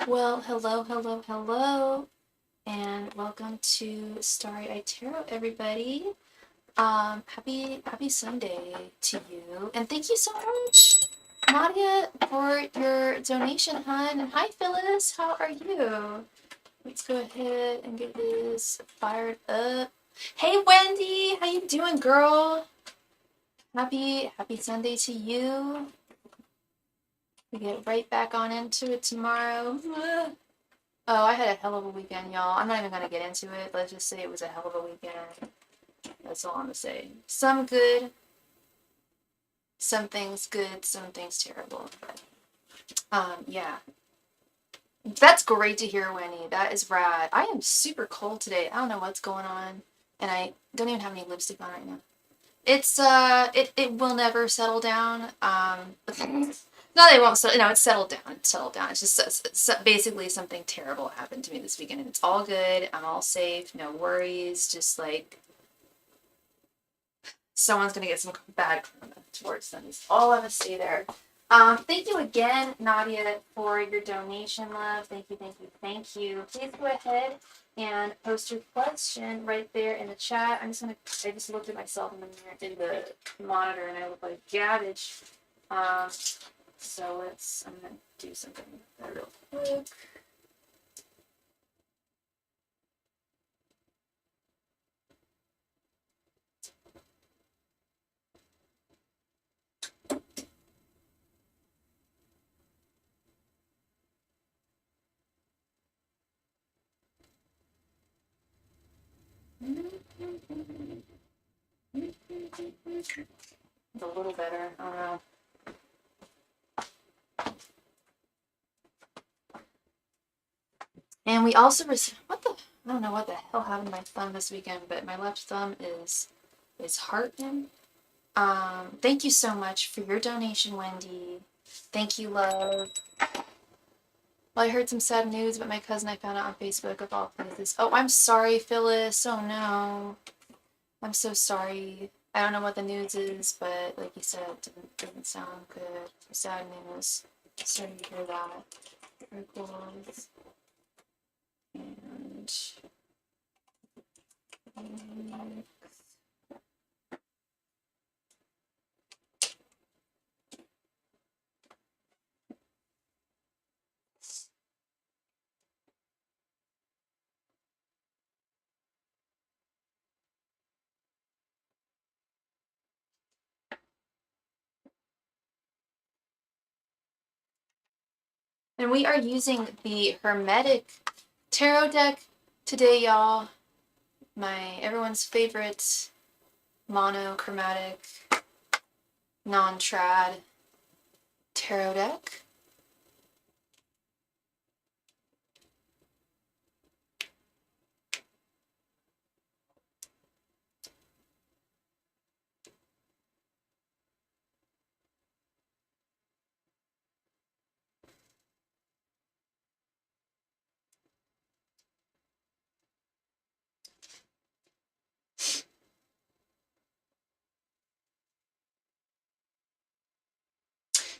Well, hello, and welcome to Starry Tarot, everybody. Happy Sunday to you, and thank you so much, Nadia, for your donation, hon. And hi, Phyllis, how are you? Let's go ahead and get this fired up. Hey, Wendy, how you doing, girl? Happy Sunday to you. We get right back on into it tomorrow. Oh, I had a hell of a weekend, y'all. I'm not even gonna get into it. Let's just say it was a hell of a weekend. That's all I'm gonna say. Some good, some things good, some things terrible. But, yeah. That's great to hear, Winnie. That is rad. I am super cold today. I don't know what's going on, and I don't even have any lipstick on right now. It will never settle down. No, they won't settle. No, it's settled down. It's settled down. It's just basically something terrible happened to me this weekend, and it's all good. I'm all safe. No worries. Just like someone's gonna get some bad karma towards them. Is all I'm gonna say there. Thank you again, Nadia, for your donation, love. Thank you. Please go ahead and post your question right there in the chat. I just looked at myself in the mirror, in the monitor, and I look like garbage. So I'm gonna do something real quick. It's a little better. I don't know. And we also received I don't know what the hell happened to my thumb this weekend, but my left thumb is hardening. Thank you so much for your donation, Wendy. Thank you, love. Well, I heard some sad news about my cousin I found out on Facebook of all places. Oh, I'm sorry, Phyllis. Oh no. I'm so sorry. I don't know what the news is, but like you said, it didn't sound good. Sad news. Sorry to hear that. Very cool. And And we are using the Hermetic Tarot deck today, y'all. Everyone's favorite monochromatic, non-trad tarot deck.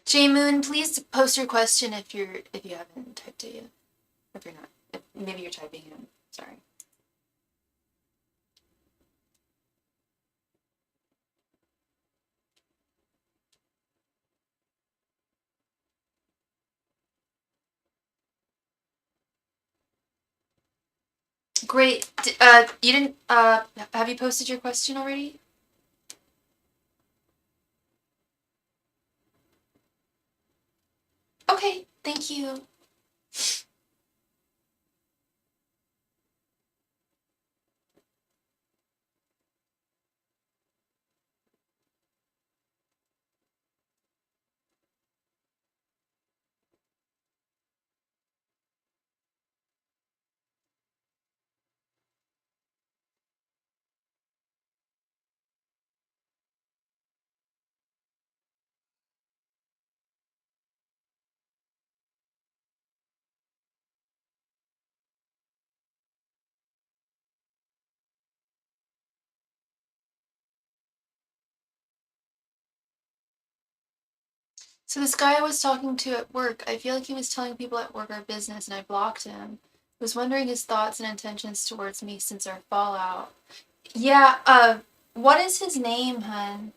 J Moon, please post your question if you haven't typed it yet. If you're not, maybe you're typing it. Sorry. Great. You didn't. Have you posted your question already? Okay. Thank you. So this guy I was talking to at work, I feel like he was telling people at work our business and I blocked him. I was wondering his thoughts and intentions towards me since our fallout. Yeah, what is his name, hun?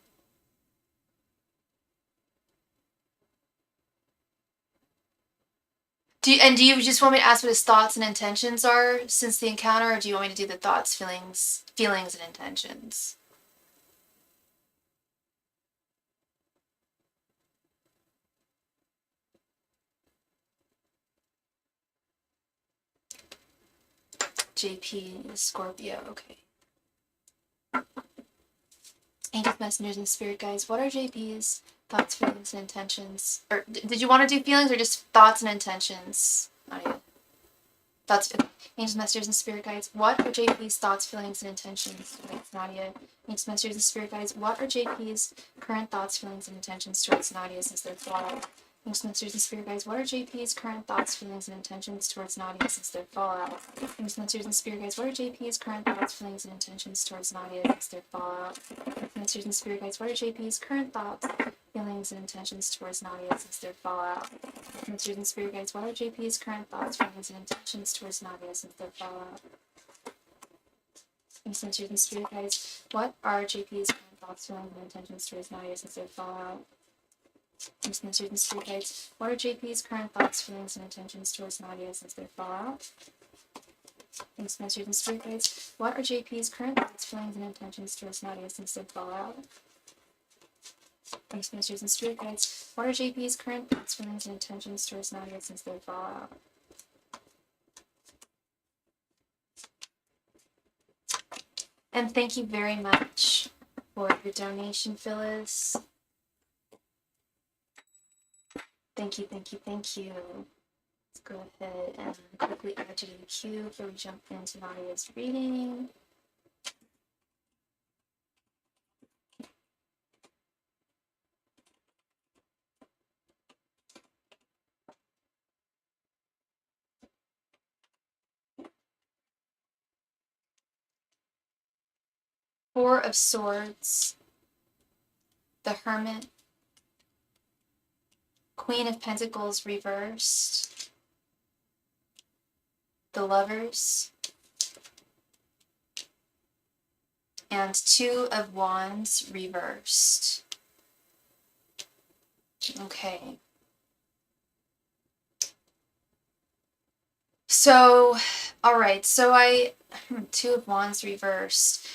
Do you just want me to ask what his thoughts and intentions are since the encounter, or do you want me to do the thoughts, feelings, and intentions? JP is Scorpio, okay. Angels, messengers, and spirit guides. What are JP's thoughts, feelings, and intentions? Or did you want to do feelings or just thoughts and intentions? Nadia? Thoughts, angels, messengers, and spirit guides. What are JP's thoughts, feelings, and intentions towards Nadia? Angels, messengers, and spirit guides. What are JP's current thoughts, feelings, and intentions towards Nadia since their fallout? Angels, messengers, and spirit guides. What are JP's current thoughts, feelings, and intentions towards Nadia since their fallout? Angels, messengers, and spirit guides. What are JP's current thoughts, feelings, and intentions towards Nadia since their fallout? Masters and spirit guides. What are JP's current thoughts, feelings, and intentions towards Nadia since their fallout? Masters and spirit guides. What are JP's current thoughts, feelings, and intentions towards Nadia since their fallout? Masters and spirit guides. What are JP's current thoughts, feelings, and intentions towards Nadia since their fallout? Masters and spirit guides. What are JP's current thoughts, feelings, and intentions towards Nadia since their fallout? Thanks, Masters and Spirit Guides. What are JP's current thoughts, feelings, and intentions towards Nadia since their fallout? Thanks, Masters and Spirit Guides. What are JP's current thoughts, feelings, and intentions towards Nadia since their fallout? And thank you very much for your donation, Phyllis. Thank you, thank you, thank you. Let's go ahead and quickly add you to the queue before we jump into Nadia's reading. Four of Swords, the Hermit, Queen of Pentacles reversed, the Lovers, and Two of Wands reversed. Okay. So, all right. So Two of Wands reversed.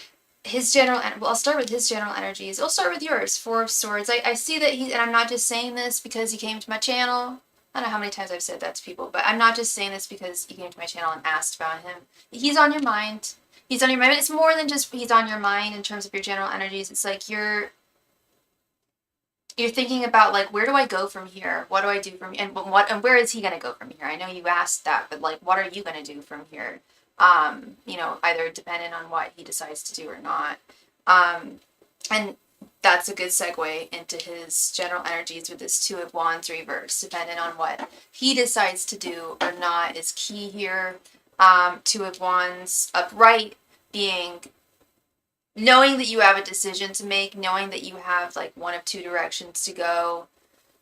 His general, well, I'll start with his general energies. I'll start with yours. Four of Swords. I see that and I'm not just saying this because he came to my channel. I don't know how many times I've said that to people, but I'm not just saying this because he came to my channel and asked about him. He's on your mind. He's on your mind. It's more than just he's on your mind in terms of your general energies. It's like you're thinking about, like, where do I go from here? What do I do from here? And where is he going to go from here? I know you asked that, but, like, what are you going to do from here? Either dependent on what he decides to do or not. And that's a good segue into his general energies with this Two of Wands reverse. Dependent on what he decides to do or not is key here. Two of Wands upright being knowing that you have a decision to make, knowing that you have, like, one of two directions to go,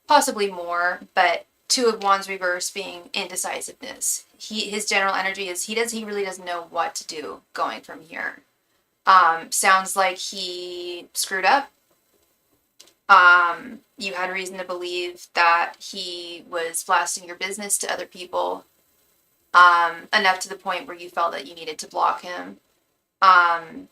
possibly more, but Two of Wands reverse being indecisiveness. His general energy is he really doesn't know what to do going from here. Sounds like he screwed up. You had reason to believe that he was blasting your business to other people, enough to the point where you felt that you needed to block him. And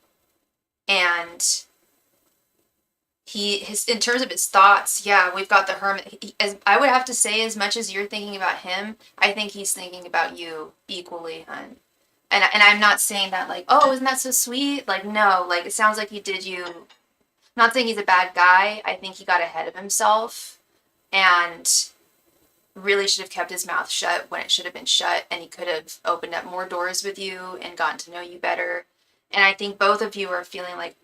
in terms of his thoughts, yeah, we've got the Hermit. As I would have to say, as much as you're thinking about him, I think he's thinking about you equally, hun. And I'm not saying that, like, oh, isn't that so sweet? Like, no, like, it sounds like he did you. I'm not saying he's a bad guy. I think he got ahead of himself and really should have kept his mouth shut when it should have been shut, and he could have opened up more doors with you and gotten to know you better. And I think both of you are feeling like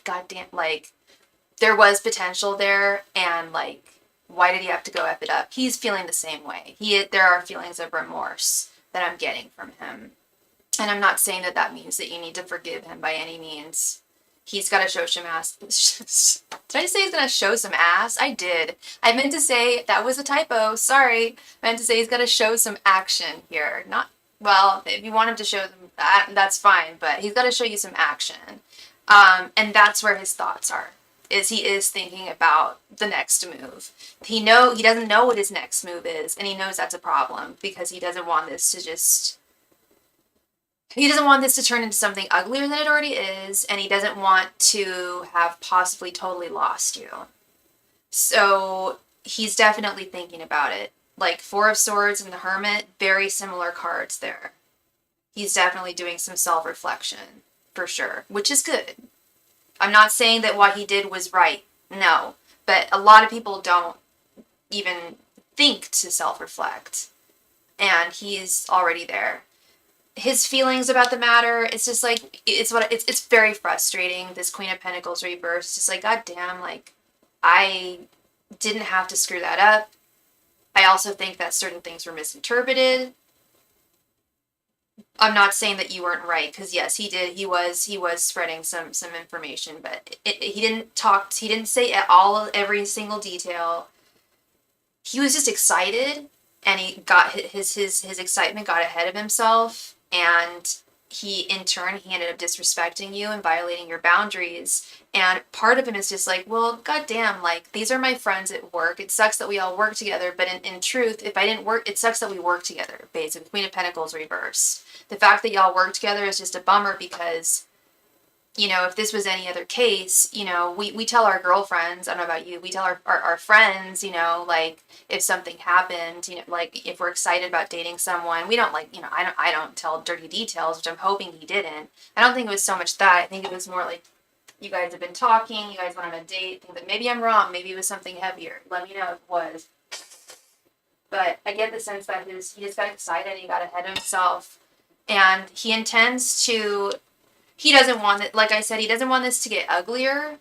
goddamn, like, there was potential there, and, like, why did he have to go F it up? He's feeling the same way. There are feelings of remorse that I'm getting from him. And I'm not saying that means that you need to forgive him by any means. He's got to show some ass. Did I say he's going to show some ass? I did. I meant to say, that was a typo. Sorry. I meant to say he's got to show some action here. Not, well, if you want him to show them that, that's fine, but he's got to show you some action. And that's where his thoughts are, is he is thinking about the next move. He doesn't know what his next move is, and he knows that's a problem because he doesn't want this to turn into something uglier than it already is, and he doesn't want to have possibly totally lost you. So he's definitely thinking about it. Like Four of Swords and the Hermit, very similar cards there. He's definitely doing some self-reflection, for sure, which is good. I'm not saying that what he did was right, no, but a lot of people don't even think to self-reflect, and he's already there. His feelings about the matter, it's just like, it's very frustrating, this Queen of Pentacles reverse. It's just like, god damn, like, I didn't have to screw that up. I also think that certain things were misinterpreted. I'm not saying that you weren't right, because yes, he did. He was spreading some information, but he didn't say every single detail. He was just excited, and he got his excitement got ahead of himself, and he ended up disrespecting you and violating your boundaries. And part of him is just like, well, goddamn, like, these are my friends at work. It sucks that we all work together, but in truth, if I didn't work, it sucks that we work together, basically. Queen of Pentacles reverse. The fact that y'all work together is just a bummer because, you know, if this was any other case, you know, we tell our girlfriends, I don't know about you, we tell our friends, you know, like, if something happened, you know, like, if we're excited about dating someone, we don't, like, you know, I don't tell dirty details, which I'm hoping he didn't. I don't think it was so much that. I think it was more like, you guys have been talking, you guys went on a date, think that maybe I'm wrong, maybe it was something heavier. Let me know if it was. But I get the sense that he just got excited, he got ahead of himself, and he intends to, he doesn't want it, like I said, he doesn't want this to get uglier,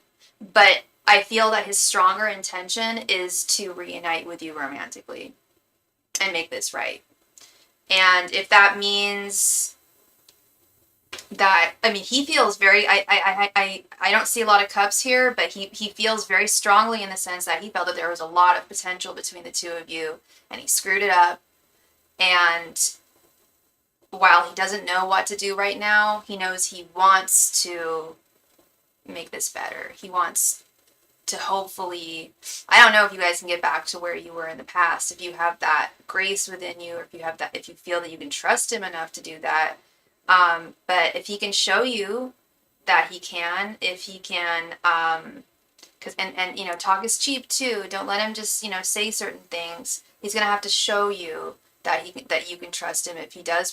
but I feel that his stronger intention is to reunite with you romantically and make this right. And if that means that, I mean, he feels very, I don't see a lot of cups here, but he feels very strongly in the sense that he felt that there was a lot of potential between the two of you, and he screwed it up. And while he doesn't know what to do right now, he knows he wants to make this better. He wants to hopefully, I don't know if you guys can get back to where you were in the past, if you have that grace within you, or if you feel that you can trust him enough to do that. But if he can show you that he can, if he can, cause, and, you know, talk is cheap too. Don't let him just, you know, say certain things. He's going to have to show you that you can trust him if you do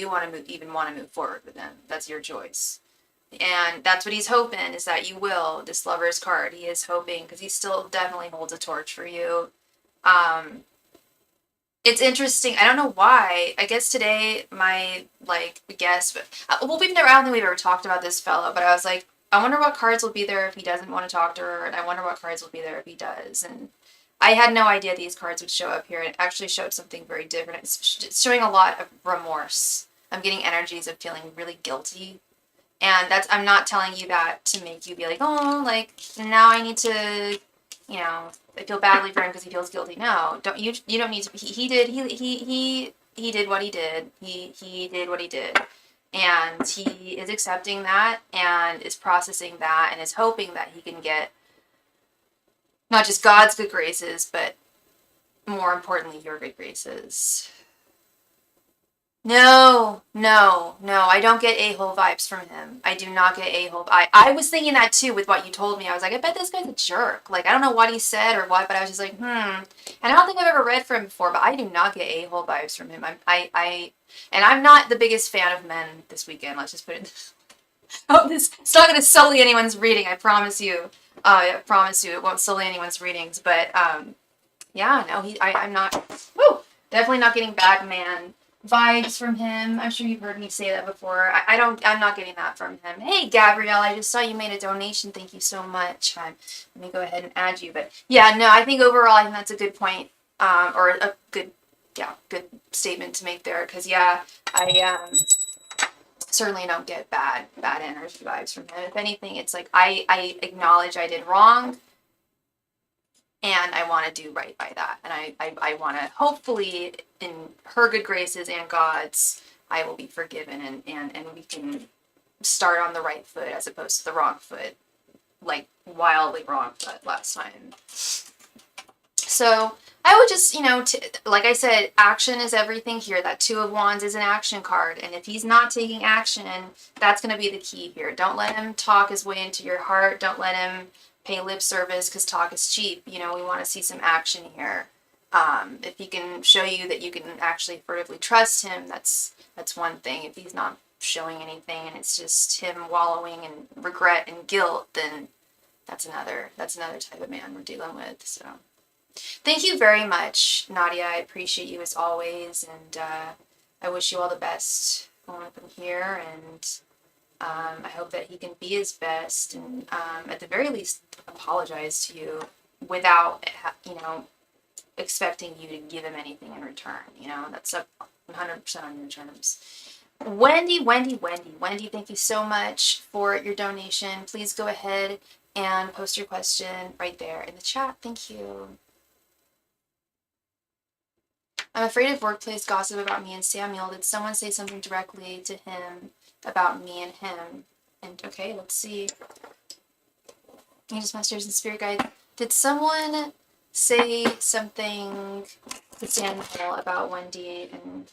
want to move forward with him. That's your choice. And that's what he's hoping, is that you will, this Lover's card. He is hoping, because he still definitely holds a torch for you. It's interesting. I don't know why. I guess today, I don't think we've ever talked about this fella, but I was like, I wonder what cards will be there if he doesn't want to talk to her, and I wonder what cards will be there if he does. And I had no idea these cards would show up here, and it actually showed something very different. It's showing a lot of remorse. I'm getting energies of feeling really guilty. And I'm not telling you that to make you be like, oh, like, now I need to, you know, I feel badly for him because he feels guilty. No, you don't need to. He did what he did. He did what he did. And he is accepting that and is processing that and is hoping that he can get not just God's good graces, but more importantly, your good graces. No, I don't get a-hole vibes from him. I do not get a-hole. I was thinking that too with what you told me. I was like, I bet this guy's a jerk. Like, I don't know what he said or what, but I was just like, And I don't think I've ever read from him before, but I do not get a-hole vibes from him. And I'm not the biggest fan of men this weekend. Let's just put it. It's not going to sully anyone's reading. I promise you. I promise you, it won't sully anyone's readings. But yeah, no, I'm not. Definitely not getting bad man vibes from him. I'm sure you've heard me say that before. I'm not getting that from him. Hey, Gabrielle, I just saw you made a donation. Thank you so much. Let me go ahead and add you. But yeah, no, I think overall, I think that's a good point, or a good statement to make there. Because yeah, certainly don't get bad energy vibes from him. If anything, it's like I acknowledge I did wrong, and I want to do right by that. And I want to, hopefully, in her good graces and God's, I will be forgiven, and we can start on the right foot as opposed to the wrong foot, like wildly wrong foot last time. So I would just, like I said, action is everything here. That Two of Wands is an action card. And if he's not taking action, that's going to be the key here. Don't let him talk his way into your heart. Don't let him pay lip service because talk is cheap. We want to see some action here. If he can show you that you can actually furtively trust him, that's one thing. If he's not showing anything and it's just him wallowing in regret and guilt, then that's another type of man we're dealing with. So thank you very much, Nadia. I appreciate you as always, and I wish you all the best going from here, and I hope that he can be his best, and at the very least apologize to you without expecting you to give him anything in return. That's up 100% on your terms. Wendy, thank you so much for your donation. Please go ahead and post your question right there in the chat. Thank you. I'm afraid of workplace gossip about me and Samuel. Did someone say something directly to him about me and him? And okay, let's see. Angels, Masters, and Spirit Guide. Did someone say something to Samuel about Wendy and him?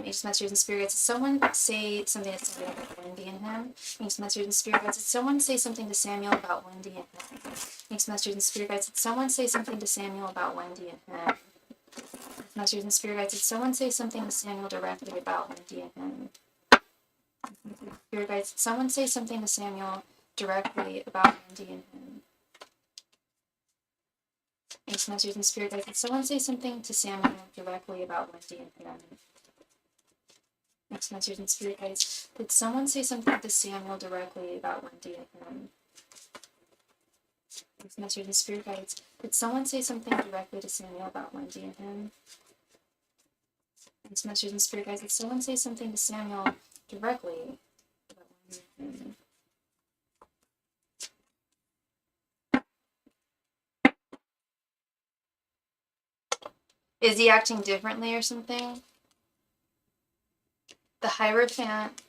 Angels, Masters, and Spirit Guides. Did someone say something to Samuel about Wendy and him? Angels, Masters, and Spirit Guides. Did someone say something to Samuel about Wendy and him? Angels, Masters, and Spirit Guides. Did someone say something to Samuel about Wendy and him? Masters and Spirit Guides, did someone say something to Samuel directly about Wendy and him? Spirit Guides, did someone say something to Samuel directly about Wendy and him? Masters and Spirit Guides, did someone say something to Samuel directly about Wendy and him? Masters and Spirit Guides, did someone say something to Samuel directly about Wendy and him? Masters and Spirit Guides, did someone say something directly to Samuel about Wendy and him? Masters and Spirit Guides, did someone say something to Samuel directly about Wendy and him? Is he acting differently or something? The Hierophant,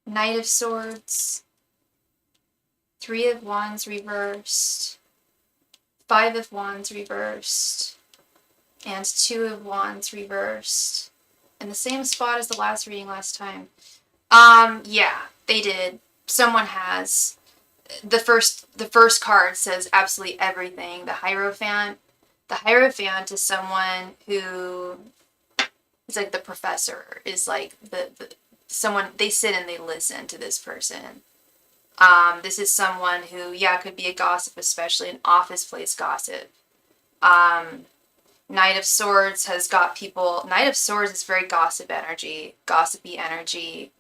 Knight of Swords, Three of Wands reversed, Five of Wands reversed, and Two of Wands reversed. In the same spot as the last reading last time. Yeah, they did. Someone has. The first card says absolutely everything. The Hierophant is someone who is like the professor, is like the someone, they sit and they listen to this person. This is someone who, could be a gossip, especially an office place gossip. Knight of Swords has got people. Knight of Swords is very gossipy energy.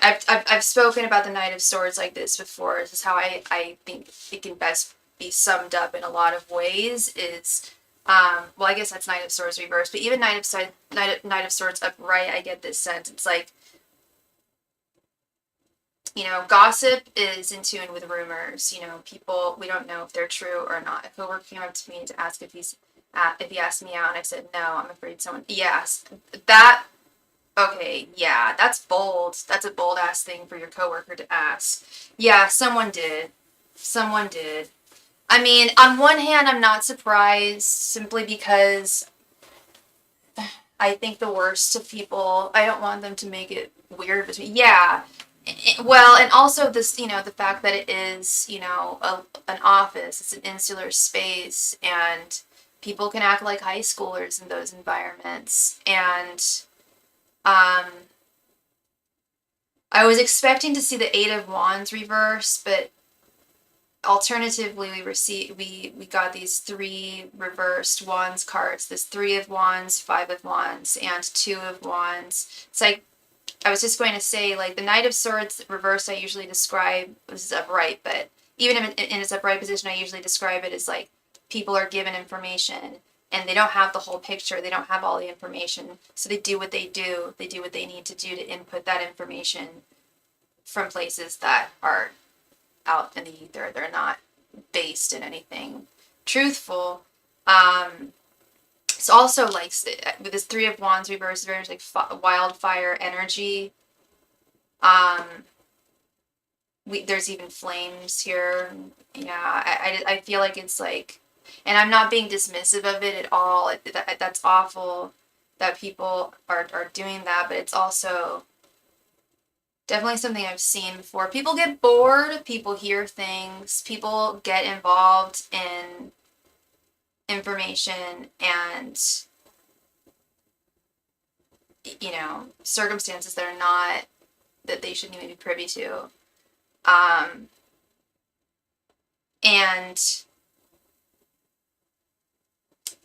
I've spoken about the Knight of Swords like this before. This is how I think it can best be summed up in a lot of ways. Is well, I guess that's Knight of Swords reversed, but even Knight of Swords upright, I get this sense. It's like, gossip is in tune with rumors. People, we don't know if they're true or not. A coworker came up to me to ask if he asked me out, and I said no. I'm afraid someone. Yes, that. Okay, yeah, that's bold. That's a bold ass thing for your coworker to ask. Yeah, someone did. I mean, on one hand, I'm not surprised, simply because I think the worst of people. I don't want them to make it weird between. Yeah. Well, and also this, the fact that it is, an office, it's an insular space, and people can act like high schoolers in those environments. And I was expecting to see the Eight of Wands reverse, but alternatively we got these three reversed Wands cards. This Three of Wands, Five of Wands, and Two of Wands. It's like, I was just going to say, like, the Knight of Swords reversed, I usually describe, this is upright, but even in its upright position, I usually describe it as, like, people are given information, and they don't have the whole picture. They don't have all the information. So they do what they do. They do what they need to do to input that information from places that are out in the ether. They're not based in anything truthful. It's also like with this Three of Wands reverse, very like wildfire energy. There's even flames here. Yeah, I feel like it's like, and I'm not being dismissive of it at all. That's awful that people are doing that, but it's also definitely something I've seen before. People get bored, people hear things, people get involved in information and, you know, circumstances that are not, that they shouldn't even be privy to. And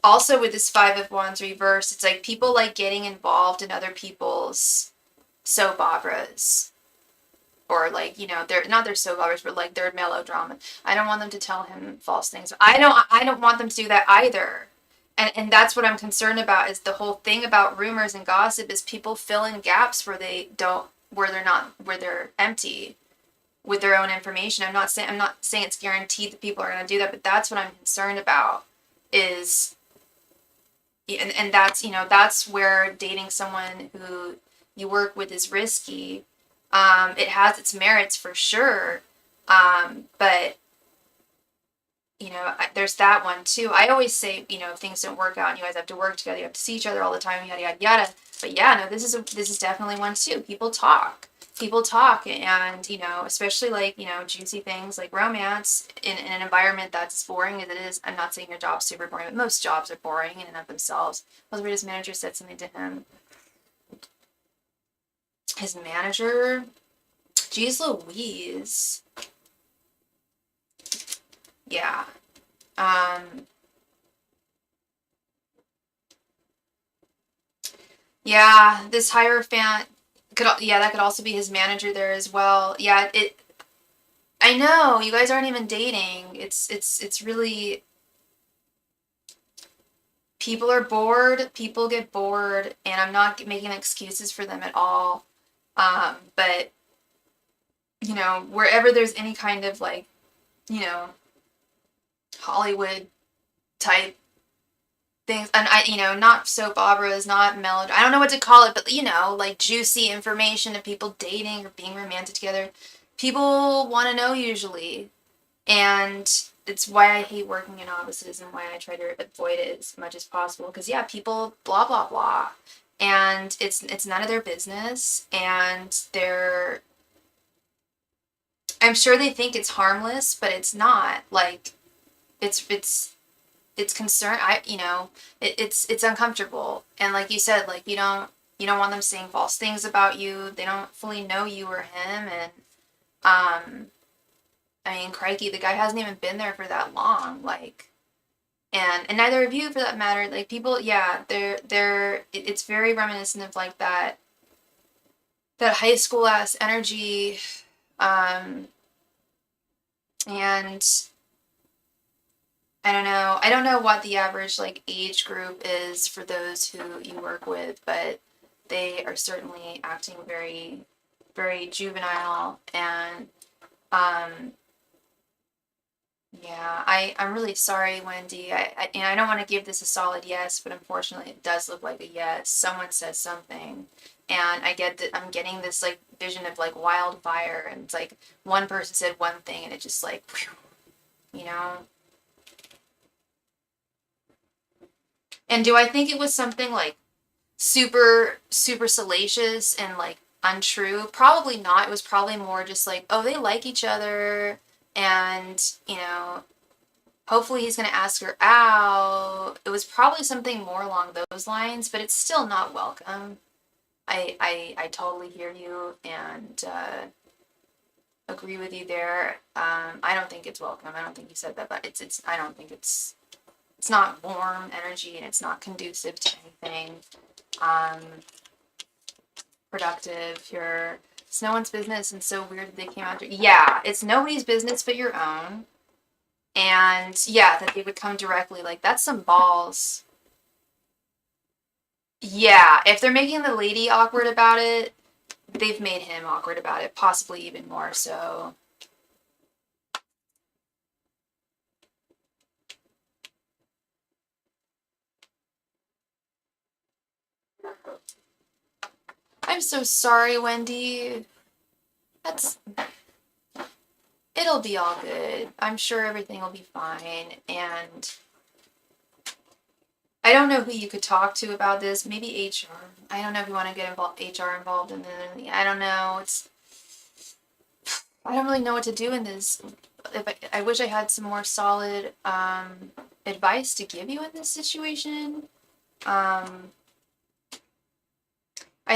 also with this Five of Wands reverse, it's like people like getting involved in other people's soap operas. Or like, you know, they're not their soap operas, but like their melodrama. I don't want them to tell him false things. I don't want them to do that either. And that's what I'm concerned about, is the whole thing about rumors and gossip is people fill in gaps where they're empty with their own information. I'm not saying it's guaranteed that people are going to do that, but that's what I'm concerned about, is, and that's, you know, that's where dating someone who you work with is risky. It has its merits for sure. But you know, there's that one too. I always say, you know, if things don't work out and you guys have to work together, you have to see each other all the time, yada, yada, yada. But yeah, no, this is definitely one too. People talk, and, you know, especially like, you know, juicy things like romance in an environment that's as boring as it is. I'm not saying your job's super boring, but most jobs are boring in and of themselves. His manager said something to him. His manager, geez Louise. Yeah. Yeah, this Hierophant that could also be his manager there as well. Yeah, I know, you guys aren't even dating. It's really, people are bored, people get bored, and I'm not making excuses for them at all. But, you know, wherever there's any kind of like, you know, Hollywood type things, and you know, not soap operas, not melody, I don't know what to call it, but, you know, like juicy information of people dating or being romantic together, people want to know usually, and it's why I hate working in offices and why I try to avoid it as much as possible, because yeah, people blah blah blah, and it's none of their business, and I'm sure they think it's harmless, but it's not. Like, it's concern. You know, it's uncomfortable, and like you said, like you don't want them saying false things about you. They don't fully know you or him, and I mean, crikey, the guy hasn't even been there for that long, like, and neither of you for that matter. Like, people, yeah, it's very reminiscent of like that high school ass energy, and I don't know what the average like age group is for those who you work with, but they are certainly acting very, very juvenile, and yeah, I'm really sorry, Wendy. I don't want to give this a solid yes, but unfortunately it does look like a yes. Someone said something, and I get that I'm getting this like vision of like wildfire, and it's like one person said one thing and it just like, whew, you know. And do I think it was something like super, super salacious and like untrue? Probably not. It was probably more just like, oh, they like each other, and, you know, hopefully he's going to ask her out. It was probably something more along those lines, but it's still not welcome. I totally hear you, and agree with you there. I don't think it's welcome. I don't think you said that, but I don't think it's not warm energy, and it's not conducive to anything productive here. It's no one's business, and so weird that they came after. Yeah, it's nobody's business but your own. And yeah, that they would come directly, like, that's some balls. Yeah, if they're making the lady awkward about it, they've made him awkward about it, possibly even more so. I'm so sorry, Wendy. It'll be all good. I'm sure everything will be fine. And I don't know who you could talk to about this. Maybe HR. I don't know if you want to get HR involved in it. I don't know. I don't really know what to do in this. I wish I had some more solid advice to give you in this situation. I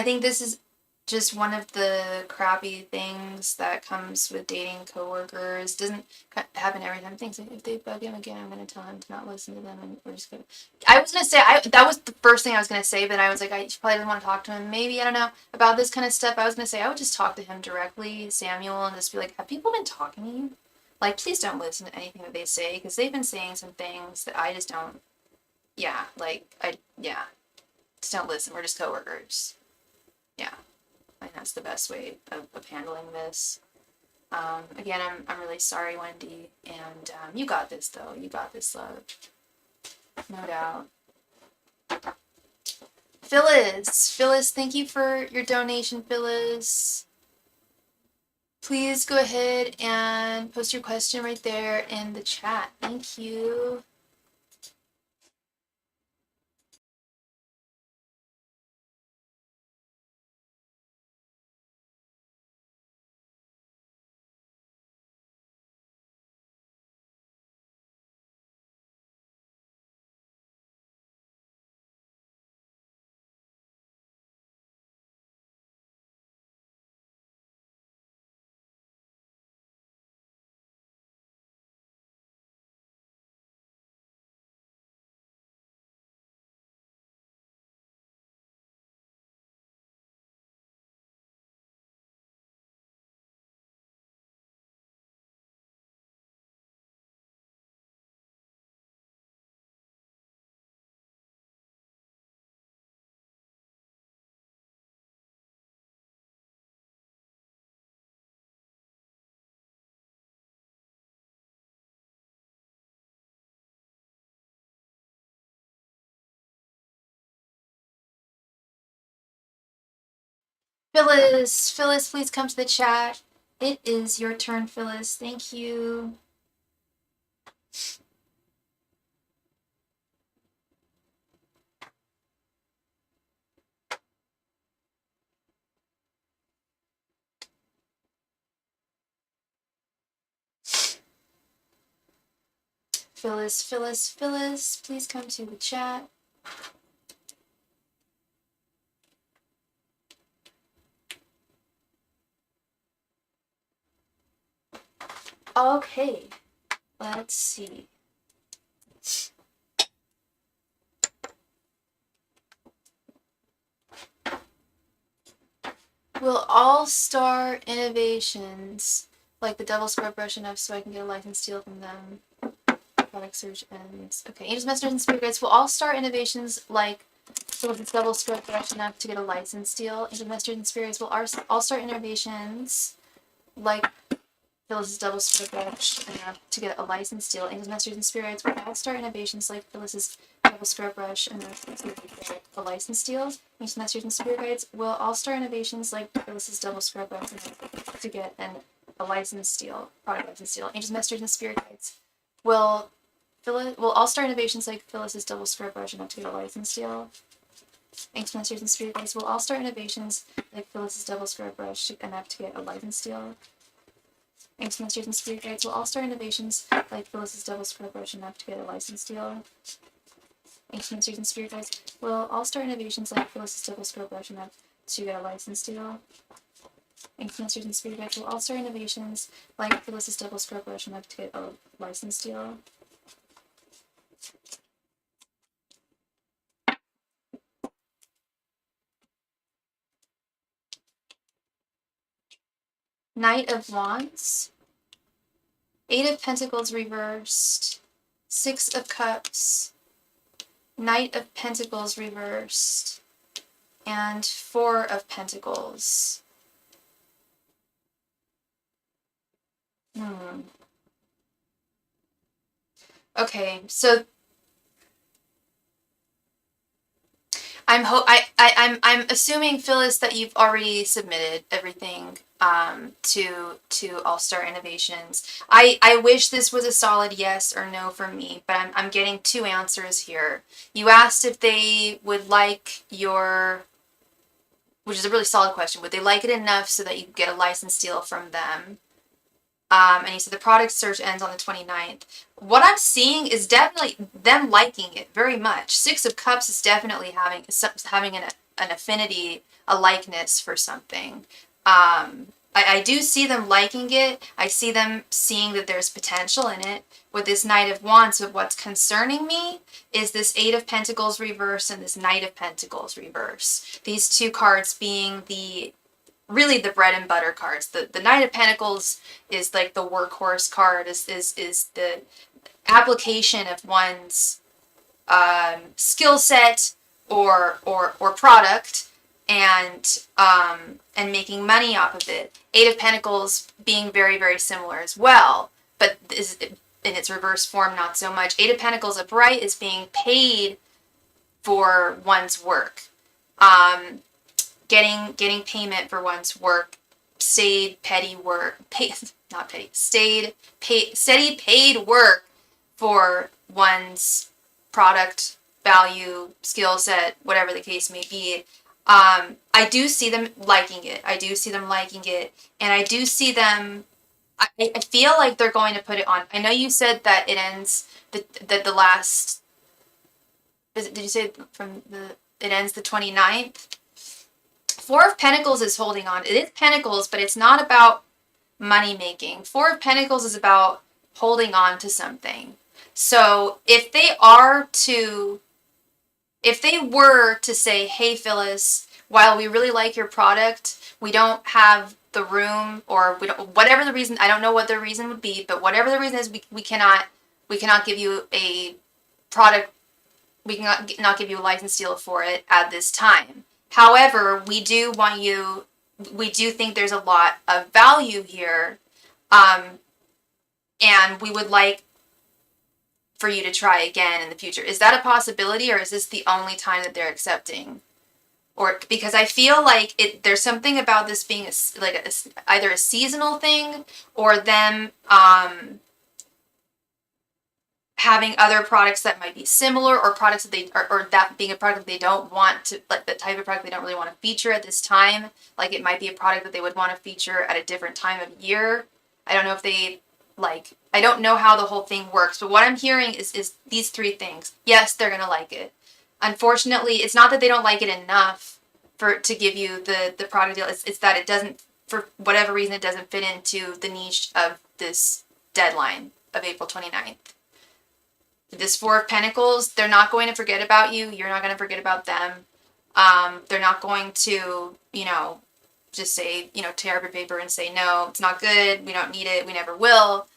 think this is just one of the crappy things that comes with dating coworkers. Doesn't happen every time. Things like if they bug him again, I'm gonna tell him to not listen to them, and we're just gonna. I was gonna say that was the first thing I was gonna say, but I was like, she probably doesn't want to talk to him. Maybe I don't know about this kind of stuff. I was gonna say I would just talk to him directly, Samuel, and just be like, have people been talking to you? Like, please don't listen to anything that they say because they've been saying some things that I just don't. Yeah, just don't listen. We're just coworkers. Yeah. I think that's the best way of handling this. Again, I'm really sorry, Wendy, and you got this, though. You got this, love. No doubt. Phyllis, thank you for your donation, Phyllis. Please go ahead and post your question right there in the chat. Thank you. Phyllis, please come to the chat. It is your turn, Phyllis. Thank you. Phyllis, please come to the chat. Okay, let's see. Will all star innovations like the double square brush enough so I can get a license deal from them? Product search ends. Okay, Angels, Masters, and Spirit Guides. Will all star innovations like so with its double square brush enough to get a license deal? Angels, Masters, and Spirit Guides. Will all star innovations like Phyllis's double square brush enough to get a license deal? Angels, Masters, and Spirits will all star innovations like Phyllis's double square brush enough to get a license deal? Angels, Masters, and Spirit Guides will all star innovations like Phyllis's double square brush enough to get a license deal, product license deal? Angels, Masters, and Spirit Guides will all star innovations like Phyllis's double square brush enough to get a license deal? Angels, Masters, and Spirit Guides will all star innovations like Phyllis's double square brush enough to get a license deal? Angels, Masters, and Spirit Guides will all star innovations like Phyllis's double square brush enough to get a license deal? Angels, Masters, and Spirit Guides will all star innovations like Phyllis's double square brush enough to get a license deal? Angels, Masters, and Spirit Guides will all star innovations like Phyllis's double square brush enough to get a license deal? Knight of Wands, Eight of Pentacles reversed, Six of Cups, Knight of Pentacles reversed, and Four of Pentacles. Okay, so I'm assuming, Phyllis, that you've already submitted everything to All Star Innovations. I wish this was a solid yes or no for me, but I'm getting two answers here. You asked if they would like your, which is a really solid question, would they like it enough so that you get a license deal from them? And you said the product search ends on the 29th. What I'm seeing is definitely them liking it very much. Six of Cups is definitely having an affinity, a likeness for something. I do see them liking it. I see them seeing that there's potential in it. With this Knight of Wands, but what's concerning me is this Eight of Pentacles reverse and this Knight of Pentacles reverse. These two cards being really the bread and butter cards. The Knight of Pentacles is like the workhorse card, is the application of one's skill set or product, and making money off of it. Eight of Pentacles being very, very similar as well, but is in its reverse form not so much. Eight of Pentacles upright is being paid for one's work. Getting payment for one's work, steady paid work for one's product, value, skill set, whatever the case may be. I do see them liking it. And I do see them, I feel like they're going to put it on. I know you said that it ends, the last, did you say it ends the 29th? Four of Pentacles is holding on. It is Pentacles, but it's not about money making. Four of Pentacles is about holding on to something. So if they were to say, hey, Phyllis, while we really like your product, we don't have the room, or we don't, whatever the reason, I don't know what the reason would be, but whatever the reason is, we cannot give you a product, we cannot not give you a license deal for it at this time. However, we do think there's a lot of value here, and we would like for you to try again in the future. Is that a possibility, or is this the only time that they're accepting? Or because I feel like there's something about this being either a seasonal thing, or them having other products that might be similar, or products that or that being a product that they don't want to, like the type of product they don't really want to feature at this time. Like it might be a product that they would want to feature at a different time of year. I don't know if they I don't know how the whole thing works, but what I'm hearing is these three things. Yes, they're going to like it. Unfortunately, it's not that they don't like it enough to give you the product deal. It's that it doesn't, for whatever reason, it doesn't fit into the niche of this deadline of April 29th. This Four of Pentacles, they're not going to forget about you. You're not going to forget about them. They're not going to, just say, tear up your paper and say, no, it's not good. We don't need it. We never will.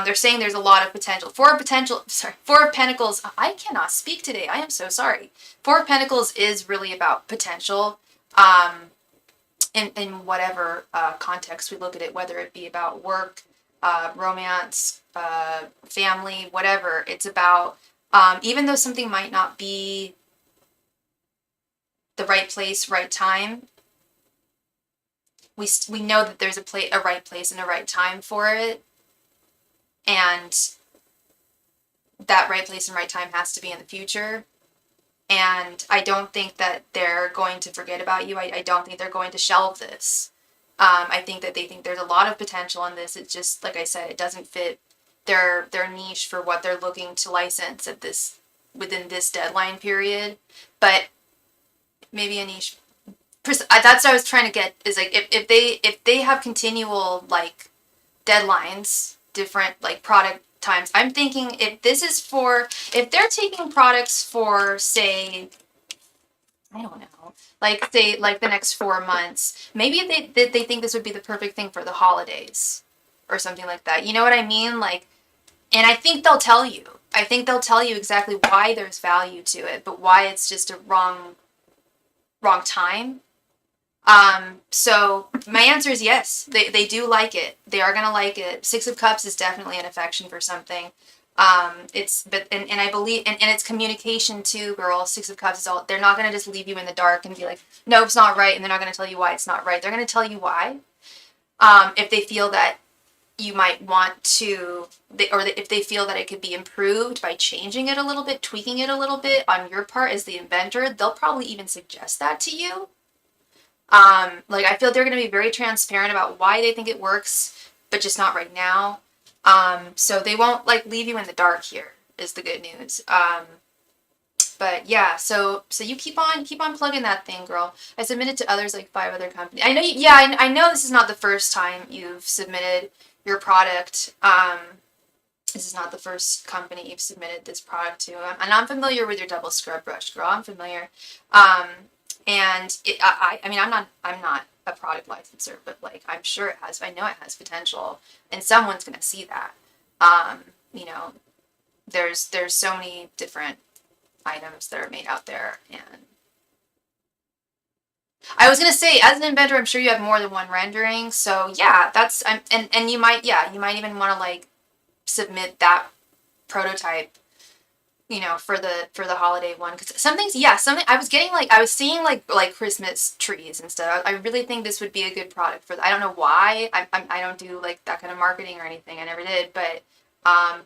They're saying there's a lot of potential. Four of Pentacles. I cannot speak today. I am so sorry. Four of Pentacles is really about potential. In whatever context we look at it, whether it be about work, romance, family, whatever. It's about, even though something might not be the right place, right time, we know that there's a right place and a right time for it. And that right place and right time has to be in the future. And I don't think that they're going to forget about you. I don't think they're going to shelve this. I think that they think there's a lot of potential in this. It's just, like I said, it doesn't fit their niche for what they're looking to license within this deadline period. But maybe a niche. That's what I was trying to get, is like if they have continual deadlines, different product times. I'm thinking if they're taking products for, say, I don't know, say the next 4 months, maybe they think this would be the perfect thing for the holidays or something like that. You know what I mean? And I think they'll tell you. I think they'll tell you exactly why there's value to it, but why it's just a wrong wrong time. So my answer is yes. They do like it. They are gonna like it. Six of Cups is definitely an affection for something. And I believe and it's communication too, girl. Six of Cups is all, they're not gonna just leave you in the dark and be like, no, it's not right, and they're not gonna tell you why it's not right. They're gonna tell you why. If they feel that you might want to, if they feel that it could be improved by changing it a little bit, tweaking it a little bit on your part as the inventor, they'll probably even suggest that to you. Like, I feel they're going to be very transparent about why they think it works, but just not right now. So they won't, like, leave you in the dark here, is the good news. But yeah, so you keep on plugging that thing, girl. I submitted to others, like 5 other companies. I know, yeah, I know this is not the first time you've submitted your product. This is not the first company you've submitted this product to. And I'm familiar with your double scrub brush, girl. I'm familiar. And I mean, I'm not a product licensor, but like, I'm sure it has, I know it has potential, and someone's going to see that. You know, there's so many different items that are made out there. And I was going to say, as an inventor, I'm sure you have more than one rendering. So yeah, and you might even want to like submit that prototype, you know, for the holiday one, because something I was getting, like, I was seeing like Christmas trees and stuff. I really think this would be a good product for that. I don't know why. I don't do like that kind of marketing or anything. I never did, but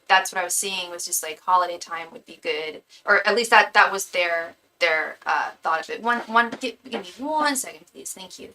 that's what I was seeing, was just like holiday time would be good, or at least that was their thought of it. Give me 1 second, please. Thank you.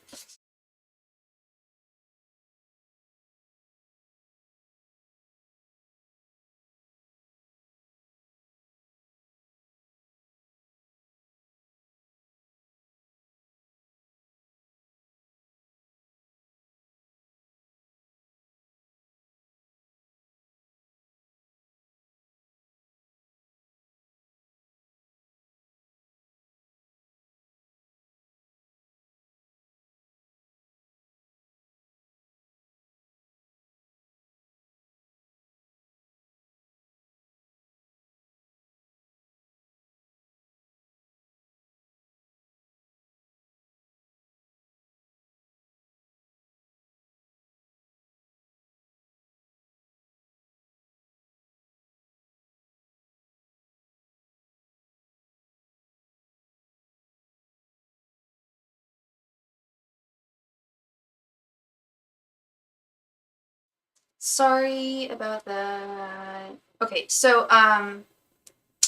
Sorry about that. Okay, so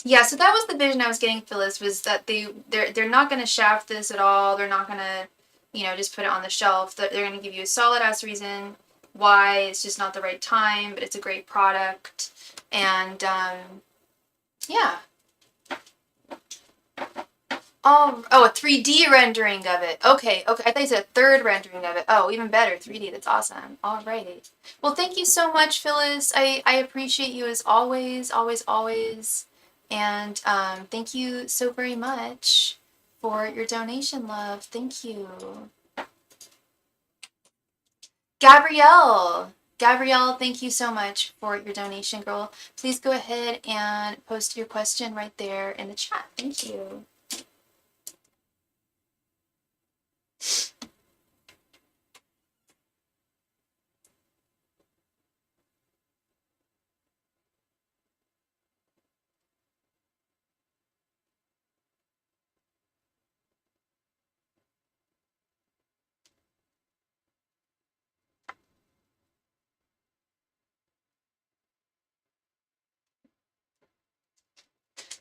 yeah, so that was the vision I was getting, Phyllis, was that they're not going to shaft this at all. They're not going to, you know, just put it on the shelf. They're going to give you a solid ass reason why it's just not the right time, but it's a great product. And yeah. Oh, a 3D rendering of it. Okay. I thought you said a third rendering of it. Oh, even better, 3D. That's awesome. Alrighty. Well, thank you so much, Phyllis. I appreciate you as always, always, always. And thank you so very much for your donation, love. Thank you. Gabrielle, thank you so much for your donation, girl. Please go ahead and post your question right there in the chat. Thank you.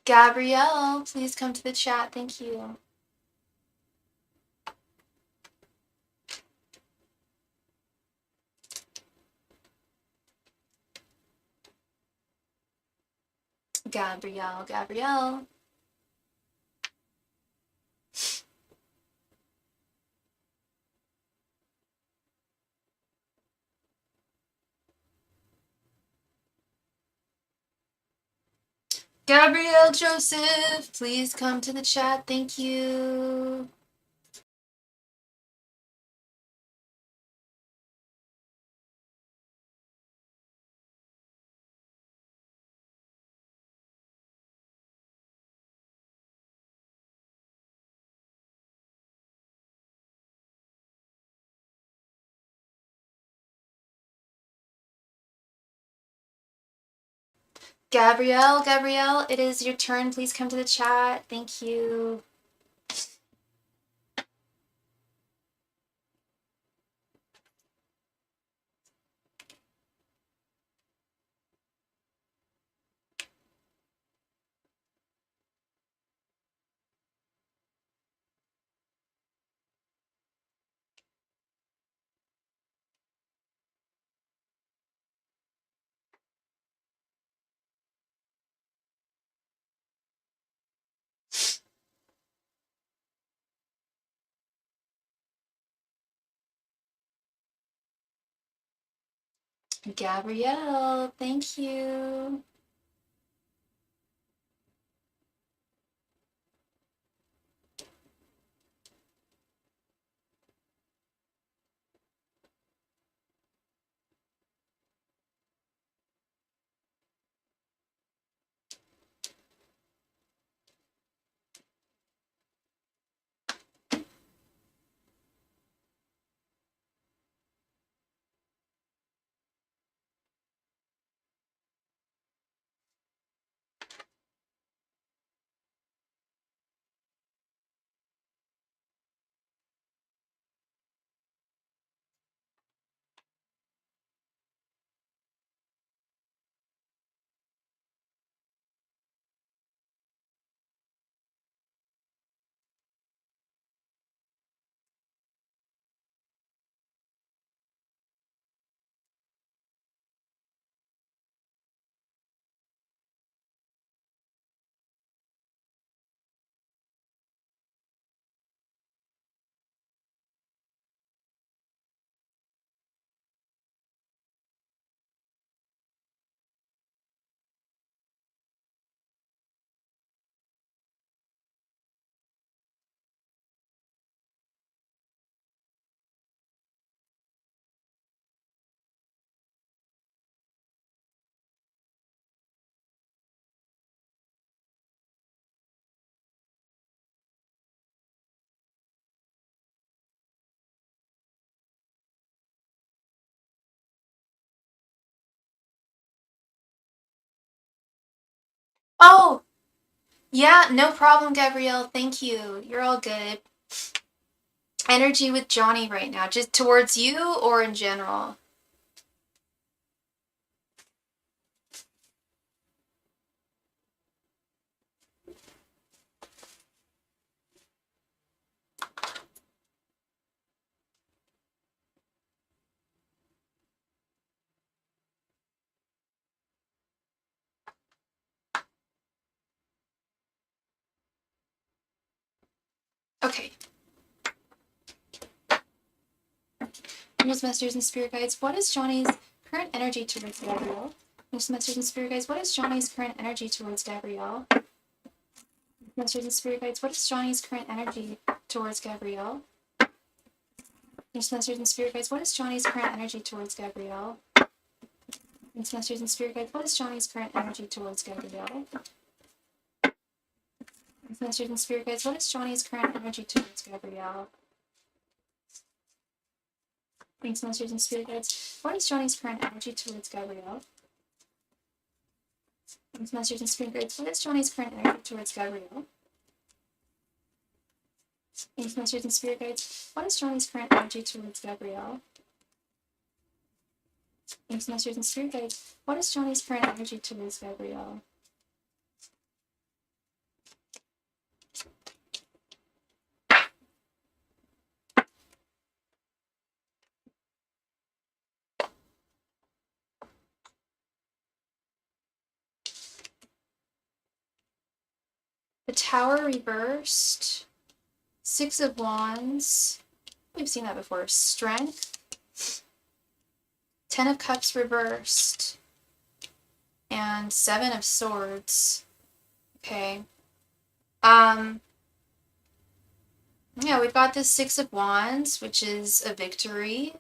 Gabrielle, please come to the chat. Thank you. Gabrielle. Gabrielle Joseph, please come to the chat. Thank you. Gabrielle, it is your turn. Please come to the chat. Thank you. Gabrielle, thank you. Oh, yeah, no problem, Gabrielle. Thank you. You're all good. Energy with Johnny right now, just towards you or in general? Okay. Angels, messengers, and spirit guides, what is Johnny's current energy towards Gabrielle? Angels, messengers, and spirit guides, what is Johnny's current energy towards Gabrielle? Messengers and spirit guides, what is Johnny's current energy towards Gabrielle? Angels, messengers, and spirit guides, what is Johnny's current energy towards Gabrielle? Angels, messengers, and spirit guides, what is Johnny's current energy towards Gabrielle? Angels, messengers, and spirit guides, what is Johnny's current energy towards Gabrielle? Thanks, messengers and spirit guides. What is Johnny's current energy towards Gabrielle? Thanks, messengers and spirit guides. What is Johnny's current energy towards Gabrielle? Thanks, messengers and spirit guides. What is Johnny's current energy towards Gabrielle? Thanks, messengers and spirit guides. What is Johnny's current energy towards Gabrielle? The Tower reversed. Six of Wands. We've seen that before. Strength. 10 of Cups reversed. And 7 of Swords. Okay. Yeah, we've got this Six of Wands, which is a victory.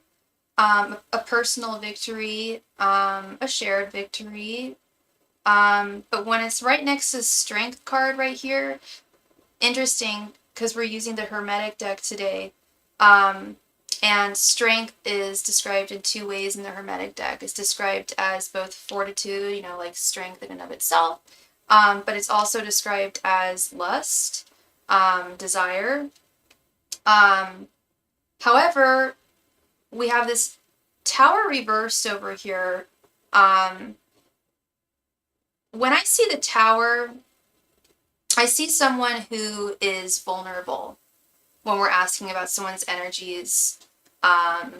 A personal victory, a shared victory. But when it's right next to Strength card right here, interesting, because we're using the Hermetic deck today. And strength is described in two ways in the Hermetic deck. It's described as both fortitude, like strength in and of itself, but it's also described as lust, desire. However, we have this Tower reversed over here. When I see the Tower, I see someone who is vulnerable when we're asking about someone's energies, of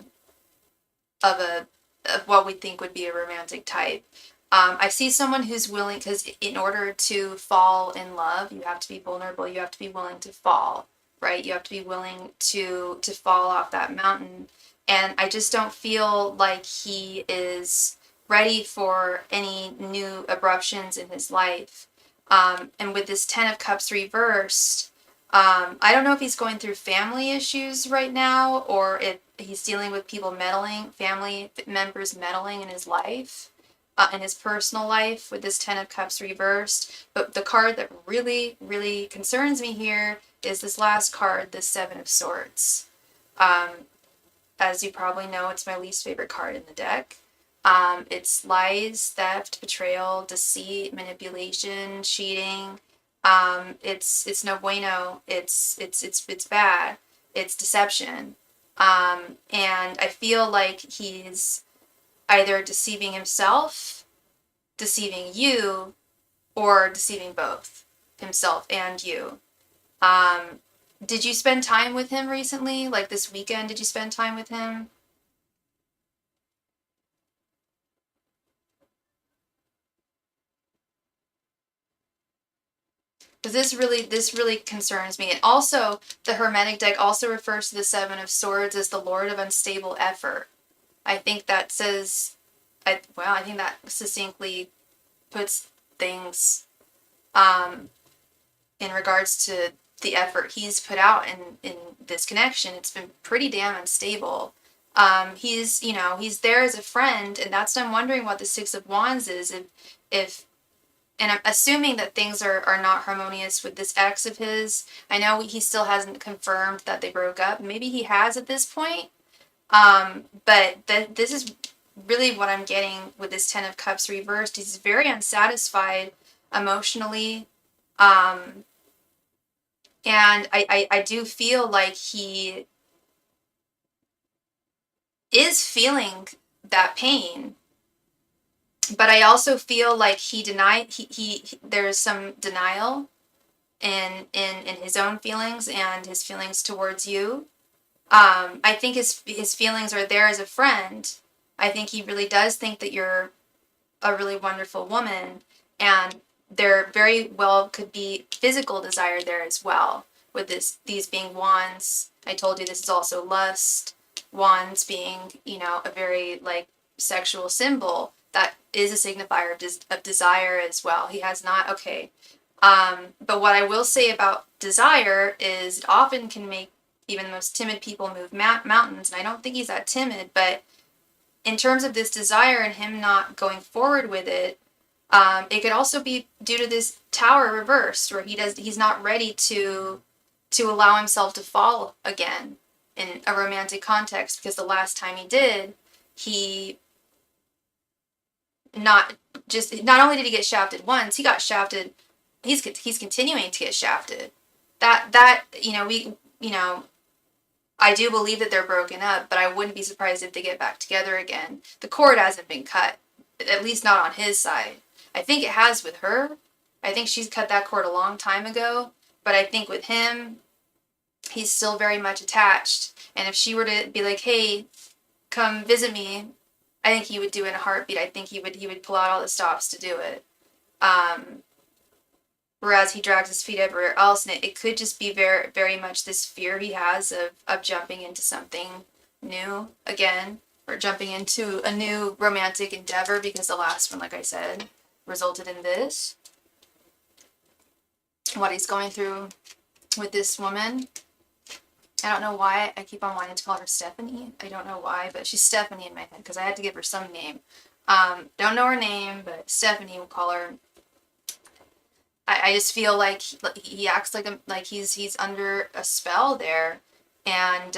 what we think would be a romantic type. I see someone who's willing, because in order to fall in love, you have to be vulnerable. You have to be willing to fall, right? You have to be willing to fall off that mountain. And I just don't feel like he is ready for any new abruptions in his life. And with this Ten of Cups reversed, I don't know if he's going through family issues right now, or if he's dealing with people meddling, family members meddling in his life, in his personal life, with this Ten of Cups reversed. But the card that really, really concerns me here is this last card, the Seven of Swords. As you probably know, it's my least favorite card in the deck. It's lies, theft, betrayal, deceit, manipulation, cheating. It's no bueno. It's bad. It's deception. And I feel like he's either deceiving himself, deceiving you, or deceiving both himself and you. Did you spend time with him recently? Like this weekend, did you spend time with him? Because this really concerns me. And also, the Hermetic deck also refers to the Seven of Swords as the Lord of Unstable Effort. I think that says, I think that succinctly puts things in regards to the effort he's put out in this connection. It's been pretty damn unstable. He's there as a friend, and that's what I'm wondering what the Six of Wands is. If and I'm assuming that things are not harmonious with this ex of his. I know he still hasn't confirmed that they broke up. Maybe he has at this point. But this is really what I'm getting with this Ten of Cups reversed. He's very unsatisfied emotionally. And I do feel like he is feeling that pain. But I also feel like there's some denial in his own feelings and his feelings towards you. I think his feelings are there as a friend. I think he really does think that you're a really wonderful woman, and there very well could be physical desire there as well. With these being wands, I told you this is also lust. Wands being, a very like sexual symbol that is a signifier of desire as well. He has not, okay. But what I will say about desire is it often can make even the most timid people move mountains. And I don't think he's that timid, but in terms of this desire and him not going forward with it, it could also be due to this Tower reversed, where he's not ready to allow himself to fall again in a romantic context, because the last time he did, he not only did he get shafted once, he got shafted. He's continuing to get shafted. I do believe that they're broken up, but I wouldn't be surprised if they get back together again. The cord hasn't been cut, at least not on his side. I think it has with her. I think she's cut that cord a long time ago, but I think with him, he's still very much attached. And if she were to be like, hey, come visit me, I think he would do it in a heartbeat. I think he would pull out all the stops to do it. Whereas he drags his feet everywhere else, and it could just be very, very much this fear he has of jumping into something new again, or jumping into a new romantic endeavor, because the last one, like I said, resulted in this. What he's going through with this woman. I don't know why I keep on wanting to call her Stephanie. I don't know why, but she's Stephanie in my head because I had to give her some name. Don't know her name, but Stephanie, we'll call her. I just feel like he acts like he's under a spell there, and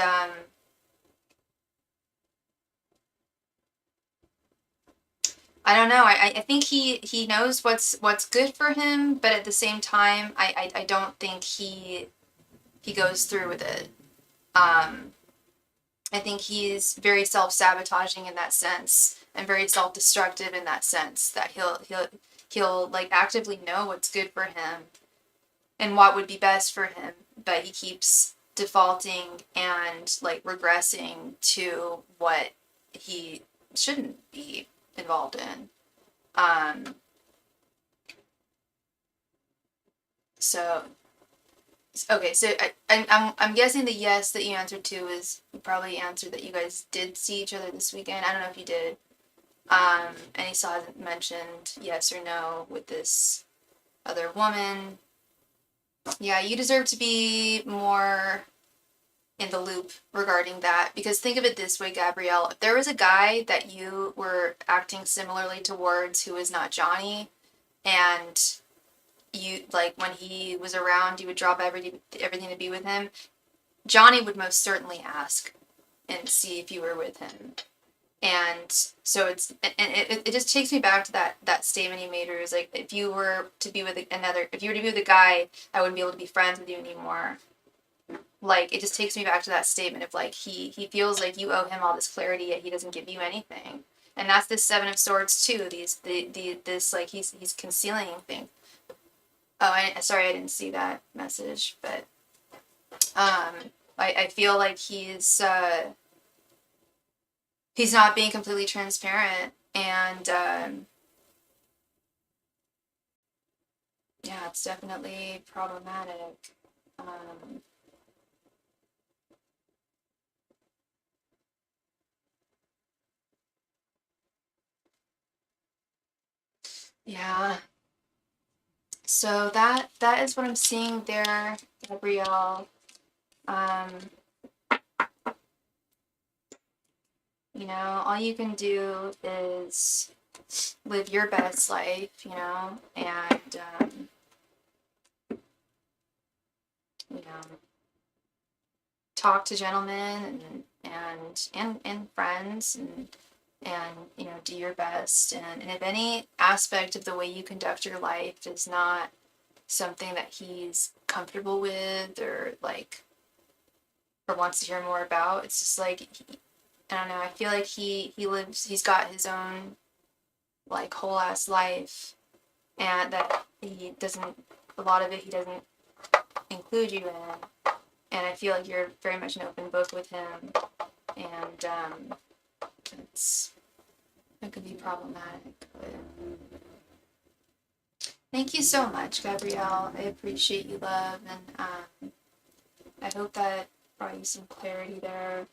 I don't know. I think he knows what's good for him, but at the same time, I don't think he goes through with it. I think he's very self-sabotaging in that sense and very self-destructive in that sense that he'll like actively know what's good for him and what would be best for him, but he keeps defaulting and like regressing to what he shouldn't be involved in. Um, so okay, so I'm guessing the yes that you answered to is you probably answered that you guys did see each other this weekend. I don't know if you did. And he still hasn't mentioned yes or no with this other woman. Yeah, you deserve to be more in the loop regarding that because think of it this way, Gabrielle. If there was a guy that you were acting similarly towards who is not Johnny, and you like when he was around, you would drop everything to be with him. Johnny would most certainly ask and see if you were with him. And so it just takes me back to that statement he made where he was like, if you were to be with a guy, I wouldn't be able to be friends with you anymore. Like it just takes me back to that statement of like he feels like you owe him all this clarity yet he doesn't give you anything. And that's this Seven of Swords too. This like he's concealing things. Oh, sorry, I didn't see that message, but I feel like he's not being completely transparent, and yeah, it's definitely problematic. Um, yeah, so that is what I'm seeing there, Gabrielle. Um, all you can do is live your best life, and you know, talk to gentlemen and friends and do your best and if any aspect of the way you conduct your life is not something that he's comfortable with or like or wants to hear more about, it's just like I don't know, I feel like he's got his own like whole ass life and that he doesn't a lot of it he doesn't include you in, and I feel like you're very much an open book with him, and it could be problematic. But thank you so much, Gabrielle. I appreciate you, love, and I hope that brought you some clarity there.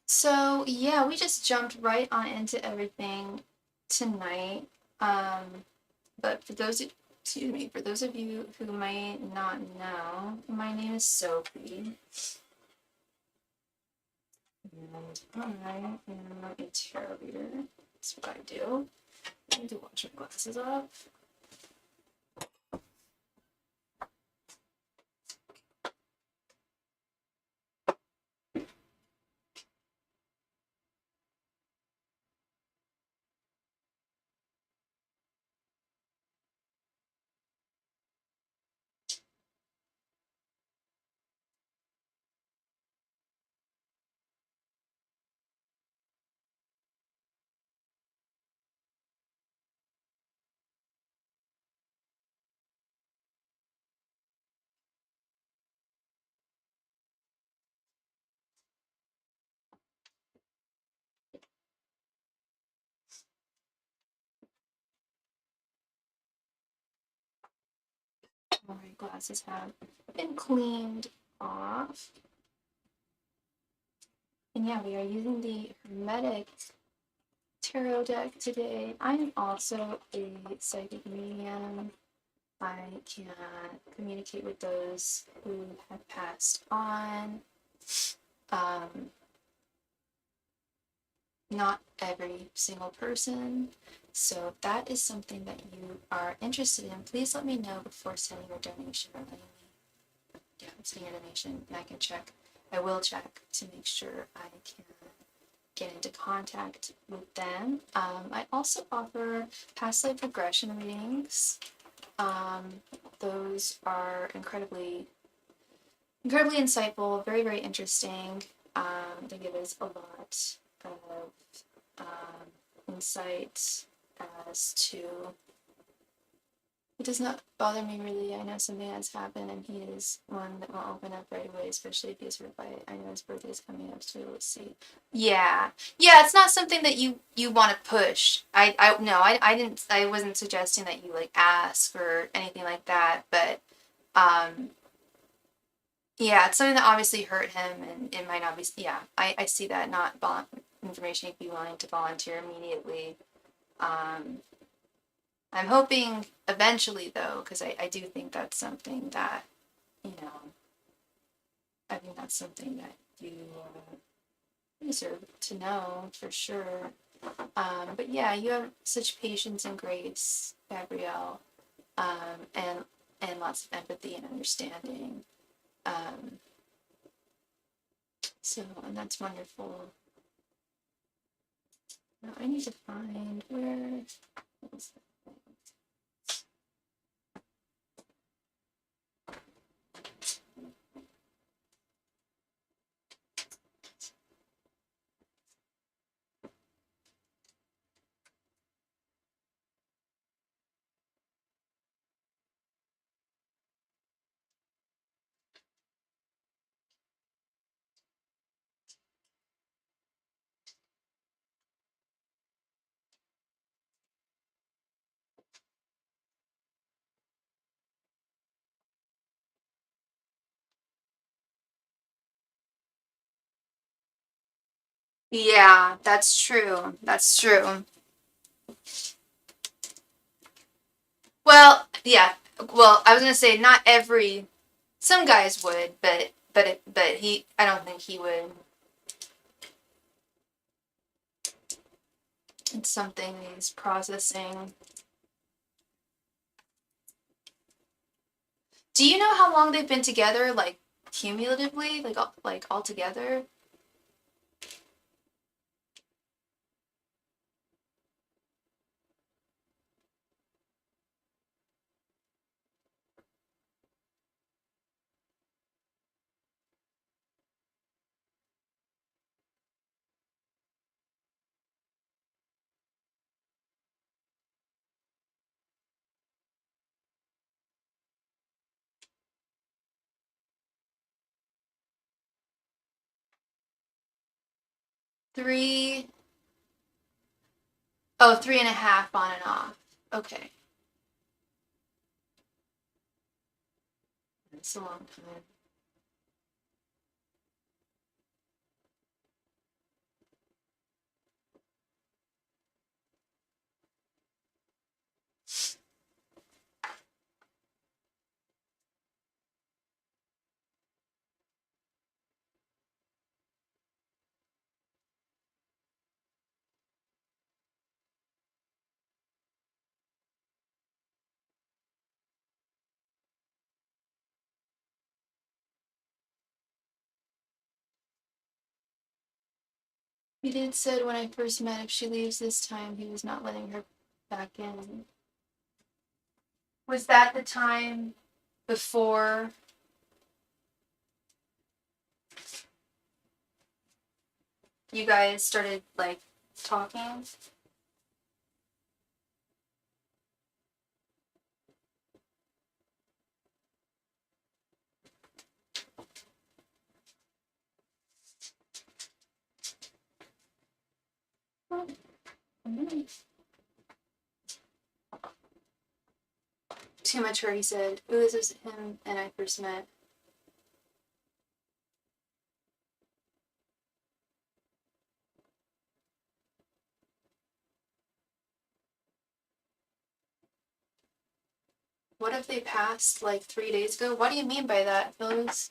So yeah, we just jumped right on into everything tonight. But for those of you who might not know, my name is Sophie. And I am a tarot reader. That's what I do. I need to wash my glasses off. My glasses have been cleaned off. And yeah, we are using the Hermetic Tarot deck today. I am also a psychic medium. I can communicate with those who have passed on. Not every single person. So if that is something that you are interested in, please let me know before sending your donation or letting me, sending your donation, and I can check. I will check to make sure I can get into contact with them. I also offer past life regression readings. Those are incredibly insightful, very, very interesting. They give us a lot of insight as to. It does not bother me really. I know something has happened, and he is one that will open up right away, especially if he's hurt by it. I know his birthday is coming up, so we'll see. Yeah, it's not something that you want to push. I didn't. I wasn't suggesting that you like ask or anything like that, but yeah, it's something that obviously hurt him, and it might not be. Yeah, I see that. Not information you'd be willing to volunteer immediately. I'm hoping eventually, though, because I do think that's something that, I think that's something that you deserve to know for sure. But yeah, you have such patience and grace, Gabrielle, and lots of empathy and understanding. And that's wonderful. Now I need to find where. Yeah, that's true. That's true. Well, yeah. Well, I was gonna say not every. Some guys would, but he. I don't think he would. It's something he's processing. Do you know how long they've been together, like cumulatively, like all together? Three. Oh, 3.5 on and off. Okay, that's a long time. He did said when I first met, if she leaves this time, he was not letting her back in. Was that the time before you guys started like talking? Too much hurt, he said. Ooh, this is him and I first met. What if they passed like 3 days ago? What do you mean by that, Phyllis?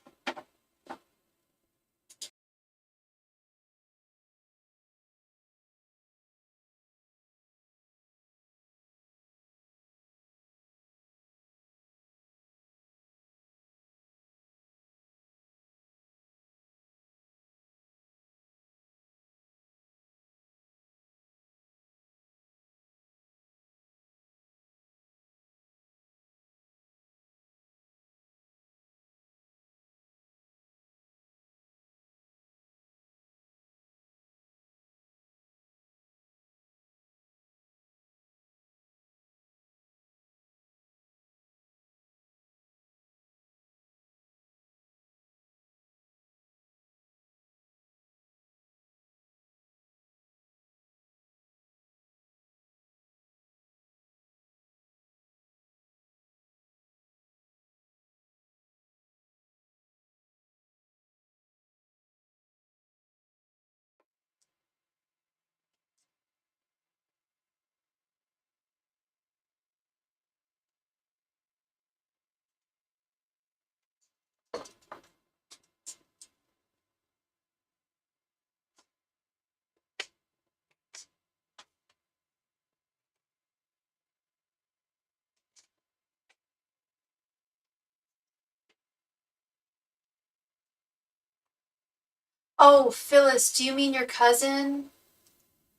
Oh, Phyllis, do you mean your cousin?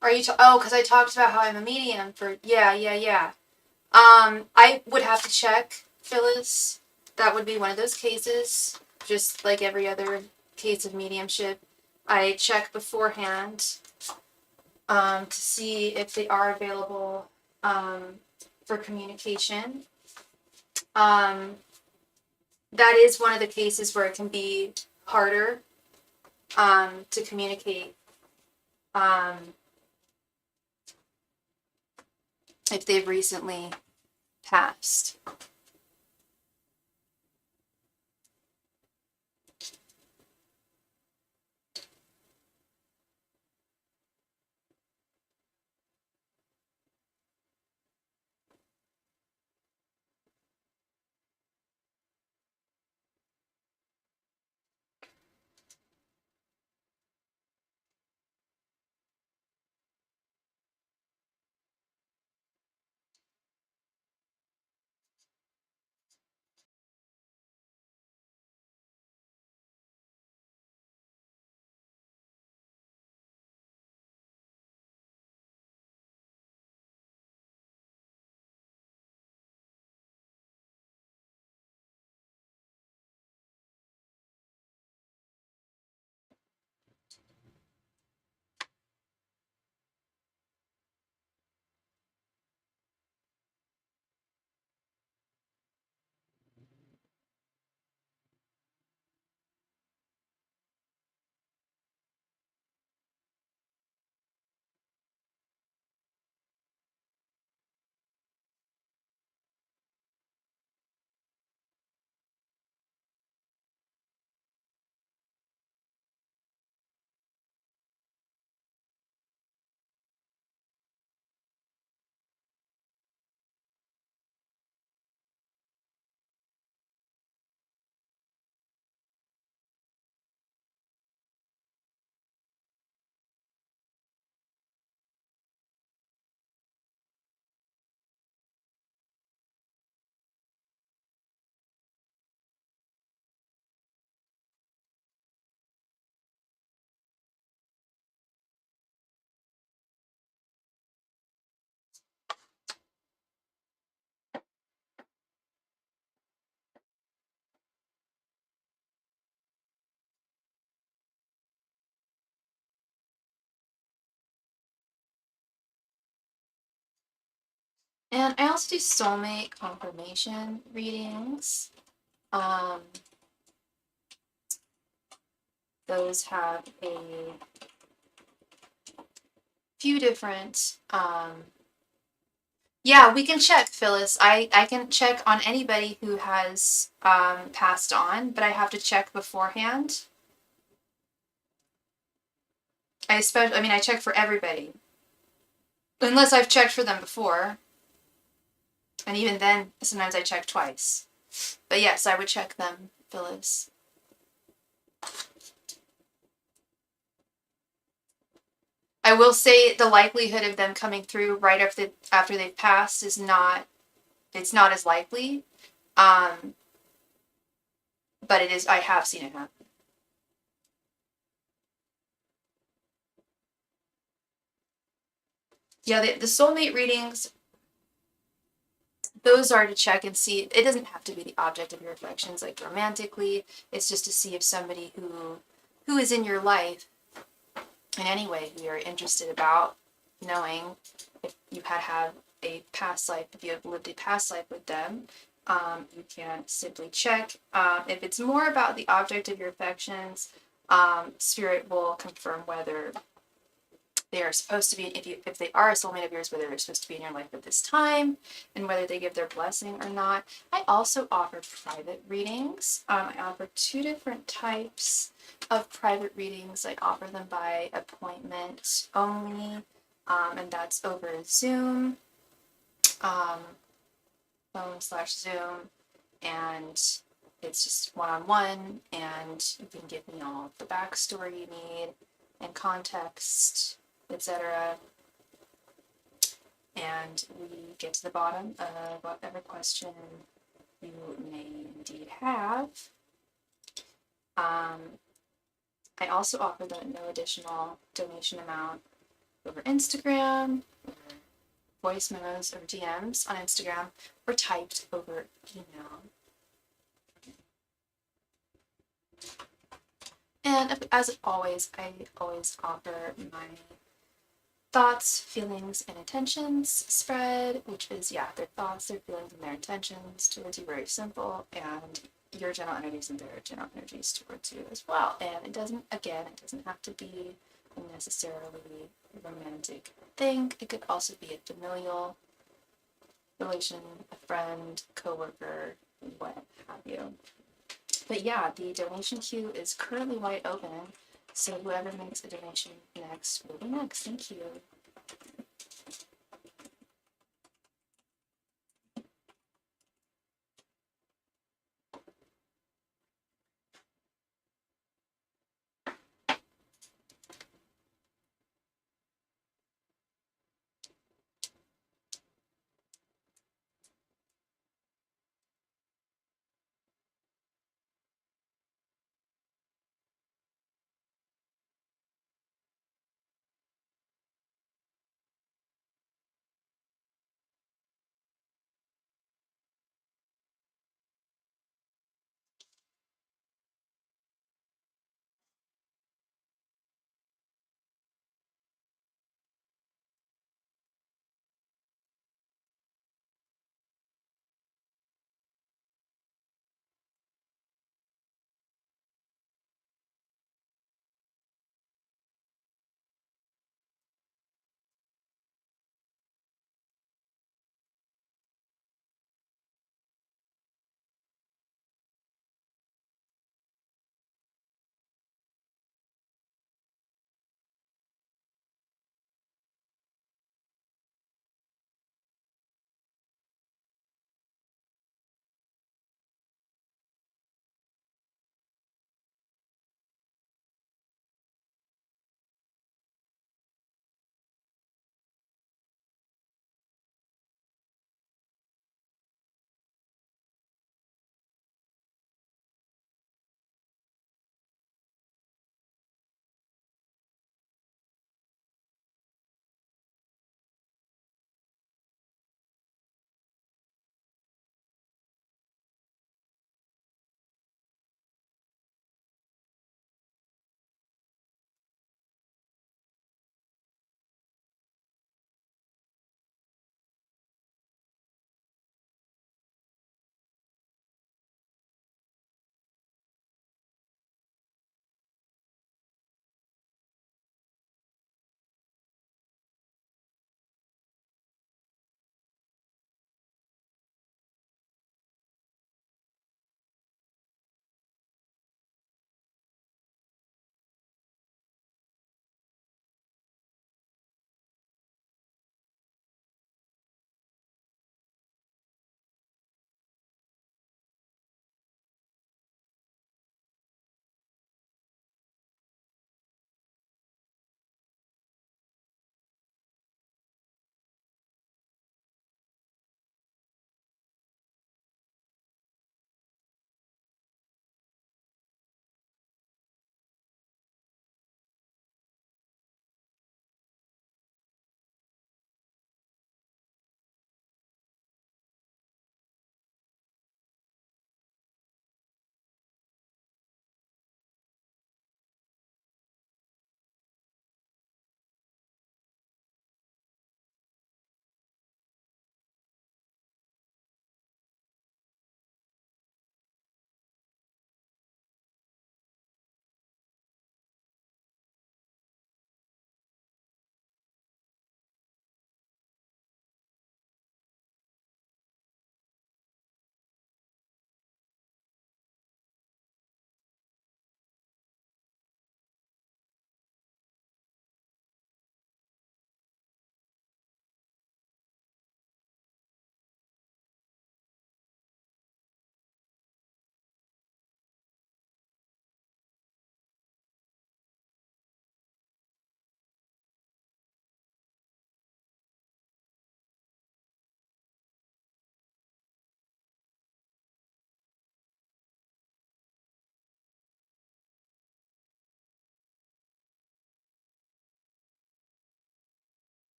Are you? Oh, because I talked about how I'm a medium for. Yeah, yeah, yeah. I would have to check, Phyllis. That would be one of those cases, just like every other case of mediumship. I check beforehand to see if they are available for communication. That is one of the cases where it can be harder to communicate if they've recently passed. And I also do soulmate confirmation readings. Those have a few different. Yeah, we can check, Phyllis. I can check on anybody who has passed on, but I have to check beforehand. I mean, I check for everybody. Unless I've checked for them before. And even then, sometimes I check twice. But yes, I would check them, Phyllis. I will say the likelihood of them coming through right after they've passed is not, it's not as likely. But it is, I have seen it happen. Yeah, the soulmate readings, those are to check and see. It doesn't have to be the object of your reflections, like romantically. It's just to see if somebody who is in your life in any way who you're interested about knowing if you have a past life, if you have lived a past life with them. You can simply check. If it's more about the object of your affections, spirit will confirm whether they are supposed to be, if they are a soulmate of yours, whether they're supposed to be in your life at this time, and whether they give their blessing or not. I also offer private readings. I offer 2 different types of private readings. I offer them by appointment only, and that's over Zoom, phone/Zoom, and it's just one-on-one, and you can give me all the backstory you need and context, etc. And we get to the bottom of whatever question you may indeed have. I also offer the no additional donation amount over Instagram, or voice memos or DMs on Instagram, or typed over email. And as always, I always offer my thoughts, feelings, and intentions spread, which is, yeah, their thoughts, their feelings, and their intentions towards you, very simple, and your general energies and their general energies towards you as well. And it doesn't have to be a necessarily romantic thing. It could also be a familial relation, a friend, coworker, what have you. But yeah, the donation queue is currently wide open, so whoever makes a donation next will be next. Thank you.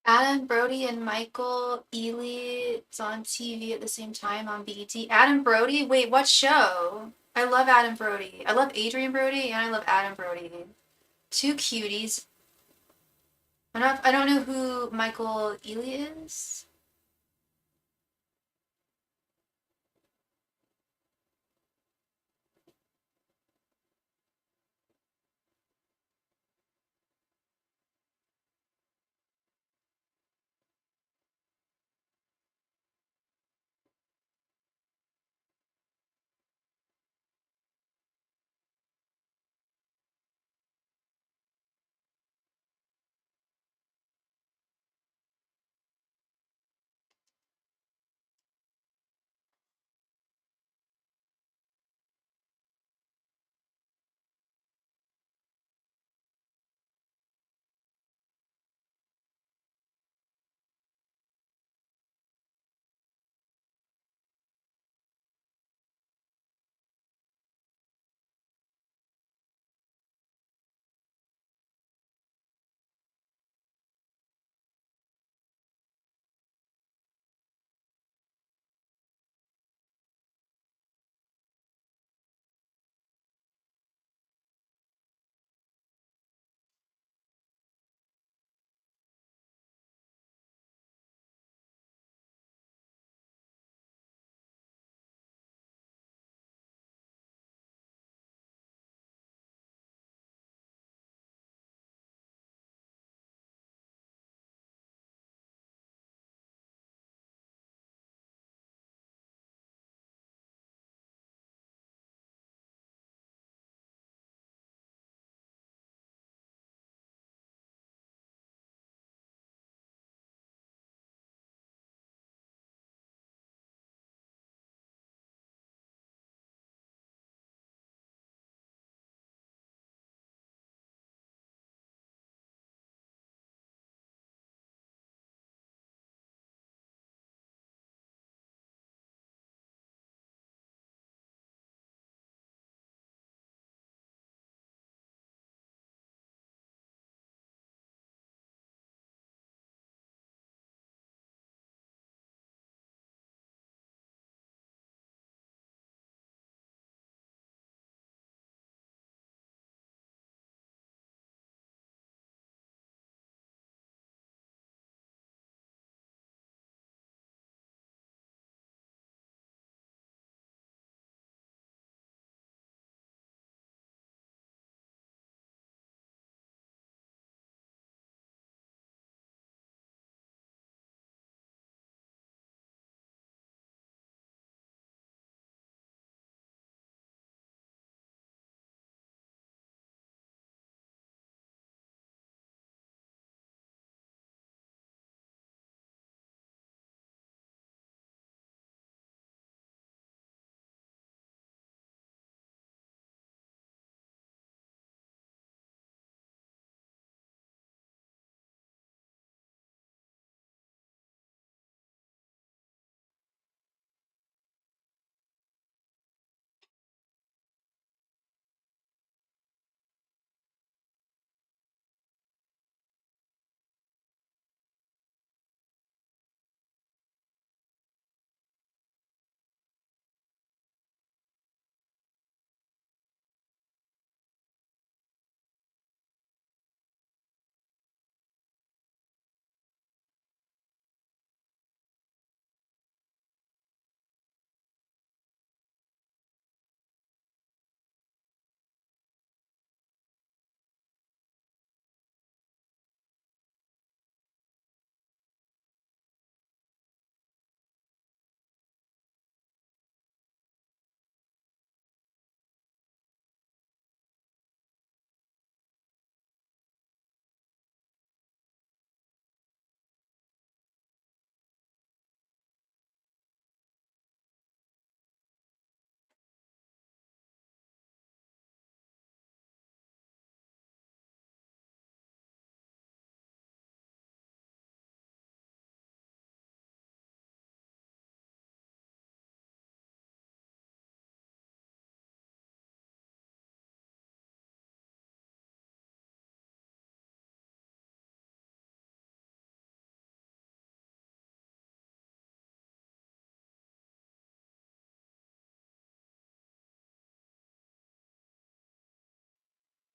Adam Brody and Michael Ealy. It's on TV at the same time on BET. Adam Brody? Wait, what show? I love Adam Brody. I love Adrian Brody and I love Adam Brody. Two cuties. I don't know who Michael Ealy is.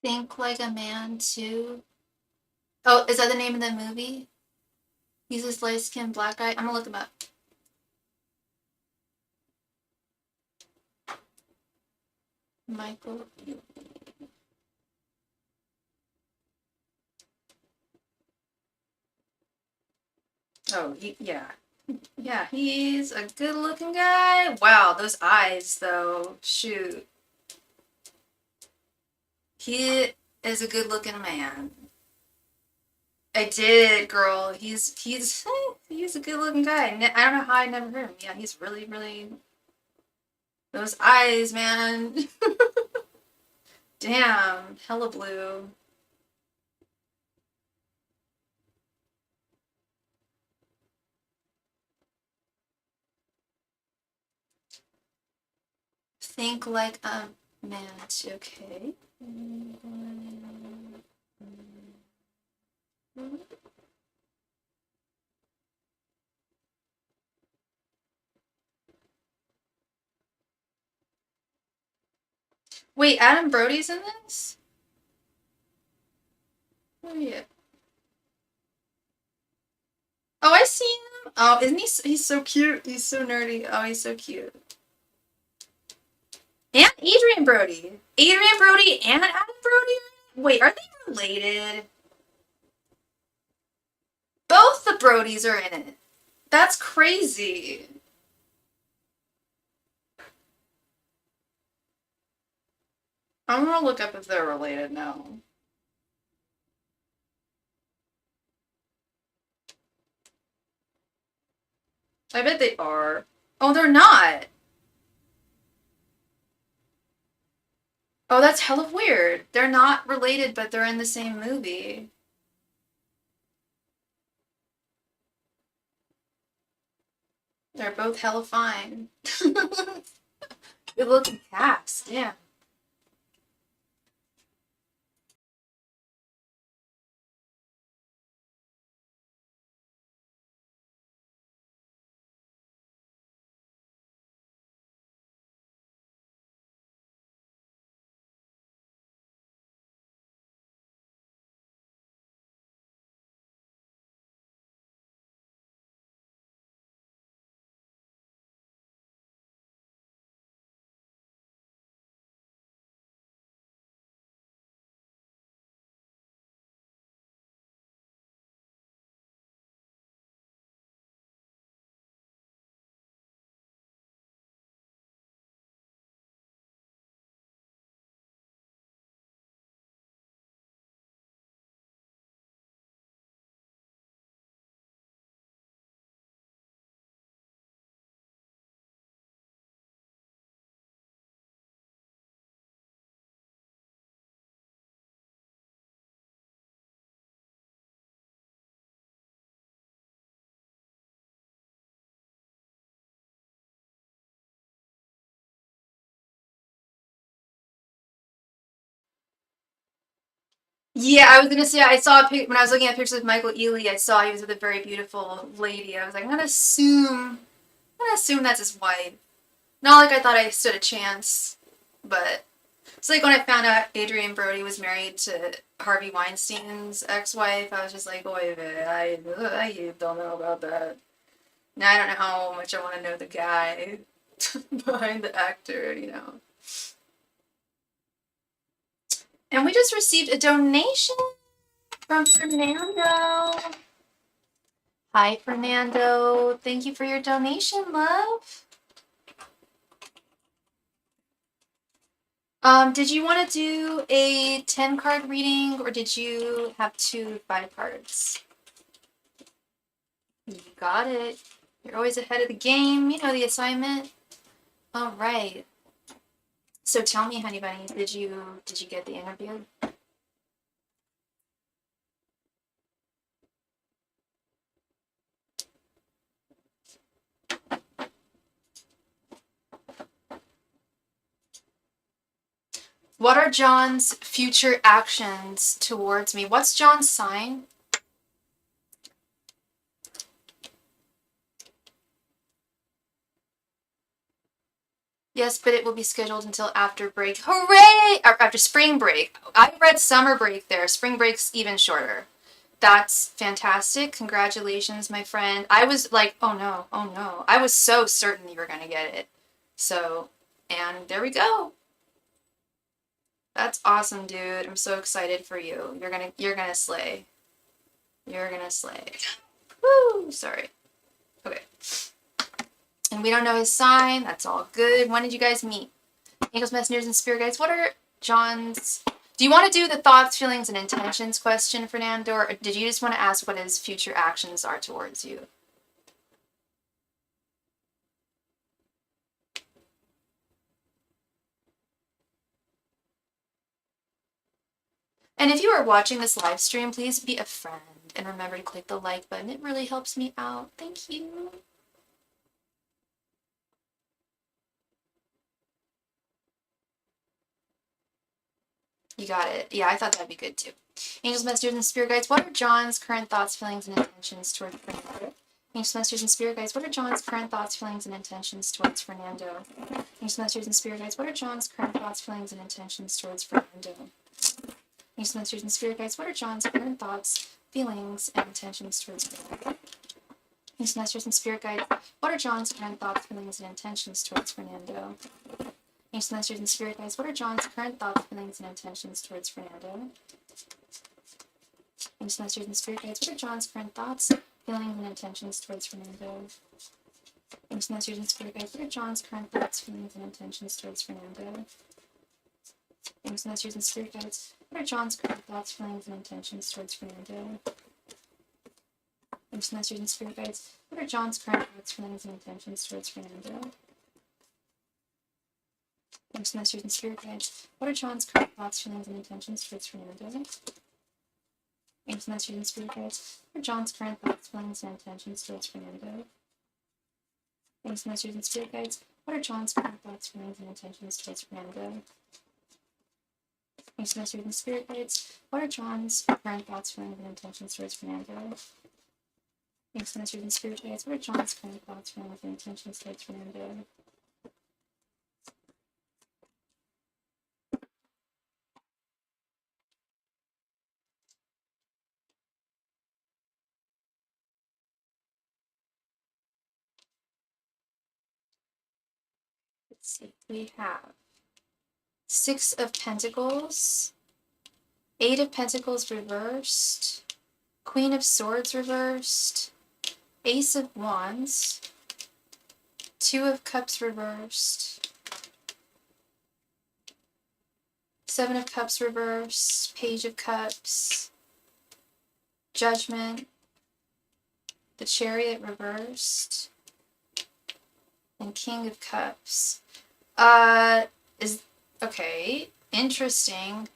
Think Like a Man too. Oh, is that the name of the movie? He's this light skinned black guy. I'm gonna look him up. Michael. Oh, yeah. Yeah, he's a good looking guy. Wow, those eyes though. Shoot. He is a good looking man. I did, girl. He's he's a good looking guy. I don't know how I never heard him. Yeah, he's really, really those eyes, man. Damn, hella blue. Think like a man. Okay. Wait, Adam Brody's in this? Oh yeah. Oh, I see him. Oh, isn't he? He's so cute. He's so nerdy. Oh, he's so cute. And Adrian Brody. Adrian Brody and Adam Brody? Wait, are they related? Both the Brodys are in it. That's crazy. I'm gonna look up if they're related now. I bet they are. Oh, they're not. Oh, that's hella weird. They're not related, but they're in the same movie. They're both hella fine. Good looking cast, yeah. Yeah, I was gonna say I saw a pic when I was looking at pictures of Michael Ealy. I saw he was with a very beautiful lady. I was like, I'm gonna assume that's his wife. Not like I thought I stood a chance, but it's like when I found out Adrian Brody was married to Harvey Weinstein's ex-wife. I was just like, wait a minute, I don't know about that. Now I don't know how much I want to know the guy behind the actor. And we just received a donation from Fernando. Hi, Fernando. Thank you for your donation, love. Did you want to do a 10 card reading or did you have 2 5 cards? You got it. You're always ahead of the game. You know the assignment. All right. So tell me, honey bunny, did you get the interview? What are John's future actions towards me? What's John's sign? Yes, but it will be scheduled until after break. Hooray! Or after spring break. I read summer break there. Spring break's even shorter. That's fantastic. Congratulations, my friend. I was like, oh no, oh no. I was so certain you were going to get it. So, and there we go. That's awesome, dude. I'm so excited for you. You're gonna slay. You're gonna slay. Woo! Sorry. Okay. And we don't know his sign. That's all good. When did you guys meet? Angels, messengers, and spirit guides. What are John's... Do you want to do the thoughts, feelings, and intentions question, Fernando, or did you just want to ask what his future actions are towards you? And if you are watching this live stream, please be a friend and remember to click the like button. It really helps me out. Thank you. You got it. Yeah, I thought that'd be good too. Angels, messengers, and spirit guides. What are John's current thoughts, feelings, and intentions towards Fernando? Angels, messengers, and spirit guides. What are John's current thoughts, feelings, and intentions towards Fernando? Angels, messengers, and spirit guides. What are John's current thoughts, feelings, and intentions towards Fernando? Angels, messengers, and spirit guides. What are John's current thoughts, feelings, and intentions towards Fernando? Angels, messengers, and spirit guides. What are John's current thoughts, feelings, and intentions towards Fernando? Angels, messengers, and spirit guides. What are John's current thoughts, feelings, and intentions towards Fernando? Angels, messengers, and spirit guides. What are John's current thoughts, feelings, and intentions towards Fernando? Angels, messengers, and spirit guides. What are John's current thoughts, feelings, and intentions towards Fernando? Angels, messengers, and spirit guides. What are John's current thoughts, feelings, and intentions towards Fernando? Angels, messengers, and spirit guides. What are John's current thoughts, feelings, and intentions towards Fernando? Angels, messengers, and spirit guides. What are John's current thoughts, feelings, and intentions towards Fernando? Angels, messengers, and spirit guides. What are John's current thoughts, feelings, and intentions towards Fernando? Angels, messengers, and spirit guides. What are John's current thoughts, feelings, and intentions towards Fernando? Angels, messengers, and spirit guides. What are John's current thoughts, feelings, and intentions towards Fernando? Angels, messengers, and spirit guides. What are John's current thoughts, feelings, and intentions towards Fernando? Let's see. We have Six of Pentacles, Eight of Pentacles reversed, Queen of Swords reversed, Ace of Wands, Two of Cups reversed, Seven of Cups reversed, Page of Cups, Judgment, the Chariot reversed, and King of Cups. Is okay, interesting.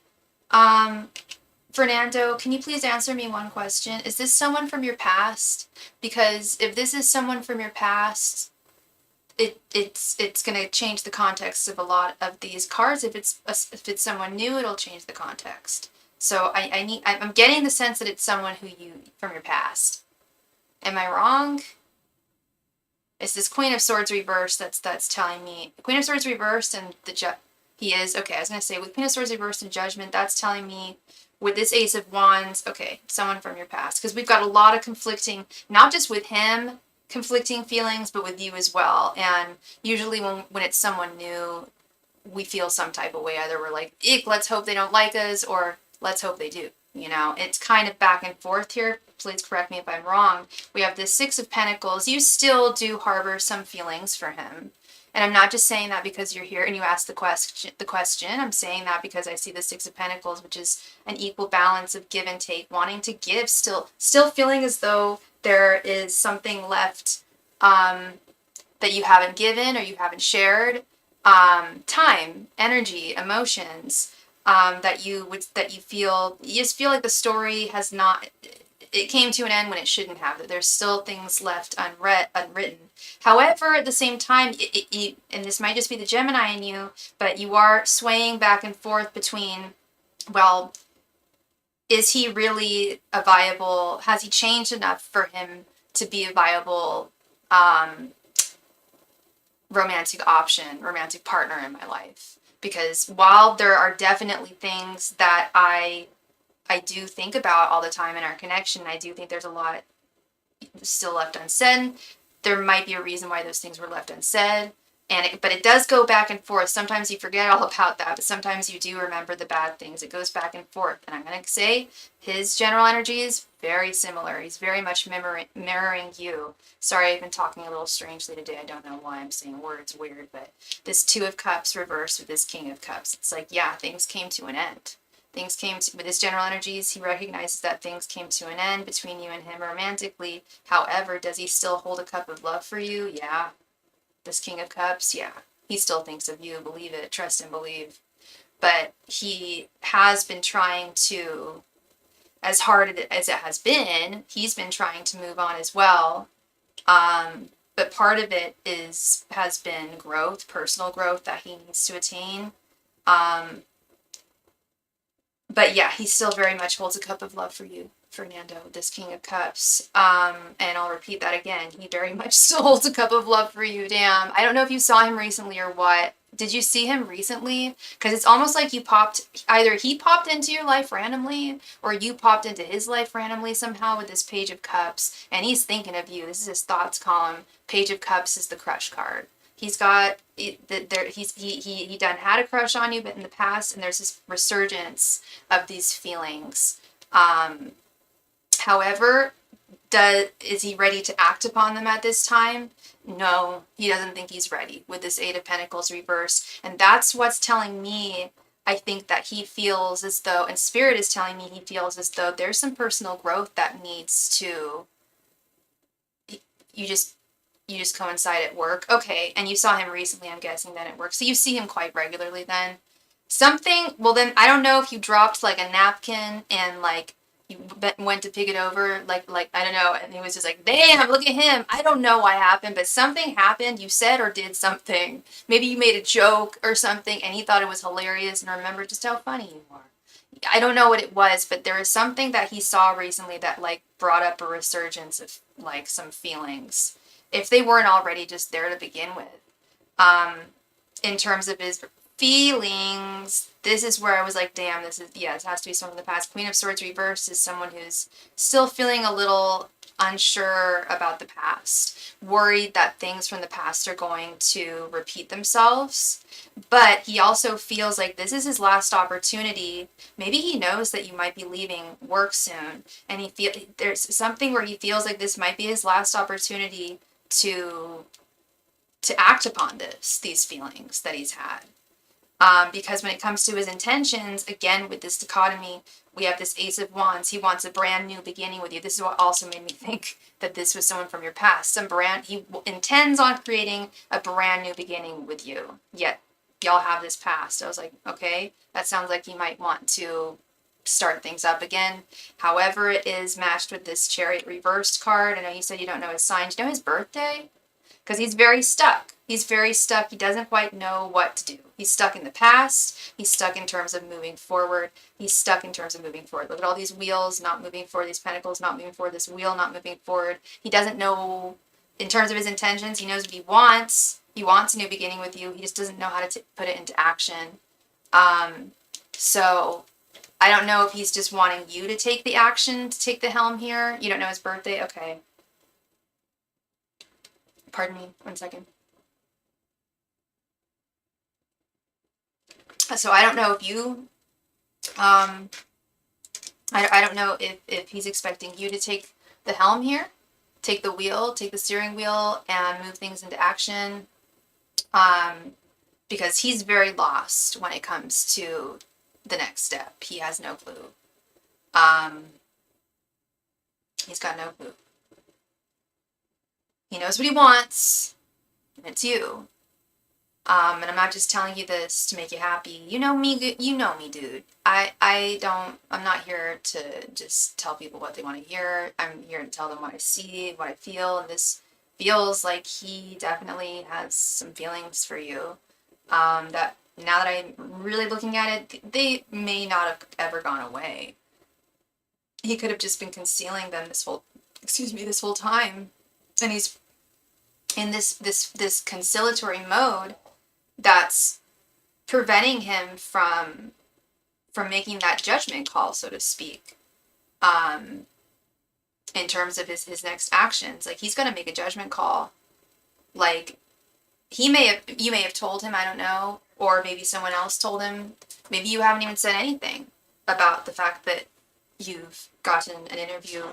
Fernando, can you please answer me one question? Is this someone from your past? Because if this is someone from your past, it's gonna change the context of a lot of these cards. If it's someone new, it'll change the context. So I'm getting the sense that it's someone who you from your past. Am I wrong? It's this Queen of Swords reversed that's telling me Queen of Swords reversed and he is okay. I was gonna say with Queen of Swords reversed and Judgment, that's telling me with this Ace of Wands, okay, someone from your past, because we've got a lot of conflicting, not just with him, conflicting feelings, but with you as well. And usually when it's someone new, we feel some type of way. Either we're like, eek, let's hope they don't like us, or let's hope they do. You know, it's kind of back and forth here. Please correct me if I'm wrong. We have the Six of Pentacles. You still do harbor some feelings for him. And I'm not just saying that because you're here and you asked the question. I'm saying that because I see the Six of Pentacles, which is an equal balance of give and take, wanting to give, still feeling as though there is something left that you haven't given or you haven't shared. Time, energy, emotions, that you feel, you just feel like the story has not, it came to an end when it shouldn't have, that there's still things left unwritten. However, at the same time, and this might just be the Gemini in you, but you are swaying back and forth between, well, is he really a viable, has he changed enough for him to be a viable romantic option, romantic partner in my life. Because while there are definitely things that I do think about all the time in our connection, I do think there's a lot still left unsaid. There might be a reason why those things were left unsaid. But it does go back and forth. Sometimes you forget all about that, but sometimes you do remember the bad things. It goes back and forth. And I'm going to say his general energy is very similar. He's very much mirroring you. Sorry, I've been talking a little strangely today. I don't know why I'm saying words weird, but this Two of Cups reversed with this King of Cups. It's like, yeah, things came to an end. With his general energies, he recognizes that things came to an end between you and him romantically. However, does he still hold a cup of love for you? Yeah. This King of Cups, yeah, he still thinks of you. Believe it, trust and believe. But he has been trying to, as hard as it has been, he's been trying to move on as well. But part of it has been growth, personal growth that he needs to attain. But yeah, he still very much holds a cup of love for you, Fernando, this King of Cups. And I'll repeat that again. He very much still holds a cup of love for you. Damn. I don't know if you saw him recently or what. Did you see him recently? Because it's almost like either he popped into your life randomly or you popped into his life randomly somehow with this Page of Cups. And he's thinking of you. This is his thoughts column. Page of Cups is the crush card. He's got he done had a crush on you, but in the past, and there's this resurgence of these feelings. However, is he ready to act upon them at this time? No, he doesn't think he's ready with this Eight of Pentacles reverse. And that's what's telling me, I think that he feels as though, and Spirit is telling me he feels as though there's some personal growth that needs to, you just coincide at work. Okay, and you saw him recently, I'm guessing, then at work. So you see him quite regularly then. Well then, I don't know if you dropped like a napkin and like you went to pick it over, like I don't know, and he was just like, damn, look at him. I don't know what happened, but something happened. You said or did something. Maybe you made a joke or something and he thought it was hilarious and remembered just how funny you are. I don't know what it was, but there was something that he saw recently that like brought up a resurgence of like some feelings, if they weren't already just there to begin with. In terms of his feelings, this is where I was like, damn, this has to be someone from the past. Queen of Swords reversed is someone who's still feeling a little unsure about the past, worried that things from the past are going to repeat themselves. But he also feels like this is his last opportunity. Maybe he knows that you might be leaving work soon, and there's something where he feels like this might be his last opportunity to act upon these feelings that he's had. Because when it comes to his intentions, again, with this dichotomy, we have this Ace of Wands. He wants a brand new beginning with you. This is what also made me think that this was someone from your past. He intends on creating a brand new beginning with you. Yet, y'all have this past. I was like, okay, that sounds like he might want to start things up again. However, it is matched with this Chariot reversed card. I know you said you don't know his sign. Do you know his birthday? Because he's very stuck. He's very stuck. He doesn't quite know what to do. He's stuck in the past. He's stuck in terms of moving forward. He's stuck in terms of moving forward. Look at all these wheels not moving forward, these pentacles not moving forward, this wheel not moving forward. He doesn't know, in terms of his intentions, he knows what he wants. He wants a new beginning with you. He just doesn't know how to put it into action. So I don't know if he's just wanting you to take the action, to take the helm here. You don't know his birthday? Okay. Pardon me, 1 second. So I don't know if you, I don't know if he's expecting you to take the helm here, take the wheel, take the steering wheel and move things into action. Because he's very lost when it comes to the next step. He has no clue. He's got no clue. He knows what he wants, and it's you. And I'm not just telling you this to make you happy. You know me, dude. I'm not here to just tell people what they want to hear. I'm here to tell them what I see, what I feel, and this feels like he definitely has some feelings for you. That now that I'm really looking at it, they may not have ever gone away. He could have just been concealing them this whole time. And he's in this conciliatory mode that's preventing him from making that judgment call, so to speak, in terms of his next actions. Like, he's going to make a judgment call. Like, you may have told him, I don't know, or maybe someone else told him. Maybe you haven't even said anything about the fact that you've gotten an interview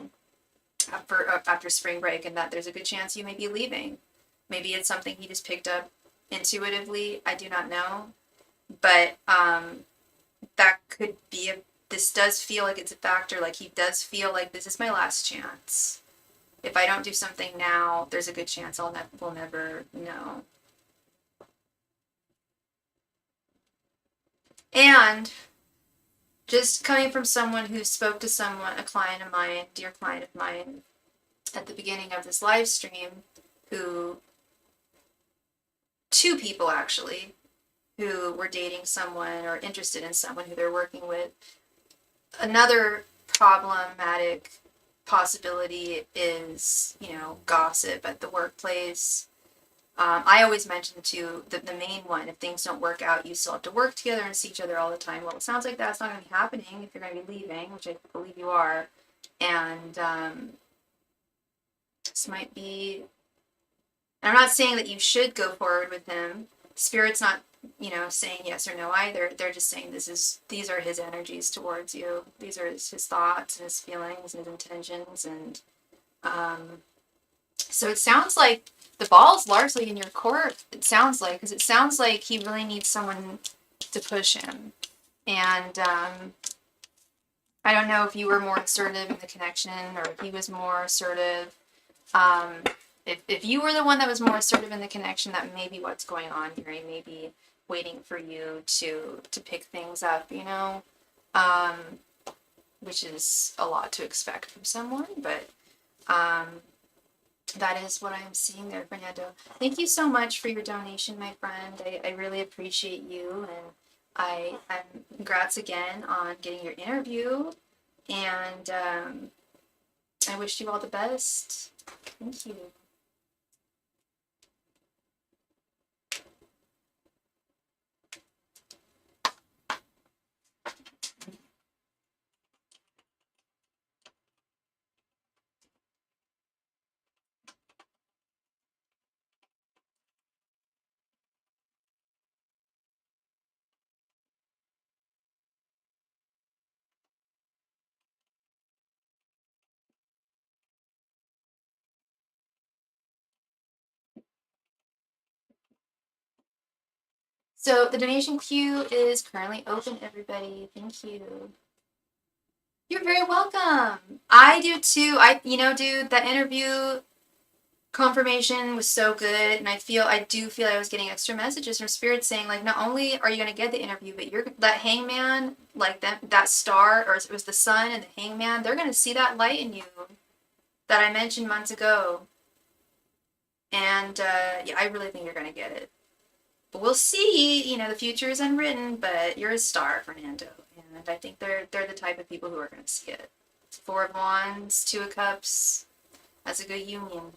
after spring break and that there's a good chance you may be leaving. Maybe it's something he just picked up intuitively. I do not know. But that could be this does feel like it's a factor. Like, he does feel like this is my last chance. If I don't do something now, there's a good chance we'll never know. And just coming from someone who spoke to someone, a client of mine, dear client of mine, at the beginning of this live stream, two people actually, who were dating someone or interested in someone who they're working with. Another problematic possibility is, gossip at the workplace. I always mention too, the main one, if things don't work out, you still have to work together and see each other all the time. Well, it sounds like that's not going to be happening if you're going to be leaving, which I believe you are. And this might be, and I'm not saying that you should go forward with him. Spirit's not, saying yes or no either. They're just saying these are his energies towards you. These are his thoughts and his feelings and his intentions. And so it sounds like the ball's largely in your court. It sounds like he really needs someone to push him. And I don't know if you were more assertive in the connection or if he was more assertive. If you were the one that was more assertive in the connection, that may be what's going on here. He may be waiting for you to pick things up, which is a lot to expect from someone, but that is what I'm seeing there, Fernando. Thank you so much for your donation, my friend. I really appreciate you, and congrats again on getting your interview, and I wish you all the best. Thank you. So the donation queue is currently open, everybody. Thank you. You're very welcome. I do too. Dude, that interview confirmation was so good, and I do feel I was getting extra messages from Spirit saying, like, not only are you gonna get the interview, but that hangman, like that star, or it was the sun and the hangman, they're gonna see that light in you that I mentioned months ago. And yeah, I really think you're gonna get it. But we'll see. The future is unwritten, but you're a star, Fernando. And I think they're the type of people who are going to see it. Four of Wands, Two of Cups. That's a good union.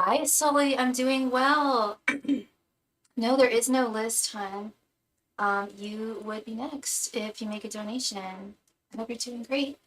Hi, Sully. I'm doing well. No, there is no list, hon. You would be next if you make a donation. I hope you're doing great.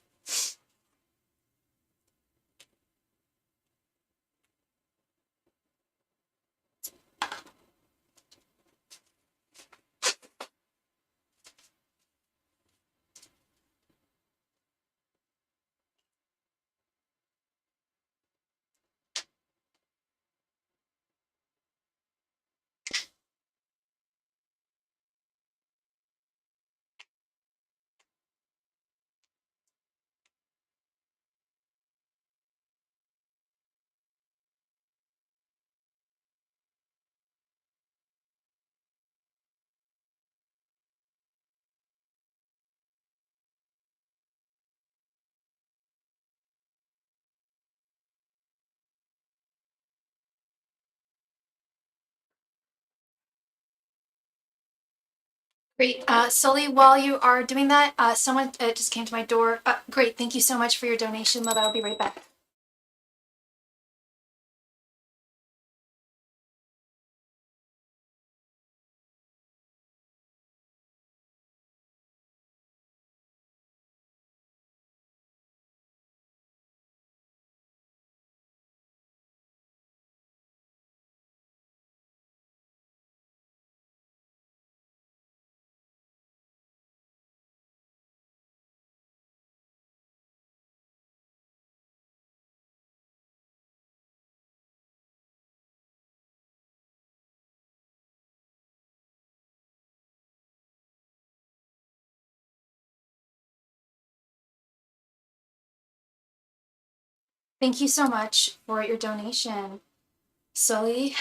Great. Sully, while you are doing that, someone just came to my door. Great. Thank you so much for your donation, love. I'll be right back. Thank you so much for your donation, Sully.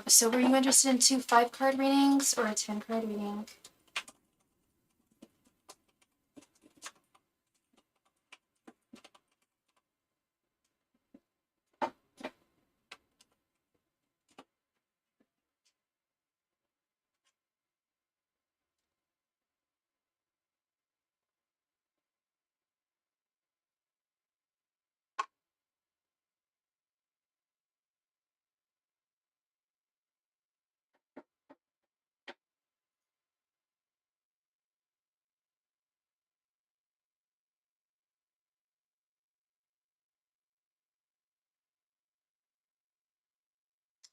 So were you interested in 2 5-card readings or a 10-card reading?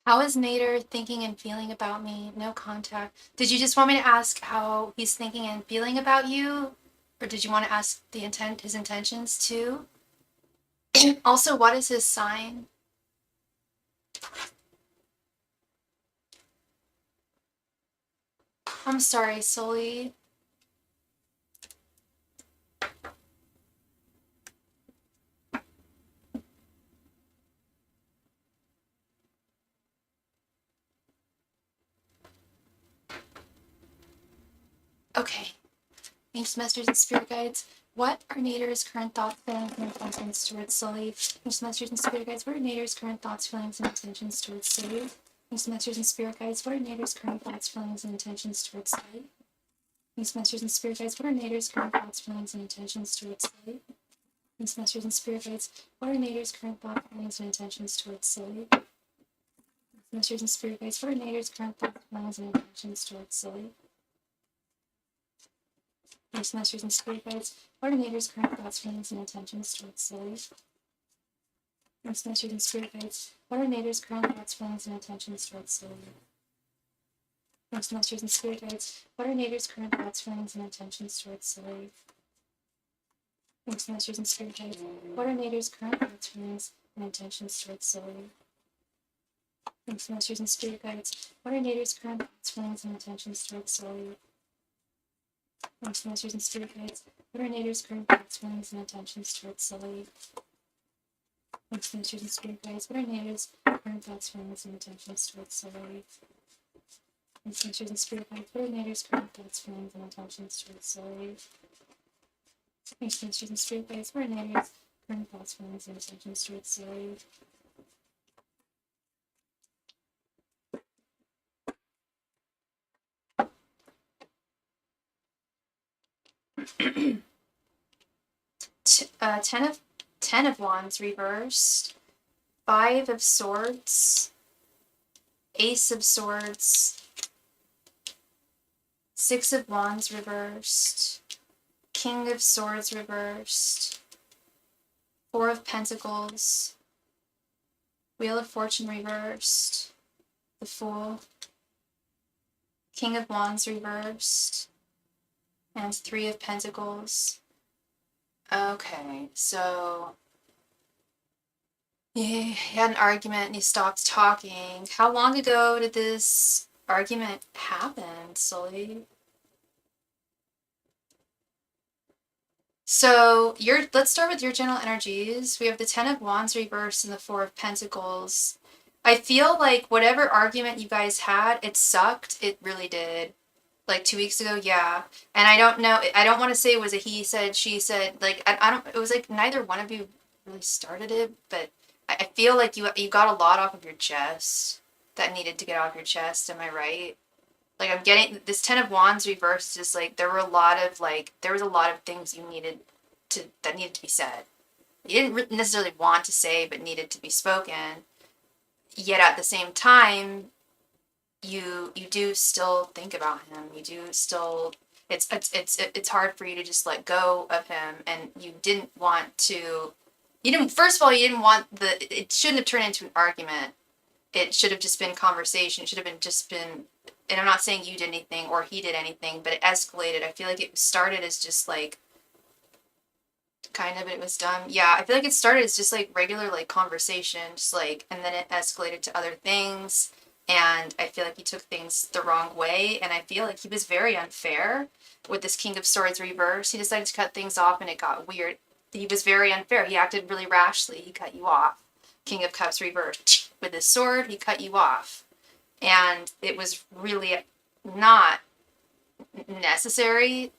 How is Nader thinking and feeling about me? No contact. Did you just want me to ask how he's thinking and feeling about you? Or did you want to ask his intentions too? Also, what is his sign? I'm sorry, Sully. Okay. Thanks, masters and spirit guides. What are Nader's current thoughts, feelings, and intentions towards Sully? Thanks, masters and spirit guides. What are Nader's current thoughts, feelings, and intentions towards Sully? Thanks, masters and spirit guides. What are Nader's current thoughts, feelings, and intentions towards Sully? Thanks, masters and spirit guides. What are Nader's current thoughts, feelings, and intentions towards Sully? Thanks, masters and spirit guides. What are Nader's current thoughts, feelings, and intentions towards Sully? Masters and spirit guides. What are Nader's current thoughts, feelings, and intentions towards Sully? Thanks, masters and spirit guides. What are Nader's current thoughts, feelings, and intentions towards Sully? Thanks, masters and spirit guides. What are Nader's current thoughts, feelings, and intentions towards Sully? Thanks, masters and spirit guides. What are Nader's current thoughts, feelings, and intentions towards Sully? Thanks, masters and spirit guides. What are Nader's current thoughts, feelings, and intentions towards Sully? Thanks, masters and spirit guides. What are Nader's current thoughts, feelings, and intentions towards Sully? Thanks, masters and spirit guides. What are Nader's current thoughts, feelings, and intentions towards Sully? Thanks, masters and spirit guides. What are Nader's current thoughts, feelings, and intentions towards Sully? Thanks, masters and spirit guides. What are Nader's current thoughts, feelings, and intentions towards Sully? Thanks, masters and spirit guides. What are Nader's current thoughts, feelings, and intentions towards Sully? 10 of Wands reversed. Five of Swords, Ace of Swords, Six of Wands reversed, King of Swords reversed, Four of Pentacles, Wheel of Fortune reversed, the Fool, King of Wands reversed, and Three of Pentacles. Okay, so you had an argument and you stopped talking. How long ago did this argument happen, Sully? So let's start with your general energies. We have the Ten of Wands reversed and the Four of Pentacles. I feel like whatever argument you guys had, it sucked. It really did. Like 2 weeks ago, yeah. And I don't know, I don't want to say it was a he said, she said, like, I don't, it was like neither one of you really started it, but I feel like you got a lot off of your chest that needed to get off your chest, am I right? Like, I'm getting, this Ten of Wands reversed, just like, there was a lot of things that needed to be said. You didn't necessarily want to say, but needed to be spoken. Yet at the same time, you do still think about him. You do still, it's hard for you to just let go of him, and you didn't want to, first of all, you didn't want it shouldn't have turned into an argument. It should have just been conversation. It should have been, and I'm not saying you did anything or he did anything, but it escalated. I feel like it started as just like, kind of, it was done. Yeah, I feel like it started as just like regular like conversation, just like, and then it escalated to other things. And I feel like he took things the wrong way. And I feel like he was very unfair with this King of Swords reverse. He decided to cut things off and it got weird. He was very unfair. He acted really rashly. He cut you off. King of Cups reversed. With his sword, he cut you off. And it was really not necessary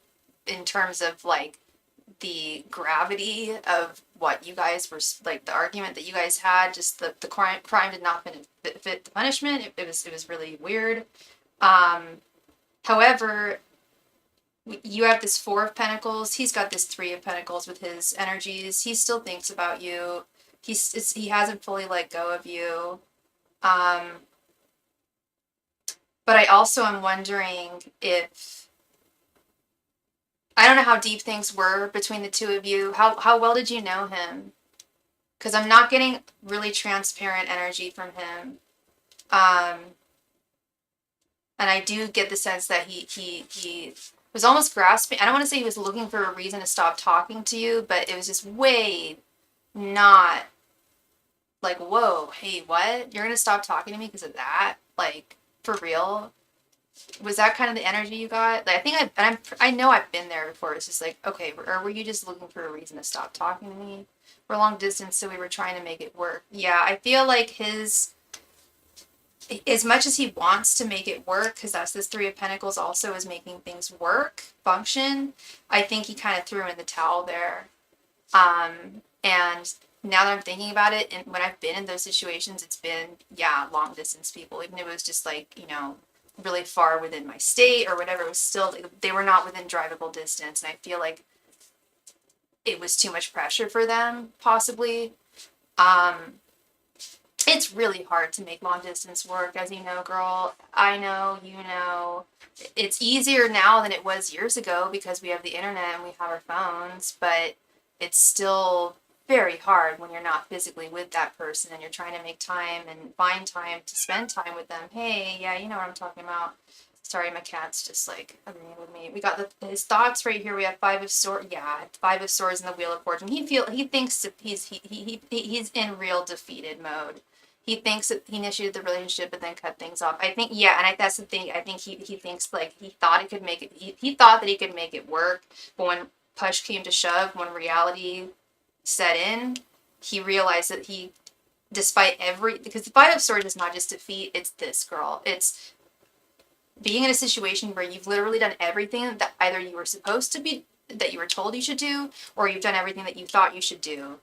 in terms of like the gravity of what you guys were, like the argument that you guys had, just the crime did not fit the punishment. It was really weird. However, you have this Four of Pentacles. He's got this Three of Pentacles with his energies. He still thinks about you. He hasn't fully let go of you. But I also am wondering if, I don't know how deep things were between the two of you. How well did you know him? Because I'm not getting really transparent energy from him. And I do get the sense that he was almost grasping. I don't want to say he was looking for a reason to stop talking to you, but it was just way not like, whoa, hey, what? You're going to stop talking to me because of that? Like, for real? Was that kind of the energy you got? Like, I think I know I've been there before. It's just like, okay, or were you just looking for a reason to stop talking to me? We're long distance, so we were trying to make it work. Yeah, I feel like as much as he wants to make it work, because that's this Three of Pentacles also is making things work, function, I think he kind of threw in the towel there. And now that I'm thinking about it, and when I've been in those situations, it's been, yeah, long distance people, even if it was just like, really far within my state or whatever, it was still, they were not within drivable distance. And I feel like it was too much pressure for them, possibly. It's really hard to make long distance work, as you know, girl. I know, you know. It's easier now than it was years ago because we have the internet and we have our phones, but it's still very hard when you're not physically with that person and you're trying to make time and find time to spend time with them. Hey, yeah, you know what I'm talking about. Sorry, my cat's just like agreeing with me. We got his thoughts right here. We have Five of Swords. Yeah, Five of Swords and the Wheel of Fortune. He thinks that he's in real defeated mode. He thinks that he initiated the relationship but then cut things off. I think, yeah, and that's the thing. I think he thinks like he thought it could make it. He thought that he could make it work, but when push came to shove, when reality set in, he realized that despite because the Five of Swords is not just defeat. It's this, girl. It's being in a situation where you've literally done everything that either you were supposed to be, that you were told you should do, or you've done everything that you thought you should do,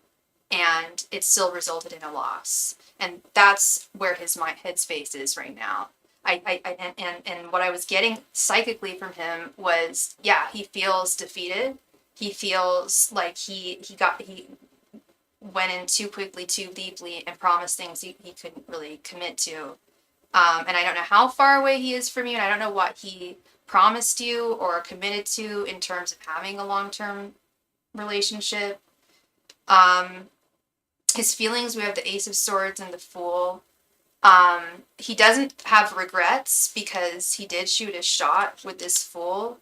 and it still resulted in a loss. And that's where his headspace is right now. And what I was getting psychically from him was, yeah, he feels defeated. He feels like went in too quickly, too deeply, and promised things he couldn't really commit to. And I don't know how far away he is from you, and I don't know what he promised you or committed to in terms of having a long-term relationship. His feelings, we have the Ace of Swords and the Fool. He doesn't have regrets because he did shoot his shot with this Fool,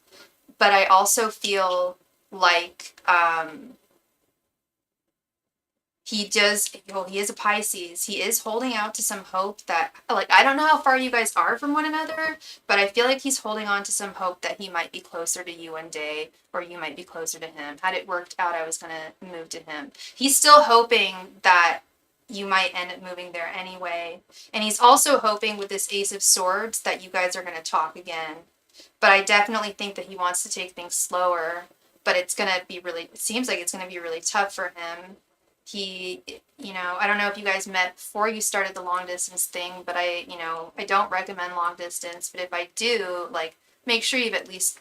but I also feel like he is a Pisces. He is holding out to some hope that, like, I don't know how far you guys are from one another, but I feel like he's holding on to some hope that he might be closer to you one day, or you might be closer to him. Had it worked out, I was going to move to him. He's still hoping that you might end up moving there anyway. And he's also hoping with this Ace of Swords that you guys are going to talk again. But I definitely think that he wants to take things slower, but it seems like it's going to be really tough for him. He, I don't know if you guys met before you started the long distance thing, but I don't recommend long distance, but if I do, like, make sure you've at least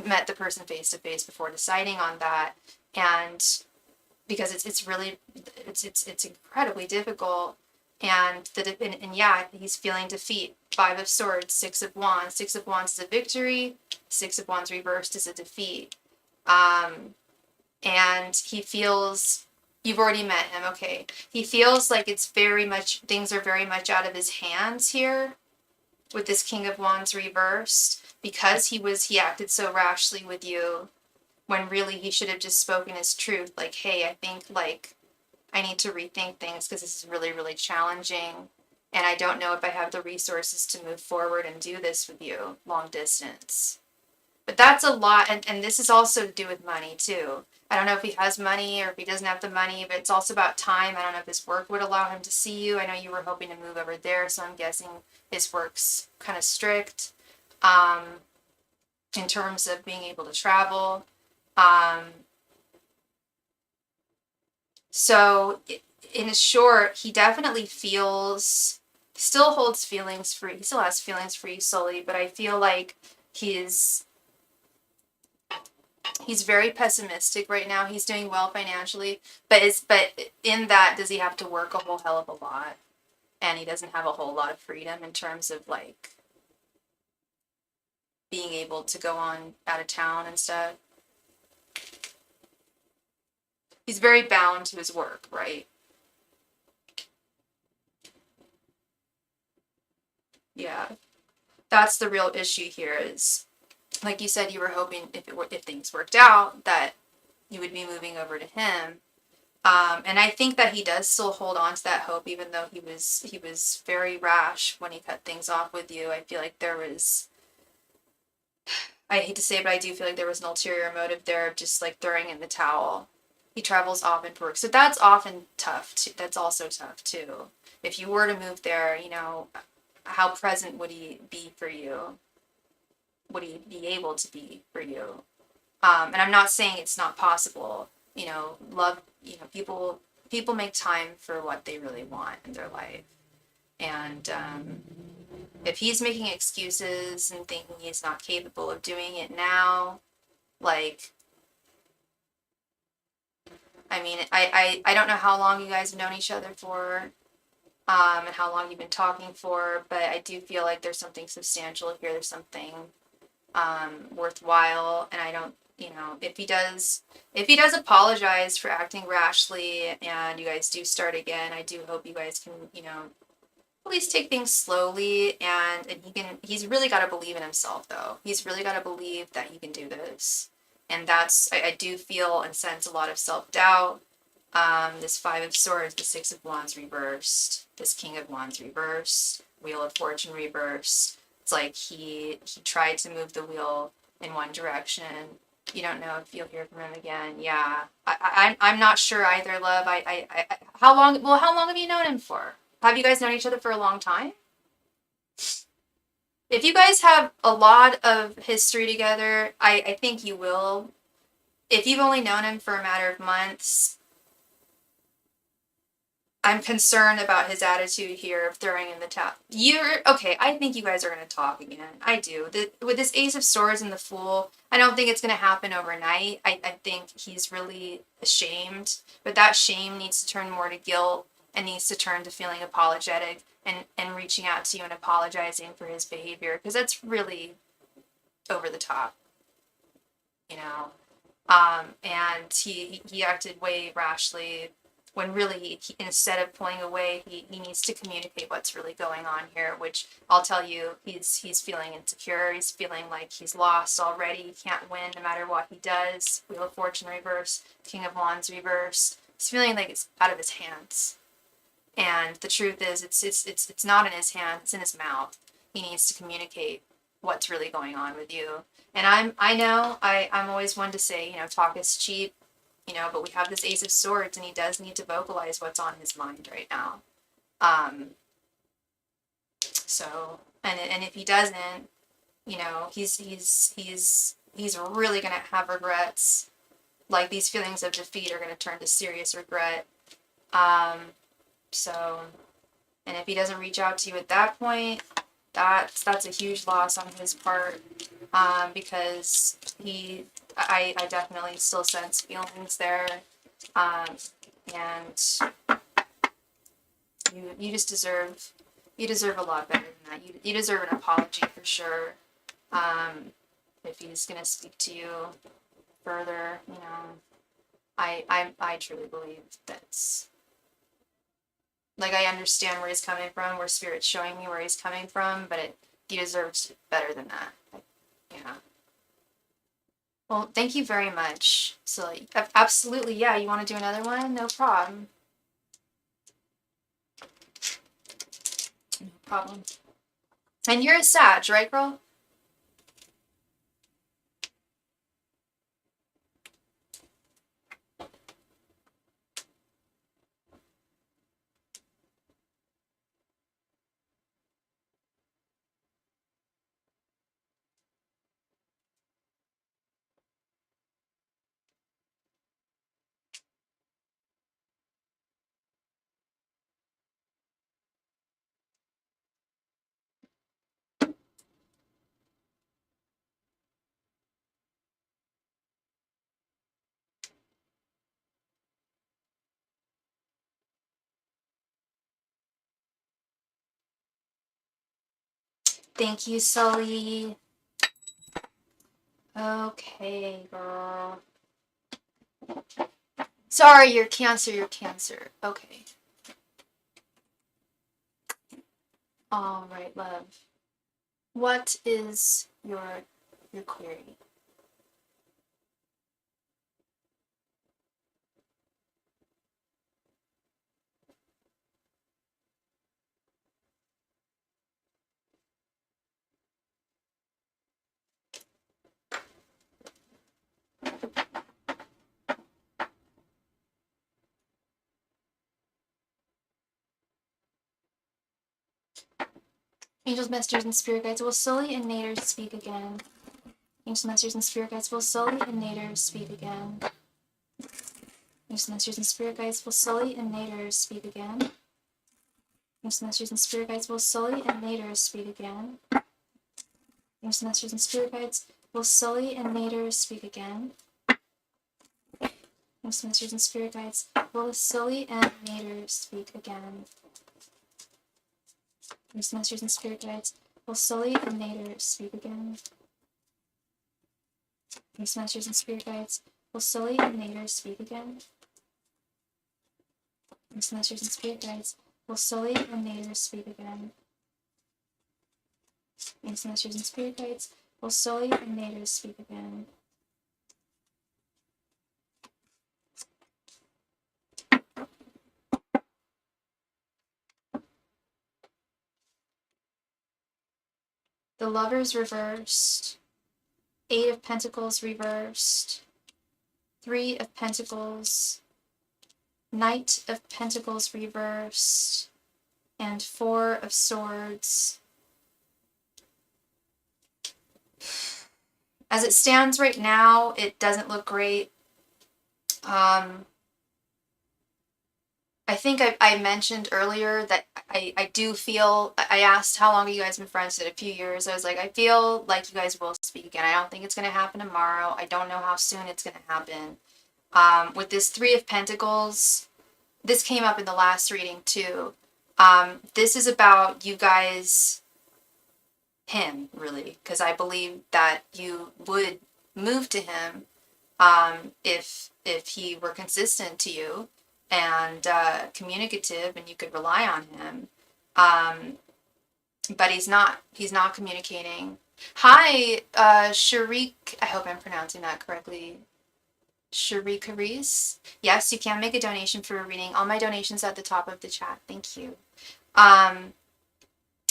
met the person face to face before deciding on that. And because it's incredibly difficult. And yeah, he's feeling defeat. 5 of Swords, 6 of Wands. 6 of Wands is a victory. 6 of Wands reversed is a defeat. And he feels, you've already met him, okay. He feels like things are very much out of his hands here with this King of Wands reversed, because he acted so rashly with you when really he should have just spoken his truth. Like, hey, I think, like, I need to rethink things because this is really, really challenging. And I don't know if I have the resources to move forward and do this with you long distance. But that's a lot. And this is also to do with money too. I don't know if he has money or if he doesn't have the money, but it's also about time. I don't know if his work would allow him to see you. I know you were hoping to move over there, so I'm guessing his work's kind of strict in terms of being able to travel. So in short, he definitely still holds feelings for you. He still has feelings for you solely, but I feel like he's very pessimistic right now. He's doing well financially, but in that, does he have to work a whole hell of a lot? And he doesn't have a whole lot of freedom in terms of, like, being able to go on out of town and stuff. He's very bound to his work, right? Yeah. That's the real issue here is, like you said, you were hoping if things worked out that you would be moving over to him. And I think that he does still hold on to that hope, even though he was very rash when he cut things off with you. I feel like I hate to say it, but I do feel like there was an ulterior motive there of just, like, throwing in the towel. He travels often for work, so that's often tough too. That's also tough too. If you were to move there, how present would he be for you? Would he be able to be for you? And I'm not saying it's not possible. Love, people make time for what they really want in their life. And if he's making excuses and thinking he's not capable of doing it now, like, I mean, I don't know how long you guys have known each other for, and how long you've been talking for, but I do feel like there's something substantial here. There's something worthwhile, and I don't, if he does apologize for acting rashly and you guys do start again, I do hope you guys can, at least take things slowly, and he's really got to believe in himself, though. He's really got to believe that he can do this. And I do feel and sense a lot of self-doubt. This 5 of Swords, the 6 of Wands reversed, this King of Wands reversed, Wheel of Fortune reversed. It's like he tried to move the wheel in one direction. You don't know if you'll hear from him again. Yeah, I'm not sure either, love. How long have you known him for? Have you guys known each other for a long time? If you guys have a lot of history together, I think you will. If you've only known him for a matter of months, I'm concerned about his attitude here of throwing in the towel. Okay, I think you guys are going to talk again. I do. With this Ace of Swords and the Fool, I don't think it's going to happen overnight. I think he's really ashamed, but that shame needs to turn more to guilt and needs to turn to feeling apologetic and reaching out to you and apologizing for his behavior, because that's really over the top, you know. And he acted way rashly when really, instead of pulling away, he needs to communicate what's really going on here, which I'll tell you, he's feeling insecure. He's feeling like he's lost already. He can't win no matter what he does. Wheel of Fortune reverse, King of Wands reverse. He's feeling like it's out of his hands. And the truth is, it's not in his hands, it's in his mouth. He needs to communicate what's really going on with you. And I'm always one to say, talk is cheap, but we have this Ace of Swords, and he does need to vocalize what's on his mind right now. And if he doesn't, he's really gonna have regrets. Like, these feelings of defeat are gonna turn to serious regret. And if he doesn't reach out to you at that point, that's a huge loss on his part, because I definitely still sense feelings there, and you just deserve a lot better than that. You deserve an apology for sure. If he's gonna speak to you further, I truly believe that's, like, I understand where he's coming from, where Spirit's showing me where he's coming from, but he deserves better than that. Yeah. Well, thank you very much. So, absolutely, yeah, you want to do another one? No problem. No problem. And you're a Sag, right, girl? Thank you, Sully. Okay, girl. Sorry, you're Cancer, Okay. All right, love. What is your query? Angels, messengers, and spirit guides, will Sully and Nader speak again? Angels, messengers, and spirit guides, will Sully and Nader speak again? Angels, messengers, and spirit guides, will Sully and Nader speak again? Angels, messengers, and spirit guides, will Sully and Nader speak again? Angels, messengers, and spirit guides, will Sully and Nader speak again? Angels, messengers, and spirit guides, will Sully and Nader speak again? Angels, messengers, and spirit guides, will Sully and Nader speak again? Angels, messengers, and spirit guides, will Sully and Nader speak again? Angels, messengers, and spirit guides, will Sully and Nader speak again? Angels, messengers, and spirit guides, will Sully and Nader speak again? The Lovers reversed, 8 of Pentacles reversed, 3 of Pentacles, Knight of Pentacles reversed, and 4 of Swords. As it stands right now, it doesn't look great. I think I mentioned earlier that I do feel, I asked how long have you guys been friends, said a few years. I was like, I feel like you guys will speak again. I don't think it's going to happen tomorrow. I don't know how soon it's going to happen. With this Three of Pentacles, this came up in the last reading too. This is about you guys, him really, because I believe that you would move to him if he were consistent to you and communicative, and you could rely on him. But he's not communicating. Hi, Sharik. I hope I'm pronouncing that correctly. Sharikaris. Yes, you can make a donation for a reading. All my donations at the top of the chat. Thank you.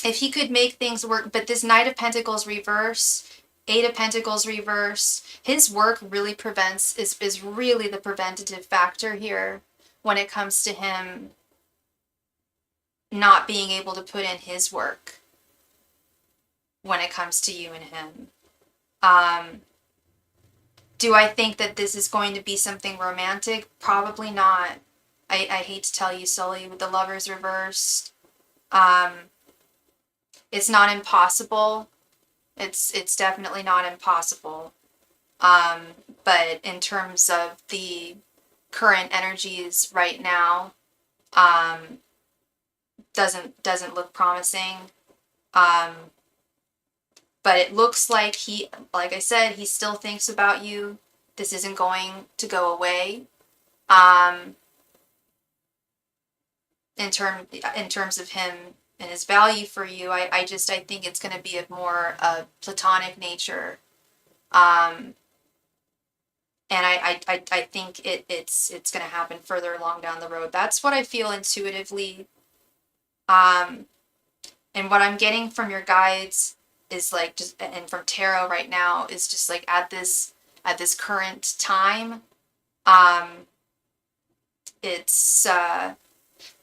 If he could make things work, but this Knight of Pentacles reverse, Eight of Pentacles reverse, his work really is really the preventative factor here when it comes to him not being able to put in his work when it comes to you and him. Do I think that this is going to be something romantic? Probably not. I hate to tell you, Sully, with the Lovers reversed. It's not impossible. It's definitely not impossible. But in terms of the current energies right now, doesn't look promising. But it looks like like I said, he still thinks about you. This isn't going to go away. In terms of him and his value for you, I think it's going to be of more platonic nature. And I think it's going to happen further along down the road. That's what I feel intuitively. And what I'm getting from your guides is like and from tarot right now is just like at this current time, it's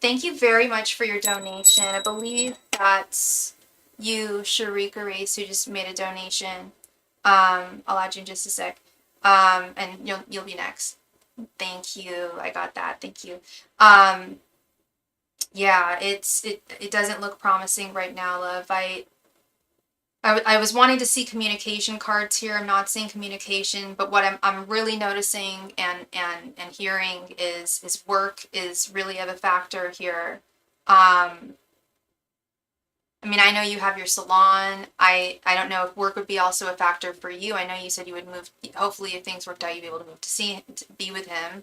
thank you very much for your donation. I believe that's you, Sharika Race, who just made a donation. I'll add you in just a sec. And you'll be next. Thank you. I got that. Thank you. Yeah, it doesn't look promising right now, love. I was wanting to see communication cards here. I'm not seeing communication, but what I'm really noticing and hearing is his work is really of a factor here. I mean, I know you have your salon. I don't know if work would be also a factor for you. I know you said you would move. Hopefully, if things worked out, you'd be able to move to be with him.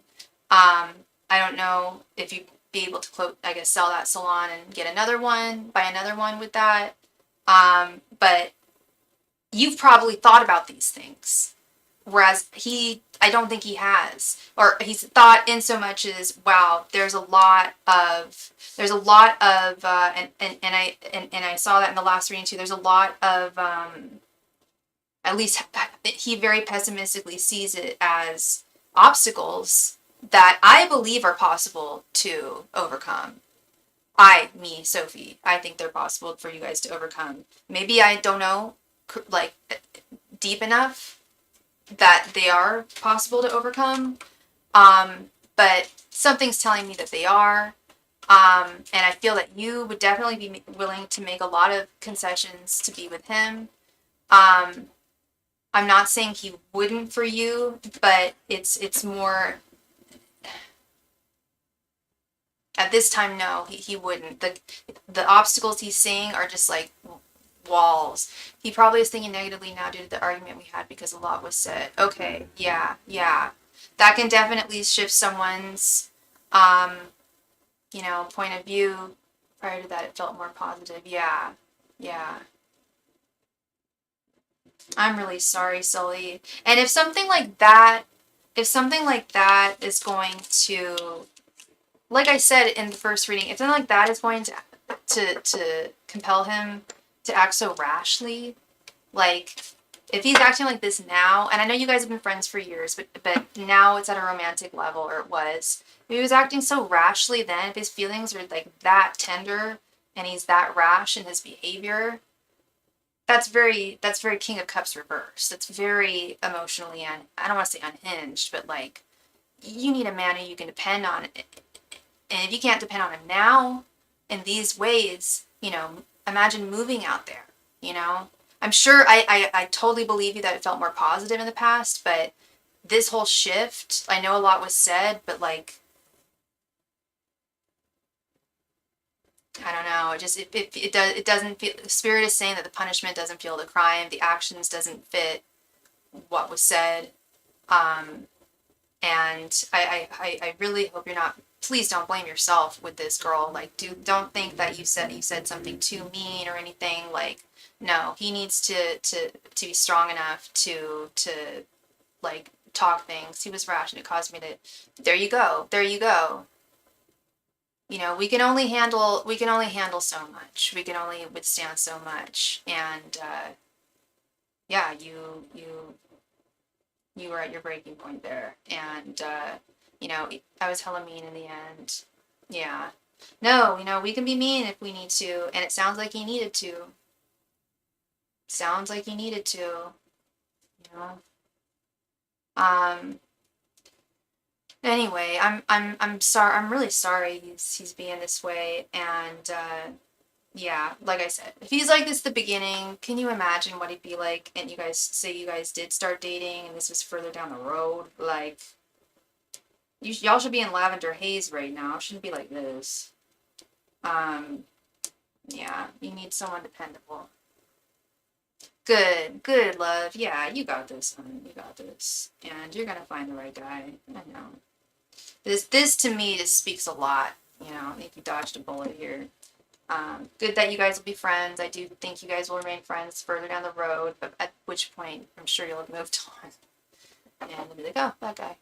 I don't know if you'd be able to sell that salon and get another one, buy another one with that. But you've probably thought about these things, whereas I don't think he has, or he's thought in so much as, wow, there's a lot of, and I saw that in the last reading too. There's a lot of, at least he very pessimistically sees it as obstacles that I believe are possible to overcome. Sophie, I think they're possible for you guys to overcome. Maybe I don't know, like, deep enough that they are possible to overcome. But something's telling me that they are. And I feel that you would definitely be willing to make a lot of concessions to be with him. I'm not saying he wouldn't for you, but it's more... At this time, no, he wouldn't. The obstacles he's seeing are just like walls. He probably is thinking negatively now due to the argument we had because a lot was said. Okay, yeah. That can definitely shift someone's, point of view. Prior to that, it felt more positive. Yeah. I'm really sorry, Sully. And if something like that is going to... Like I said in the first reading, if something like that is going to compel him to act so rashly, like if he's acting like this now, and I know you guys have been friends for years, but now it's at a romantic level, or it was. If he was acting so rashly then, if his feelings are like that tender and he's that rash in his behavior, that's very King of Cups reversed. That's very emotionally, I don't want to say unhinged, but like you need a man who you can depend on And if you can't depend on him now in these ways, you know, imagine moving out there, you know? I'm sure I totally believe you that it felt more positive in the past, but this whole shift, I know a lot was said, but like, I don't know, it doesn't feel, the spirit is saying that the punishment doesn't feel the crime, the actions doesn't fit what was said. Um, and I really hope you're not, please don't blame yourself with this girl. Like, don't think that you said something too mean or anything. Like, no, he needs to be strong enough to like talk things. He was rash and it caused me to, there you go. There you go. You know, we can only handle so much. We can only withstand so much. And yeah, you were at your breaking point there. And you know, I was hella mean in the end. Yeah. No, you know, we can be mean if we need to, and it sounds like he needed to. Sounds like he needed to, you know. Um anyway, I'm sorry. I'm really sorry he's being this way, and yeah, like I said, if he's like this at the beginning, can you imagine what he'd be like? And you guys say you guys did start dating, and this was further down the road. Like, y'all should be in lavender haze right now. It shouldn't be like this. Um, yeah, you need someone dependable. Good, love. Yeah, you got this, honey. You got this, and you're gonna find the right guy. I know. This to me just speaks a lot. You know, I think you dodged a bullet here. Good that you guys will be friends. I do think you guys will remain friends further down the road, but at which point I'm sure you'll have moved on. And you'll be like, oh, that guy.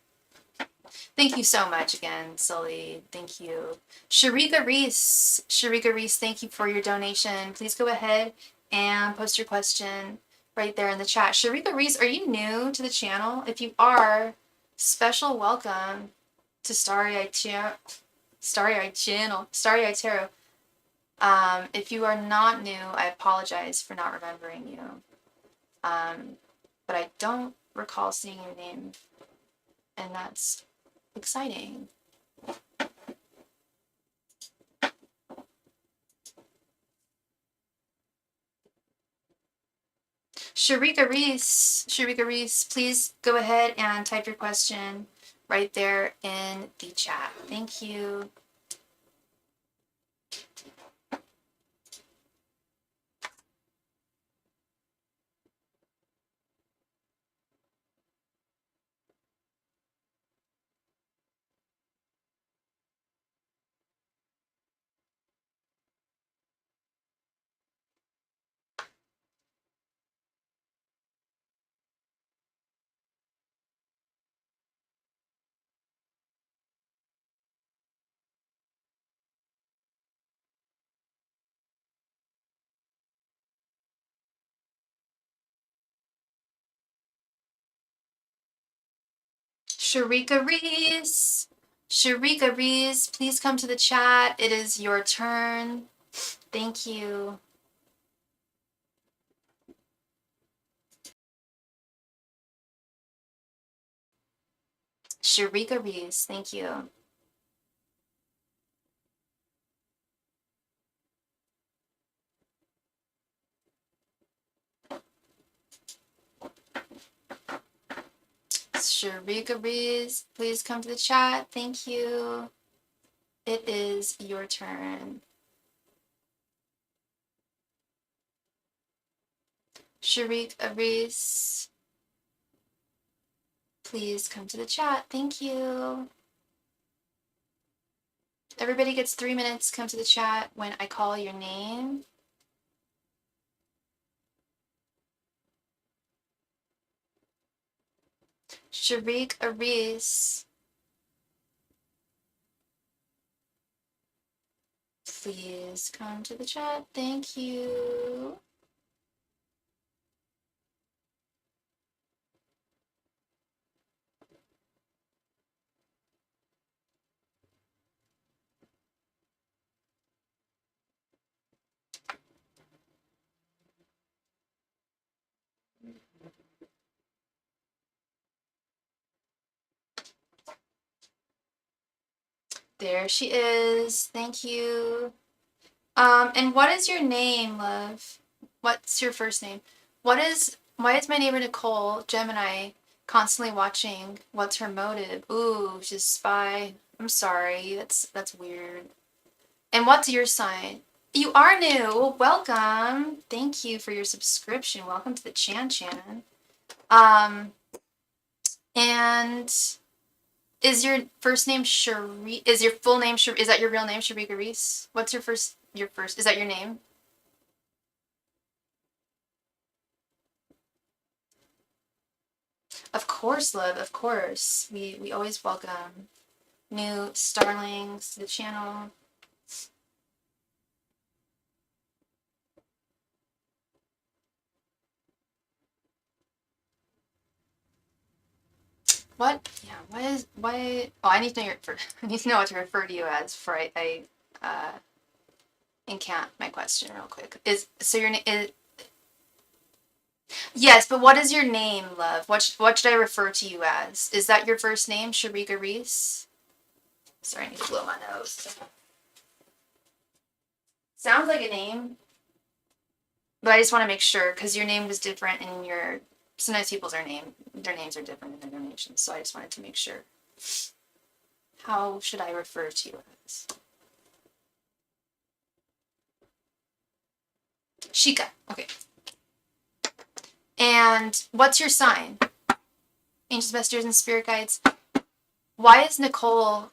Thank you so much again, Sully. Thank you. Sharika Reese. Sharika Reese, thank you for your donation. Please go ahead and post your question right there in the chat. Sharika Reese, are you new to the channel? If you are, special welcome to Starry Eye Tarot. If you are not new, I apologize for not remembering you. But I don't recall seeing your name, and that's exciting. Sharika Reese, please go ahead and type your question right there in the chat. Thank you. Sharika Reese, please come to the chat. It is your turn. Thank you. Sharika Reese, thank you. Sharika Reese, please come to the chat. Thank you. It is your turn. Sharika Reese, please come to the chat. Thank you. Everybody gets 3 minutes. Come to the chat when I call your name. Sharika Reese, please come to the chat. Thank you. There she is. Thank you. And what is your name, love? What's your first name? Why is my neighbor Nicole, Gemini, constantly watching? What's her motive? Ooh, she's a spy. I'm sorry. That's weird. And what's your sign? You are new. Welcome. Thank you for your subscription. Welcome to the Chan Chan. And is your first name Cherie? Is your full name Cherie? Is that your real name, Sharika Reese? What's your first? Is that your name? Of course, love. Of course. We always welcome new starlings to the channel. What? Yeah. Why? Oh, I need to know I need to know what to refer to you as before I encant my question real quick. So your name is? Yes, but what is your name, love? What should I refer to you as? Is that your first name, Sharika Reese? Sorry, I need to blow my nose. Sounds like a name, but I just want to make sure because your name was different and sometimes their names are different in their donations, so I just wanted to make sure. How should I refer to you as? Shika. Okay. And what's your sign? Angels, messengers, and spirit guides. Why is Shika's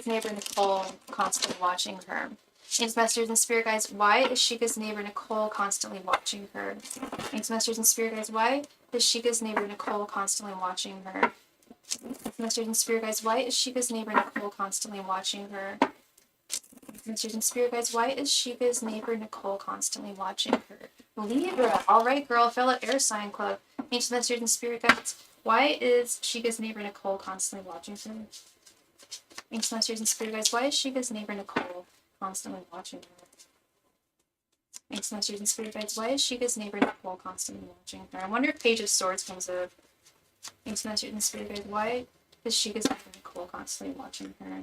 neighbor Nicole constantly watching her? Angels, messengers, and spirit guides. Why is Shika's neighbor Nicole constantly watching her? Angels, messengers, and spirit guides. Why is Shika's neighbor Nicole constantly watching her? Angels, messengers, and spirit guides. Why is Shika's neighbor Nicole constantly watching her? Messengers and spirit guides. Why is Shika's neighbor Nicole constantly watching her? Libra. All right, girl. Fellow air sign club. Ancient messengers and spirit guides. Why is Shika's neighbor Nicole constantly watching her? Ancient messengers and spirit guides. Why is Shika's neighbor Nicole constantly watching her? Ancient messengers and spirit guides. Why is Shika's neighbor Nicole constantly watching her? I wonder if Page of Swords comes up. Ancient messengers and spirit guides. Why is Shika's neighbor Nicole constantly watching her?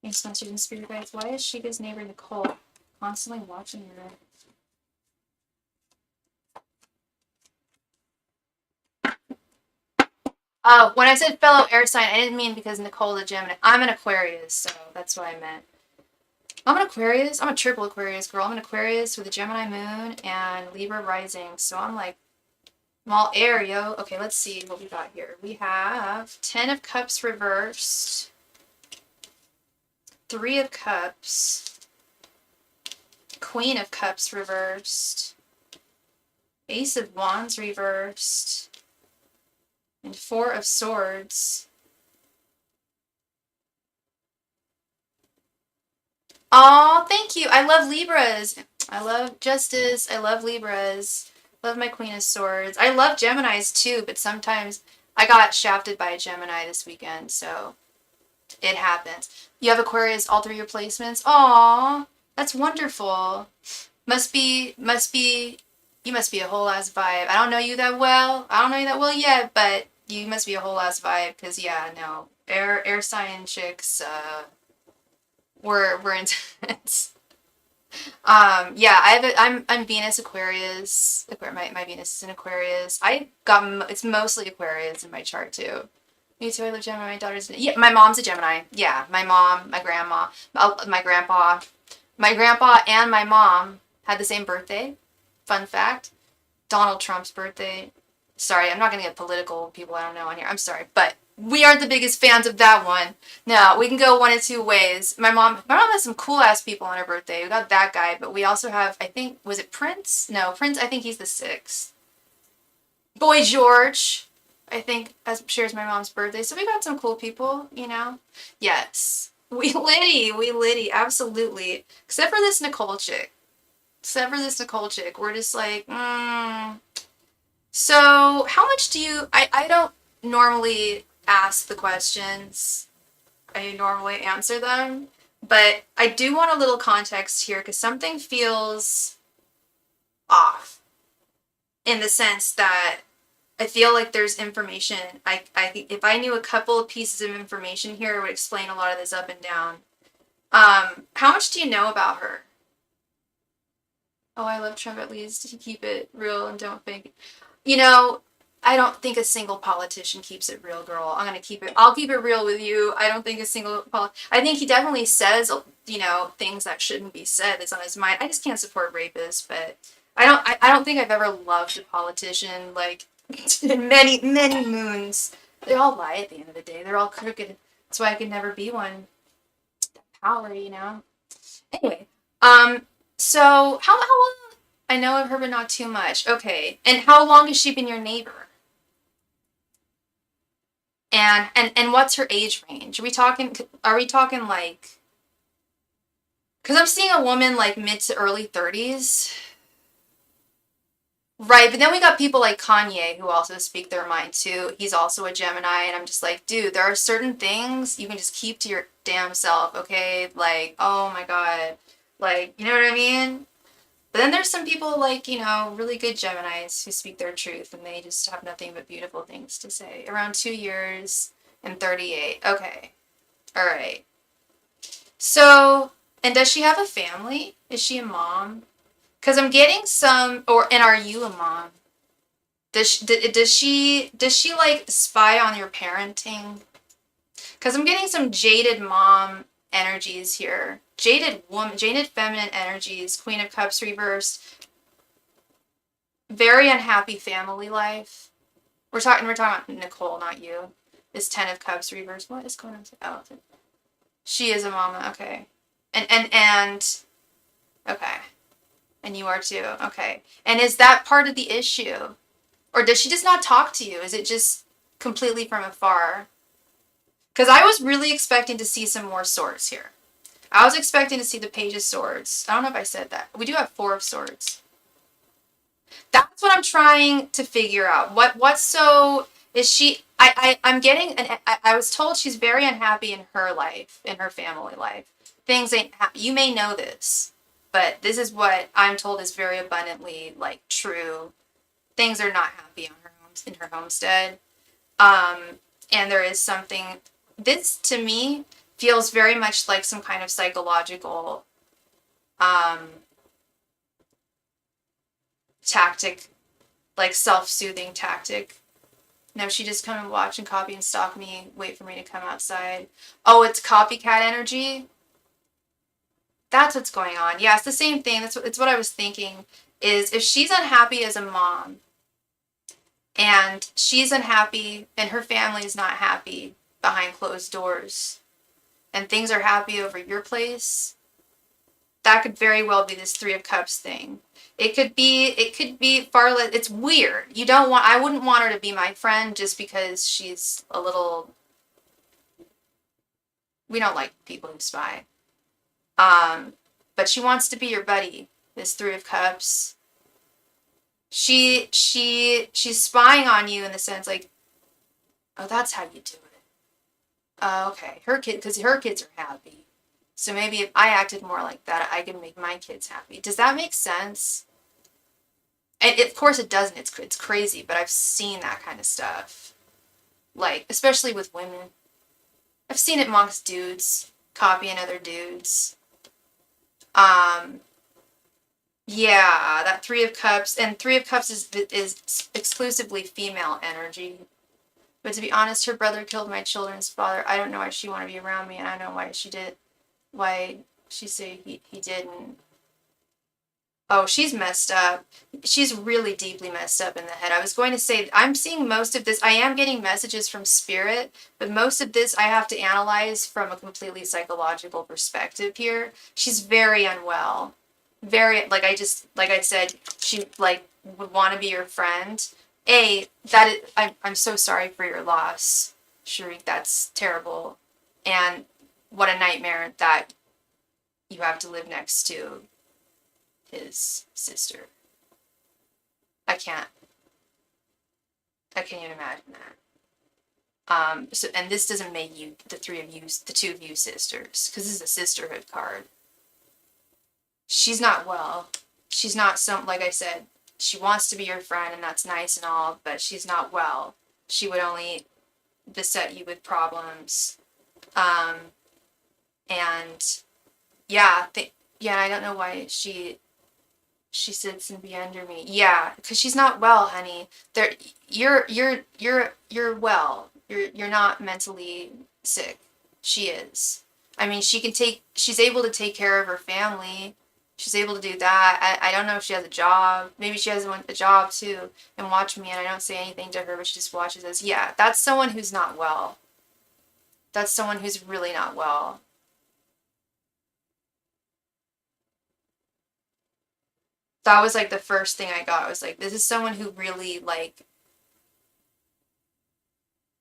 Ancient messengers and spirit guides. Why is Shika's neighbor Nicole constantly watching her? Oh, when I said fellow air sign, I didn't mean because Nicole's a Gemini. I'm an Aquarius, so that's what I meant. I'm an Aquarius. I'm a triple Aquarius girl. I'm an Aquarius with a Gemini moon and Libra rising. So I'm all air, yo. Okay, let's see what we got here. We have 10 of Cups reversed, 3 of Cups, Queen of Cups reversed, Ace of Wands reversed, and 4 of Swords. Oh, thank you. I love Libras. I love Justice. I love Libras. Love my Queen of Swords. I love Geminis too, but sometimes I got shafted by a Gemini this weekend, so it happens. You have Aquarius all through your placements? Aw, that's wonderful. You must be a whole ass vibe. I don't know you that well. I don't know you that well yet, but you must be a whole ass vibe, because yeah, no. Air sign chicks, we're intense. Yeah, I'm Venus Aquarius. My Venus is in Aquarius. It's mostly Aquarius in my chart too. Me too. I live Gemini. My daughter's yeah. My mom's a Gemini. Yeah, my mom, my grandma, my grandpa, and my mom had the same birthday. Fun fact: Donald Trump's birthday. Sorry, I'm not gonna get political people I don't know on here. I'm sorry, but we aren't the biggest fans of that one. No, we can go one of two ways. My mom has some cool ass people on her birthday. We got that guy, but we also have, I think, was it Prince? No, Prince. I think he's the 6th. Boy George, I think, shares my mom's birthday. So we got some cool people, you know. Yes, we litty, absolutely. Except for this Nicole chick. We're just like, So, how much do you... I don't normally ask the questions. I normally answer them. But I do want a little context here because something feels off. In the sense that I feel like there's information. If I knew a couple of pieces of information here, it would explain a lot of this up and down. How much do you know about her? Oh, I love Trump at least. To keep it real and don't fake. You know, I don't think a single politician keeps it real, girl. I'll keep it real with you. I don't think a single I think he definitely says, things that shouldn't be said that's on his mind. I just can't support rapists, but I don't think I've ever loved a politician, like, in many, many moons. They all lie at the end of the day. They're all crooked. That's why I could never be one. Power, Anyway, so how long? I know of her, but not too much. Okay, and how long has she been your neighbor? And what's her age range? Are we talking like? Because I'm seeing a woman like mid to early 30s. Right, but then we got people like Kanye who also speak their mind too. He's also a Gemini, and I'm just like, dude, there are certain things you can just keep to your damn self, okay? Like, oh my God. Like, you know what I mean? But then there's some people like, really good Geminis who speak their truth and they just have nothing but beautiful things to say. Around 2 years and 38. Okay. All right. So, and does she have a family? Is she a mom? Because I'm getting and are you a mom? Does she like spy on your parenting? Because I'm getting some jaded mom energies here. Jaded woman, jaded feminine energies, Queen of Cups reversed. Very unhappy family life. We're talking about Nicole, not you. This 10 of Cups reversed. What is going on? Oh, she is a mama. Okay. And okay. And you are too. Okay. And is that part of the issue? Or does she just not talk to you? Is it just completely from afar? Because I was really expecting to see some more swords here. I was expecting to see the Page of Swords. I don't know if I said that. We do have 4 of Swords. That's what I'm trying to figure out. Is she... I'm getting... I was told she's very unhappy in her life, in her family life. Things ain't... You may know this, but this is what I'm told is very abundantly, like, true. Things are not happy in her homestead. And there is something... This, to me, feels very much like some kind of psychological tactic, like self-soothing tactic. No, she just come and watch and copy and stalk me, wait for me to come outside. Oh, it's copycat energy? That's what's going on. Yeah, it's the same thing. It's what I was thinking, is if she's unhappy as a mom, and she's unhappy, and her family is not happy behind closed doors, and things are happy over your place, that could very well be this 3 of Cups thing. It could be far less. It's weird. I wouldn't want her to be my friend just because she's a little... We don't like people who spy. But she wants to be your buddy, this 3 of Cups. She's spying on you in the sense like, oh, that's how you do it. Okay, because her kids are happy. So maybe if I acted more like that, I can make my kids happy. Does that make sense? And of course it doesn't. It's crazy, but I've seen that kind of stuff. Like, especially with women. I've seen it amongst dudes, copying other dudes. Yeah, that 3 of Cups, and 3 of Cups is exclusively female energy. But to be honest, her brother killed my children's father. I don't know why she wanted to be around me, and I don't know why she said he didn't. Oh, she's messed up. She's really deeply messed up in the head. I was going to say, I'm seeing most of this. I am getting messages from spirit, but most of this I have to analyze from a completely psychological perspective here. She's very unwell. Very, like I said, she, like, would want to be your friend. I'm so sorry for your loss, Sharik. That's terrible. And what a nightmare that you have to live next to his sister. I can't even imagine that. And this doesn't make you the 3 of you, the 2 of you sisters, because this is a sisterhood card. She's not well. She's not like I said, she wants to be your friend, and that's nice and all, but she's not well. She would only beset you with problems. And yeah, yeah, I don't know why she sits and be under me. Yeah, because she's not well, honey. There, you're well. You're not mentally sick. She is. I mean, she's able to take care of her family. She's able to do that. I don't know if she has a job. Maybe she has a job too, and watch me, and I don't say anything to her, but she just watches us. Yeah, that's someone who's not well. That's someone who's really not well. That was like the first thing I got. I was like, this is someone who really like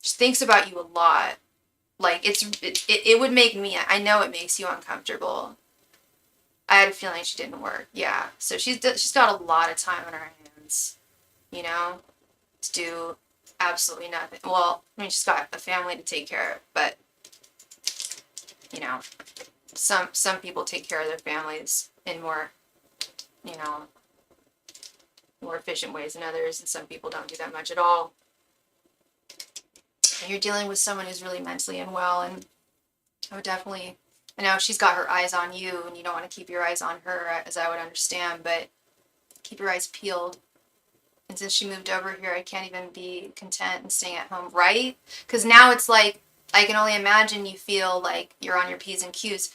just thinks about you a lot. Like it would make me, I know it makes you uncomfortable. I had a feeling she didn't work. Yeah. So she's got a lot of time on her hands, you know, to do absolutely nothing. Well, I mean, she's got a family to take care of, but you know, some people take care of their families in more, you know, more efficient ways than others, and some people don't do that much at all. And you're dealing with someone who's really mentally unwell, and I would definitely, I know she's got her eyes on you, and you don't want to keep your eyes on her, as I would understand, but keep your eyes peeled. And since she moved over here, I can't even be content and staying at home, right? Because now it's like, I can only imagine you feel like you're on your P's and Q's.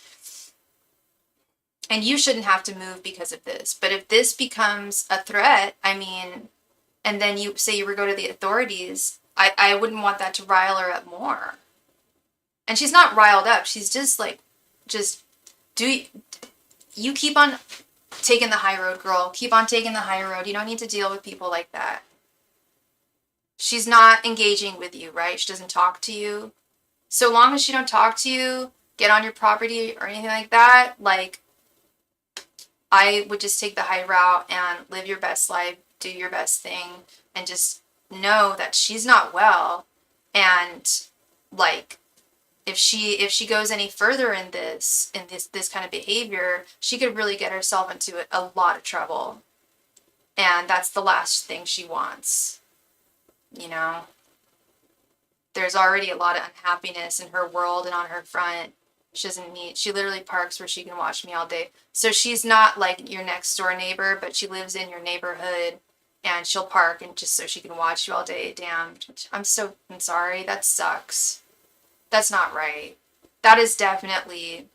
And you shouldn't have to move because of this. But if this becomes a threat, I mean, and then you say you would go to the authorities, I wouldn't want that to rile her up more. And she's not riled up. She's just like, just you keep on taking the high road, girl. Keep on taking the high road. You don't need to deal with people like that. She's not engaging with you, right? She doesn't talk to you. So long as she don't talk to you, get on your property or anything like that, like, I would just take the high route and live your best life, do your best thing, and just know that she's not well. And like, if she goes any further in this kind of behavior, she could really get herself into a lot of trouble. And that's the last thing she wants. You know, there's already a lot of unhappiness in her world and on her front. She literally parks where she can watch me all day. So she's not like your next door neighbor, but she lives in your neighborhood, and she'll park and just so she can watch you all day. Damn, I'm sorry. That sucks. That's not right. That is definitely,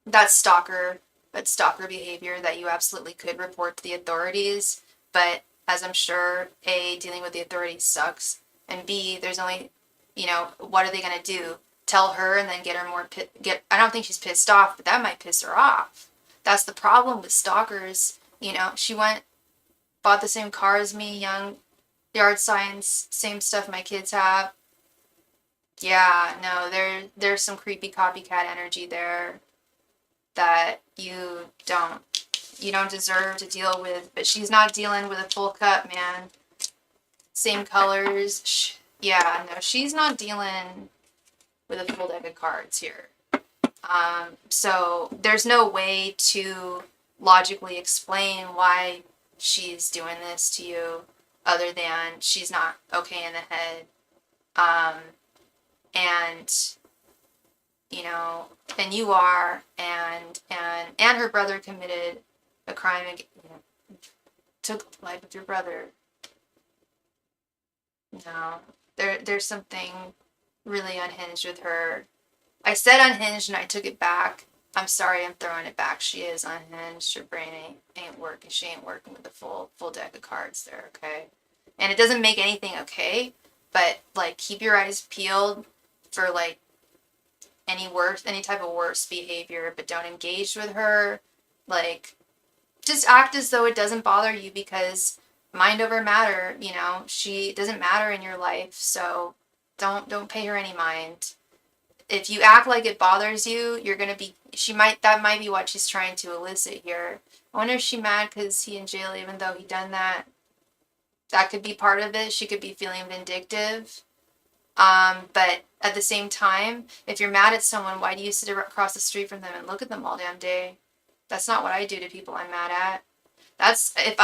that's stalker behavior that you absolutely could report to the authorities. But as I'm sure, A, dealing with the authorities sucks, and B, there's only, you know, what are they going to do? Tell her and then get her more I don't think she's pissed off, but that might piss her off. That's the problem with stalkers. You know, she bought the same car as me, young, yard signs, same stuff my kids have. Yeah, no, there's some creepy copycat energy there that you don't deserve to deal with, but she's not dealing with a full cup, man. Same colors. Yeah, no, she's not dealing with a full deck of cards here. So there's no way to logically explain why she's doing this to you other than she's not okay in the head. And you know, and you are, and her brother committed a crime and, you know, took the life of your brother. No, there's something really unhinged with her. I said unhinged and I took it back. I'm sorry, I'm throwing it back. She is unhinged. Her brain ain't working. She ain't working with the full deck of cards there, okay? And it doesn't make anything okay, but like, keep your eyes peeled for like any type of worse behavior, but don't engage with her. Like, just act as though it doesn't bother you, because mind over matter, you know, she doesn't matter in your life, so don't pay her any mind. If you act like it bothers you, you're gonna be, that might be what she's trying to elicit here. I wonder if she's mad because he in jail even though he done that. That could be part of it. She could be feeling vindictive. But at the same time, if you're mad at someone, why do you sit across the street from them and look at them all damn day? That's not what I do to people I'm mad at. That's if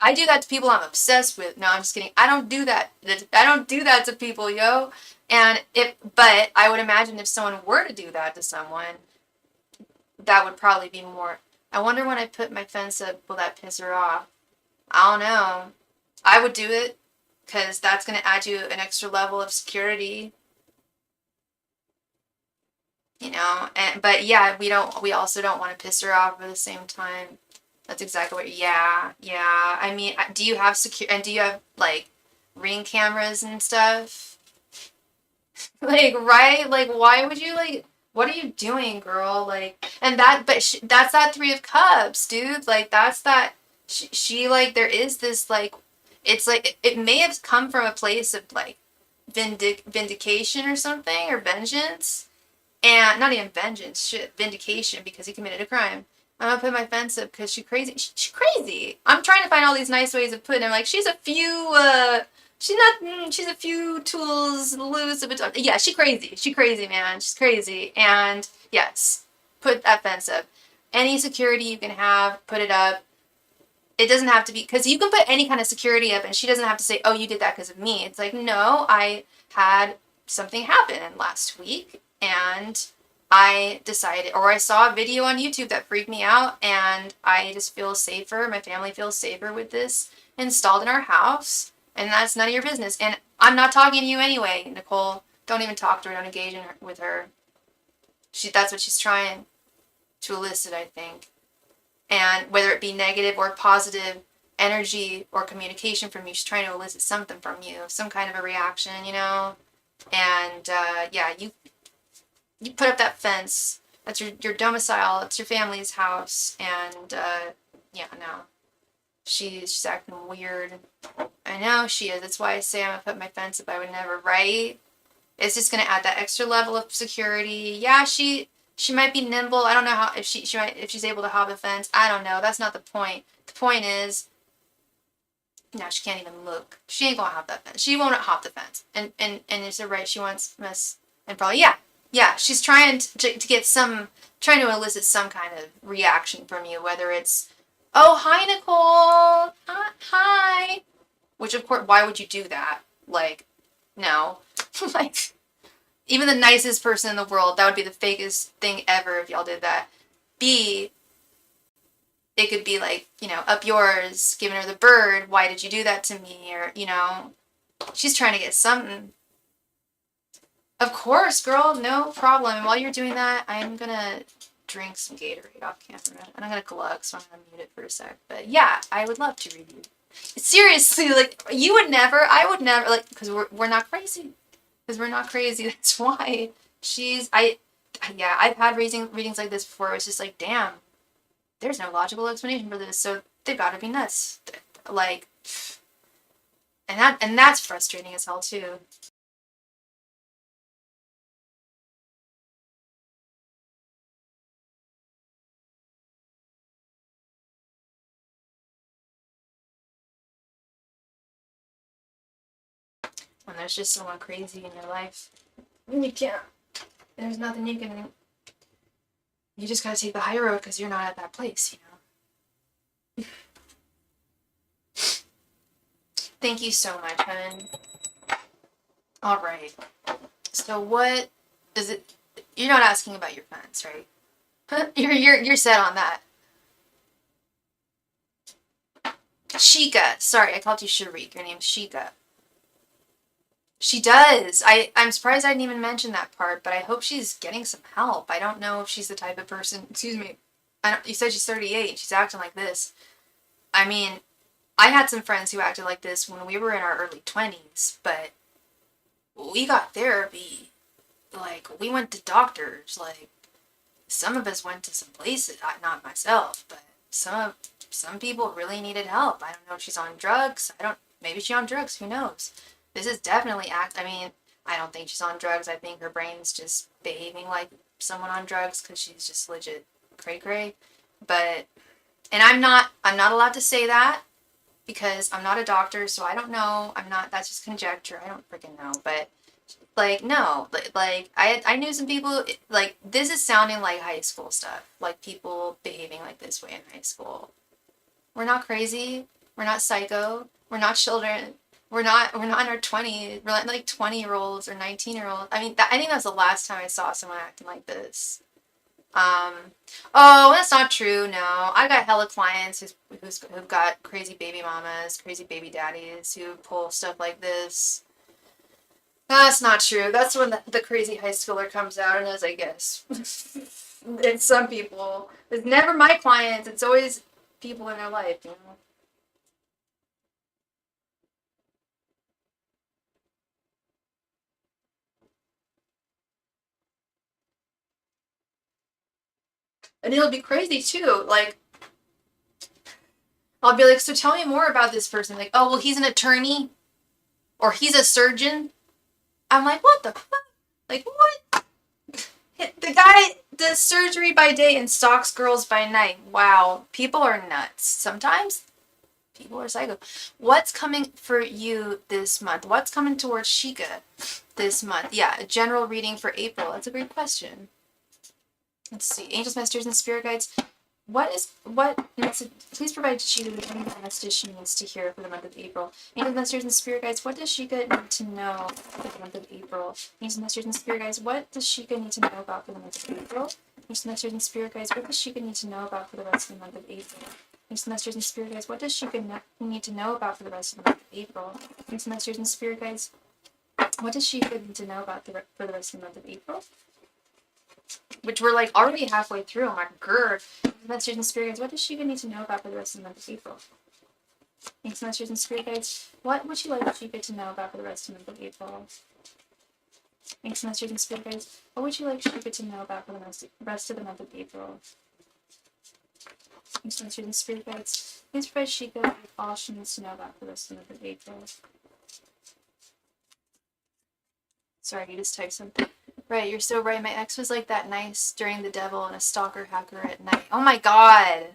I do that to people I'm obsessed with. No, I'm just kidding. I don't do that. I don't do that to people, yo. But I would imagine if someone were to do that to someone, that would probably be more. I wonder when I put my fence up, will that piss her off? I don't know. I would do it because that's going to add you an extra level of security, you know. But yeah, we also don't want to piss her off at the same time. That's exactly what. Yeah, yeah. I mean, do you have do you have like ring cameras and stuff? Like, right? Like, why would you like? What are you doing, girl? Like, and that's that Three of Cups, dude. Like, that's that. She like, there is this like, it's like it may have come from a place of like vindication or something or vengeance, and not even vengeance, shit, vindication because he committed a crime. I'm gonna put my fence up because she's crazy. She's crazy. I'm trying to find all these nice ways of putting it. Like, she's not, she's a few tools loose. But yeah, she's crazy. She's crazy, man. She's crazy. And yes, put that fence up. Any security you can have, put it up. It doesn't have to be, because you can put any kind of security up and she doesn't have to say, oh, you did that because of me. It's like, no, I had something happen last week and I decided, or I saw a video on YouTube that freaked me out and I just feel safer. My family feels safer with this installed in our house, and that's none of your business. And I'm not talking to you anyway, Nicole. Don't even talk to her. Don't engage with her. That's what she's trying to elicit, I think. And whether it be negative or positive energy or communication from you, she's trying to elicit something from you, some kind of a reaction, you know? And yeah, you put up that fence. That's your domicile. It's your family's house. And yeah, no. She's acting weird. I know she is. That's why I say I'm going to put my fence up. I would never, right? It's just going to add that extra level of security. Yeah, she might be nimble. I don't know how, if she's able to hop a fence. I don't know. That's not the point. The point is, no, she can't even look. She ain't gonna hop that fence. She won't hop the fence. And it's right. She wants mess. And probably, yeah. She's trying to get trying to elicit some kind of reaction from you. Whether it's, oh, hi, Nicole. Hi. Which, of course, why would you do that? Like, no. Like, even the nicest person in the world, that would be the fakest thing ever if y'all did that. B, it could be like, you know, up yours, giving her the bird, why did you do that to me? Or, you know, she's trying to get something. Of course, girl, no problem. And while you're doing that, I'm gonna drink some Gatorade off camera. And I'm gonna glug, so I'm gonna mute it for a sec. But yeah, I would love to read you. Seriously, like, I would never, like, because we're not crazy. Because we're not crazy. That's why I've had readings like this before. It's just like, damn, there's no logical explanation for this. So they've got to be nuts. Like, and that's frustrating as hell too. When there's just someone crazy in your life, you can't. There's nothing you can. You just gotta take the high road because you're not at that place, you know. Thank you so much, hun. All right. So what is it? You're not asking about your fence, right? You're set on that. Shika. Sorry, I called you Sharik. Your name's Shika. She does. I'm surprised I didn't even mention that part, but I hope she's getting some help. I don't know if she's the type of person. Excuse me. You said she's 38. She's acting like this. I mean, I had some friends who acted like this when we were in our early 20s, but we got therapy. Like, we went to doctors. Like, some of us went to some places. Not myself, but some people really needed help. I don't know if she's on drugs. Maybe she's on drugs. Who knows? This is definitely I mean, I don't think she's on drugs. I think her brain's just behaving like someone on drugs because she's just legit cray-cray. But, and I'm not allowed to say that because I'm not a doctor, so I don't know. That's just conjecture. I don't freaking know. But, like, no. Like, I knew some people, like, this is sounding like high school stuff. Like, people behaving like this way in high school. We're not crazy. We're not psycho. We're not children. We're not in our 20s. We're not like 20-year-olds or 19-year-olds. I mean, I think that was the last time I saw someone acting like this. Um, oh, that's not true. No, I got hella clients who've got crazy baby mamas, crazy baby daddies who pull stuff like this. That's not true. That's when the crazy high schooler comes out and is, I guess. It's some people. It's never my clients. It's always people in their life, you know. And it'll be crazy too. Like, I'll be like, so tell me more about this person. Like, oh, well, he's an attorney or he's a surgeon. I'm like, what the fuck? Like, what? The guy does surgery by day and stalks girls by night. Wow. People are nuts. Sometimes people are psycho. What's coming for you this month? What's coming towards Sheikah this month? Yeah, a general reading for April. That's a great question. Let's see. Angels, masters, and spirit guides. Please provide Sheikah with any message she needs to hear for the month of April. Angels, masters, and spirit guides, what does Sheikah need to know for the month of April? Angels, masters, and spirit guides, what does Sheikah need to know about for the month of April? Angels, masters, and spirit guides, what does Sheikah need to know about for the rest of the month of April? Angels, masters, and spirit guides, what does Sheikah need to know about for the rest of the month of April? Angels, masters, and spirit guides, what does Sheikah need to know about for the rest of the month of April? Which we're like already halfway through. I'm like, grr. Masters and spirit guides, what does Sheikah need to know about for the rest of the month of April? Thanks, masters and spirit guides. What would you like Sheikah to know about for the rest of the month of April? Thanks, masters and spirit guides. What would you like Sheikah to know about for the rest of the month of April? Thanks, masters and spirit guides. Please provide Sheikah with all she needs to know about for the rest of the month of April. Sorry, you just typed something. Right, you're so right. My ex was like that nice during the devil and a stalker hacker at night. Oh my god.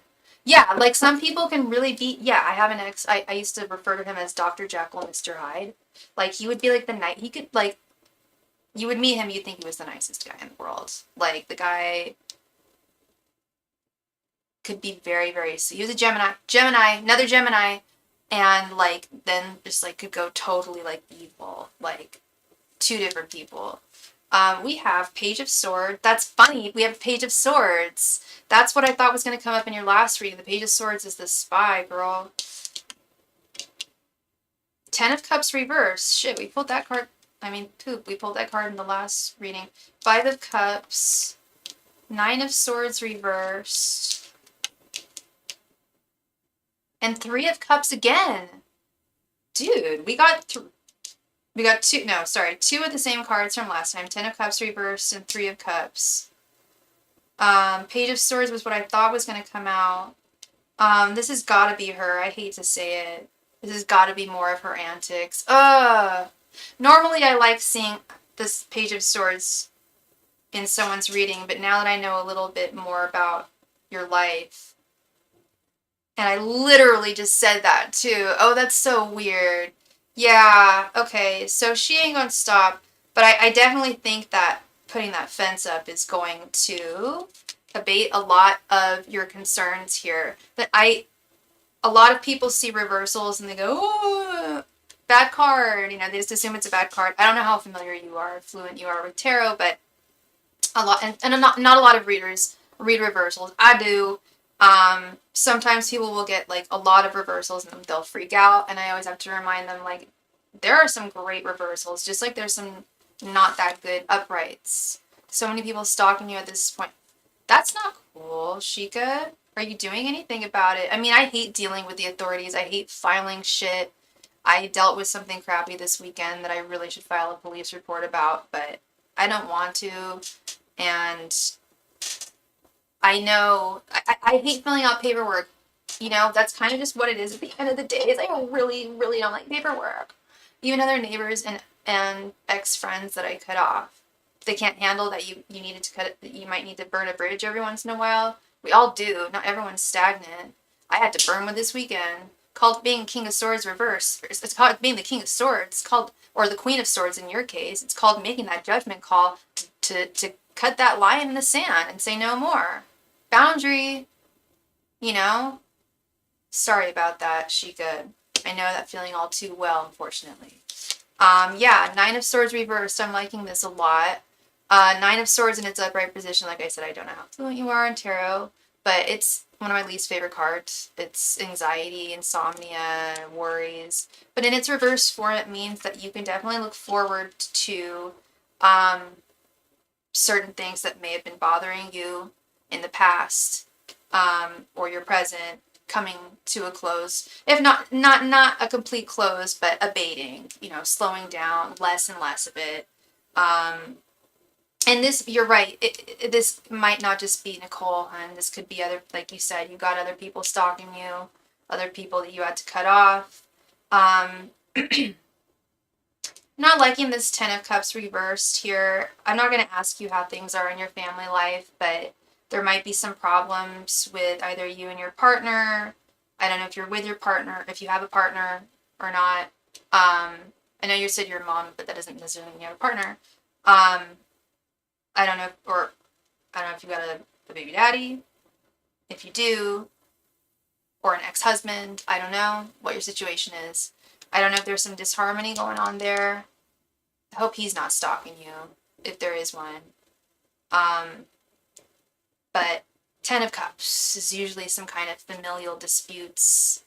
Yeah, like some people can really be. Yeah, I have an ex. I used to refer to him as Dr. Jekyll and Mr. Hyde. Like, he would be like the night. He could, like, you would meet him, you'd think he was the nicest guy in the world. Like, the guy could be very, very. He was a Gemini, another Gemini. And, like, then just, like, could go totally, like, evil. Like, two different people. We have Page of Swords. That's funny. We have Page of Swords. That's what I thought was going to come up in your last reading. The Page of Swords is the spy, girl. Ten of Cups reversed. Shit, we pulled that card. I mean, poop. We pulled that card in the last reading. Five of Cups. Nine of Swords reversed. And Three of Cups again. Dude, we got two of the same cards from last time. Ten of Cups reversed and Three of Cups. Page of Swords was what I thought was going to come out. This has got to be her. I hate to say it. This has got to be more of her antics. Normally I like seeing this Page of Swords in someone's reading, but now that I know a little bit more about your life, and I literally just said that too. Oh, that's so weird. Yeah, okay, so she ain't gonna stop, but I definitely think that putting that fence up is going to abate a lot of your concerns here. But a lot of people see reversals and they go, oh, bad card. You know, they just assume it's a bad card. I don't know how familiar you are, fluent you are with tarot, but a lot, and not a lot of readers read reversals. I do. Sometimes people will get like a lot of reversals and they'll freak out, and I always have to remind them, like, there are some great reversals, just like there's some not that good uprights. So many people stalking you at this point. That's not cool, Sheikah. Are you doing anything about it? I mean, I hate dealing with the authorities. I hate filing shit. I dealt with something crappy this weekend that I really should file a police report about, but I don't want to. And I know, I hate filling out paperwork. You know, that's kind of just what it is at the end of the day. Is I really, really don't like paperwork. Even other neighbors and ex-friends that I cut off. They can't handle that you needed to cut it, that you might need to burn a bridge every once in a while. We all do. Not everyone's stagnant. I had to burn one this weekend. Called being King of Swords reverse. It's called being the King of Swords. It's called, or the Queen of Swords in your case. It's called making that judgment call to cut that line in the sand and say no more. Boundary, you know? Sorry about that, Sheikah. I know that feeling all too well, unfortunately. Yeah, Nine of Swords reversed. I'm liking this a lot. Nine of Swords in its upright position. Like I said, I don't know how fluent you are in tarot, but it's one of my least favorite cards. It's anxiety, insomnia, worries. But in its reverse form, it means that you can definitely look forward to um, certain things that may have been bothering you in the past, or your present, coming to a close. If not a complete close, but abating, slowing down, less and less of it. And this, you're right, this might not just be Nicole, and this could be other, like you said, you got other people stalking you, other people that you had to cut off. Not liking this Ten of Cups reversed here. I'm not going to ask you how things are in your family life, but there might be some problems with either you and your partner. I don't know if you're with your partner, if you have a partner or not. I know you said you're a mom, but that doesn't necessarily mean you have a partner. I don't know, or I don't know if you got a baby daddy, if you do, or an ex-husband. I don't know what your situation is. I don't know if there's some disharmony going on there. I hope he's not stalking you, if there is one. But Ten of Cups is usually some kind of familial disputes.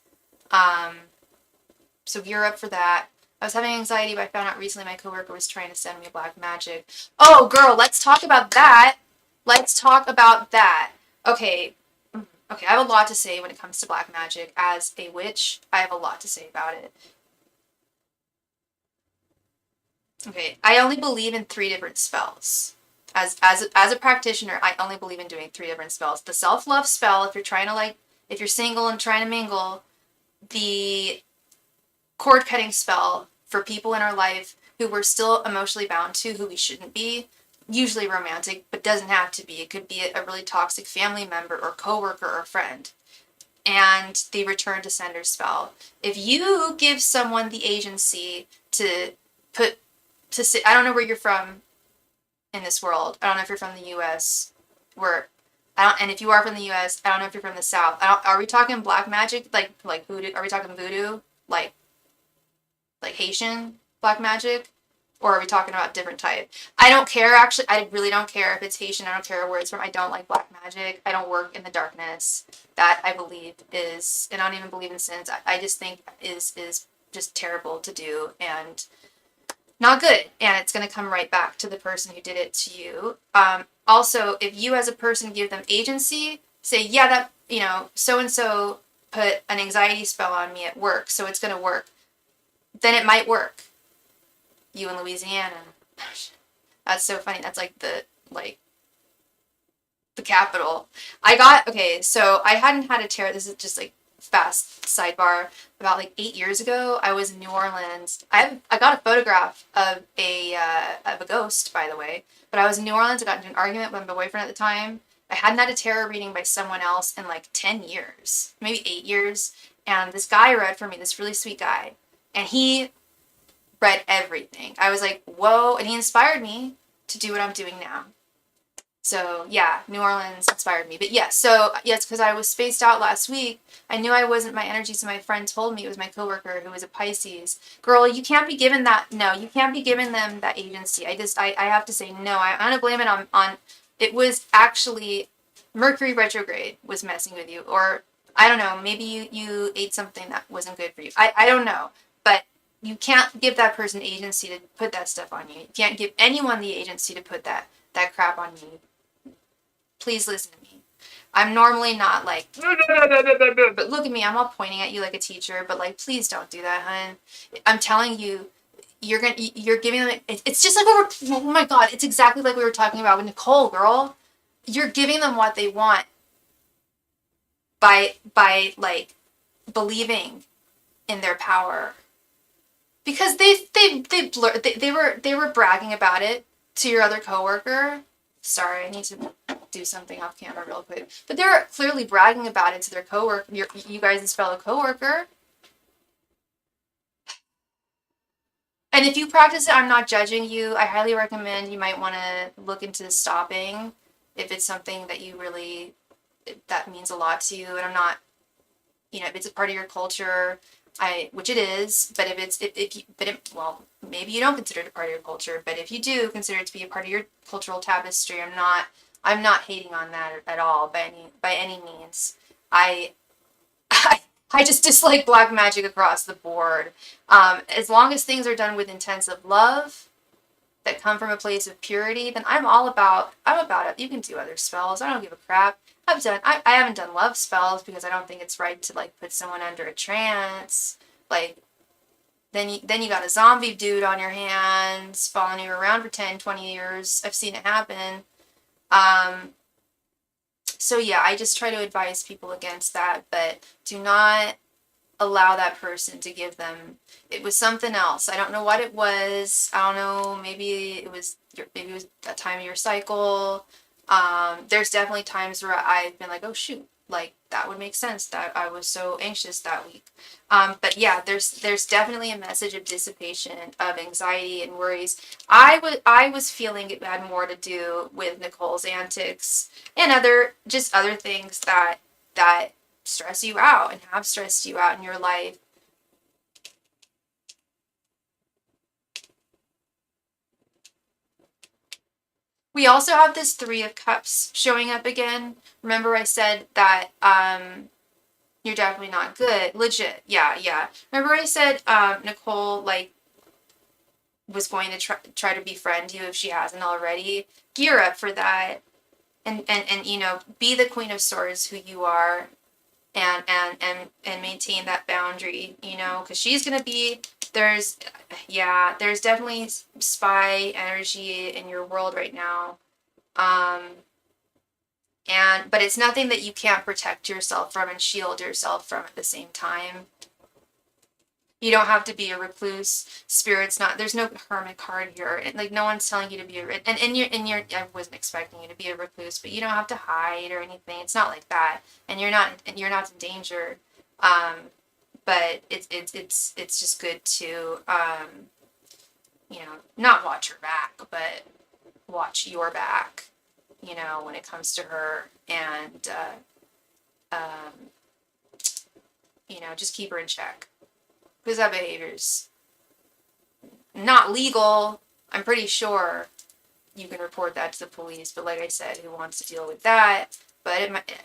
So gear up for that. I was having anxiety, but I found out recently my coworker was trying to send me black magic. Oh, girl, let's talk about that. Let's talk about that. Okay, I have a lot to say when it comes to black magic. As a witch, I have a lot to say about it. Okay, I only believe in 3 different spells. As a practitioner, I only believe in doing 3 different spells. The self-love spell, if you're trying to if you're single and trying to mingle, the cord cutting spell for people in our life who we're still emotionally bound to, who we shouldn't be, usually romantic, but doesn't have to be. It could be a really toxic family member or coworker or friend. And the return to sender spell. If you give someone the agency to sit, I don't know where you're from in this world. I don't know if you're from the U.S. And if you are from the U.S., I don't know if you're from the South. Are we talking black magic, like voodoo? Are we talking voodoo, like Haitian black magic, or are we talking about different type? I don't care, actually. I really don't care if it's Haitian. I don't care where it's from. I don't like black magic. I don't work in the darkness. That, I believe, is, and I don't even believe in sins. I just think is just terrible to do and not good. And it's going to come right back to the person who did it to you. Also, if you as a person give them agency, say, yeah, that, so-and-so put an anxiety spell on me at work, so it's going to work. Then it might work. You in Louisiana. That's so funny. That's like the capital. So I hadn't had a tarot. This is just like fast sidebar. About 8 years ago, I was in New Orleans. I got a photograph of a ghost, by the way. But I was in New Orleans. I got into an argument with my boyfriend at the time. I hadn't had a tarot reading by someone else in 10 years, maybe 8 years. And this guy read for me, this really sweet guy. And he read everything. I was like, whoa. And he inspired me to do what I'm doing now. So yeah, New Orleans inspired me. But yes, because I was spaced out last week. I knew I wasn't my energy, so my friend told me, it was my coworker who was a Pisces. Girl, you can't be given that. No, you can't be giving them that agency. I have to say no. I'm gonna blame it on it was actually Mercury retrograde was messing with you, or I don't know, maybe you ate something that wasn't good for you. I don't know. But you can't give that person agency to put that stuff on you. You can't give anyone the agency to put that crap on you. Please listen to me. I'm normally not but look at me, I'm all pointing at you like a teacher, but please don't do that, hun. I'm telling you, you're giving them, it's just like oh my God, it's exactly like we were talking about with Nicole, girl. You're giving them what they want by believing in their power. Because they were bragging about it to your other coworker. Sorry, I need to do something off camera real quick. But they're clearly bragging about it to their coworker, you guys' fellow coworker. And if you practice it, I'm not judging you. I highly recommend you might want to look into stopping if it's something that you really, that means a lot to you. And I'm not you know, if it's a part of your culture, which it is, but well, maybe you don't consider it a part of your culture, but if you do consider it to be a part of your cultural tapestry, I'm not hating on that at all by any means. I, I, I just dislike black magic across the board. As long as things are done with intensive love that come from a place of purity, then I'm about it. You can do other spells. I don't give a crap. I haven't done love spells because I don't think it's right to like put someone under a trance. Like then you got a zombie dude on your hands following you around for 10, 20 years. I've seen it happen. Um, so yeah, I just try to advise people against that, but do not allow that person to give them. It was something else. I don't know what it was. I don't know. Maybe it was that time of your cycle. There's definitely times where I've been like, oh shoot, like that would make sense that I was so anxious that week. But yeah, there's definitely a message of dissipation, of anxiety and worries. I was feeling it had more to do with Nicole's antics and other things that stress you out and have stressed you out in your life. We also have this Three of Cups showing up again. Remember I said that you're definitely not good. Legit. Yeah, yeah. Remember I said Nicole like was going to try to befriend you if she hasn't already. Gear up for that. And you know, be the Queen of Swords who you are, and maintain that boundary, you know, because she's gonna be there's definitely spy energy in your world right now, um but it's nothing that you can't protect yourself from and shield yourself from at the same time. You don't have to be a recluse. Spirit's not. There's no hermit card here. Like no one's telling you to be and you're. I wasn't expecting you to be a recluse, but you don't have to hide or anything. It's not like that, and you're not in danger. Um, but it's just good to you know, not watch her back, but watch your back. You know, when it comes to her, and you know, just keep her in check because that behavior's not legal. I'm pretty sure you can report that to the police, but like I said, who wants to deal with that? But it might,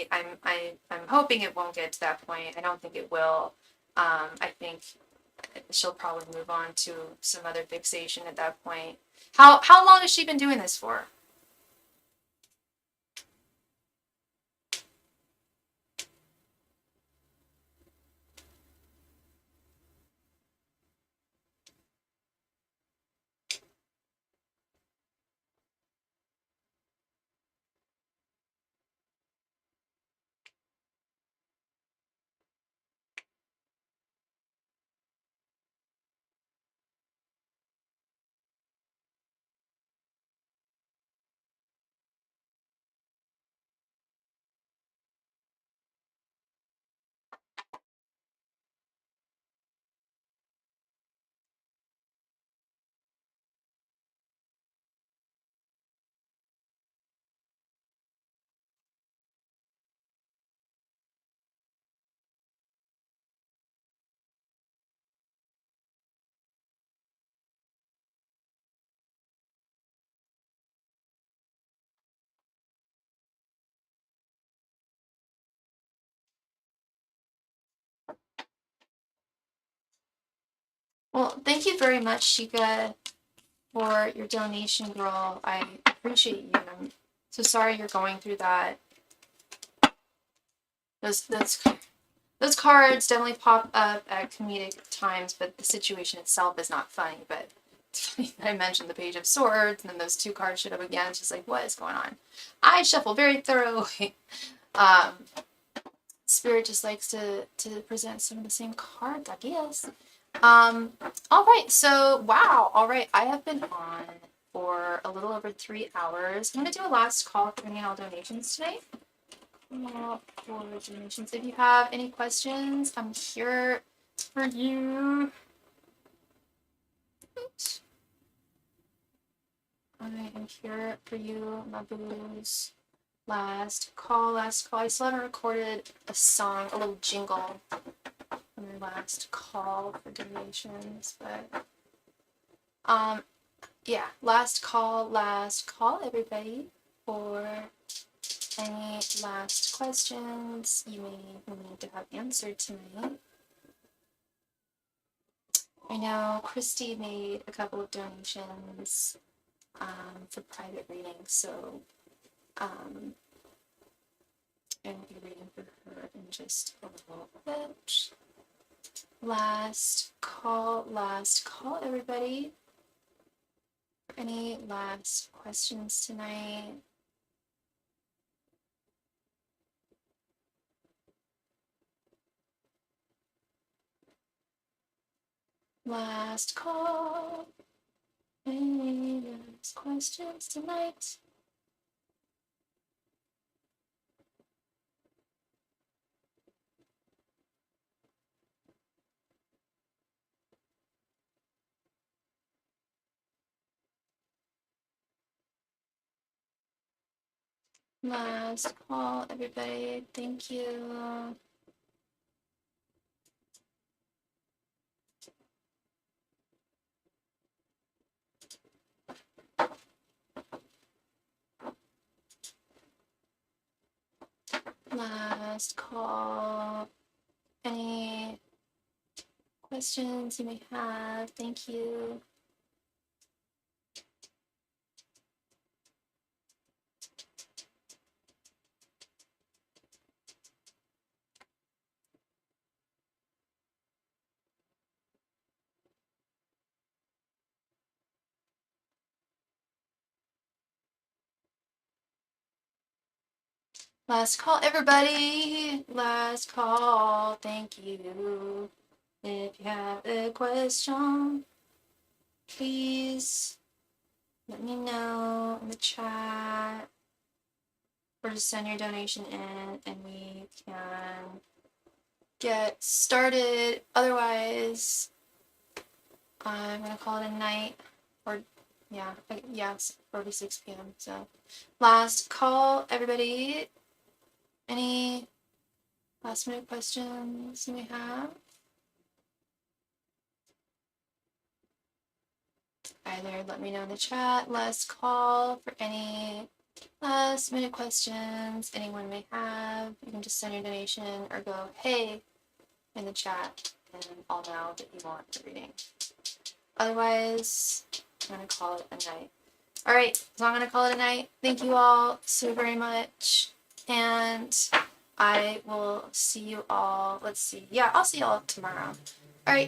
I'm hoping it won't get to that point. I don't think it will. I think she'll probably move on to some other fixation at that point. How long has she been doing this for? Well, thank you very much, Shika, for your donation, girl. I appreciate you. I'm so sorry you're going through that. Those those those cards definitely pop up at comedic times, but the situation itself is not funny. But I mentioned the Page of Swords, and then those two cards showed up again. It's just like, what is going on? I shuffle very thoroughly. Um, Spirit just likes to present some of the same cards, I guess. All right, so wow, all right, I have been on for a little over 3 hours. I'm gonna do a last call for any all donations today. For donations. If you have any questions, I'm here for you. Oops. I am here for you, my booze. Last call, last call. I still haven't recorded a song, a little jingle on your last call for donations, but yeah, last call, everybody, for any last questions you may need to have answered tonight. I know Christy made a couple of donations for private readings, so I'm going to be reading for her in just a little bit. Last call, everybody. For any last questions tonight? Last call. Any last questions tonight? Last call, everybody. Thank you. Last call. Any questions you may have? Thank you. Last call, everybody. Last call. Thank you. If you have a question, please let me know in the chat, or just send your donation in and we can get started. Otherwise, I'm gonna call it a night, or yeah, it's 46 p.m. So last call, everybody. Any last minute questions you may have? Either let me know in the chat, last call, for any last minute questions anyone may have. You can just send your donation or go hey in the chat and I'll know that you want the reading. Otherwise, I'm going to call it a night. Alright, so I'm going to call it a night. Thank you all so very much. And I will see you all, let's see. Yeah, I'll see you all tomorrow. Alright.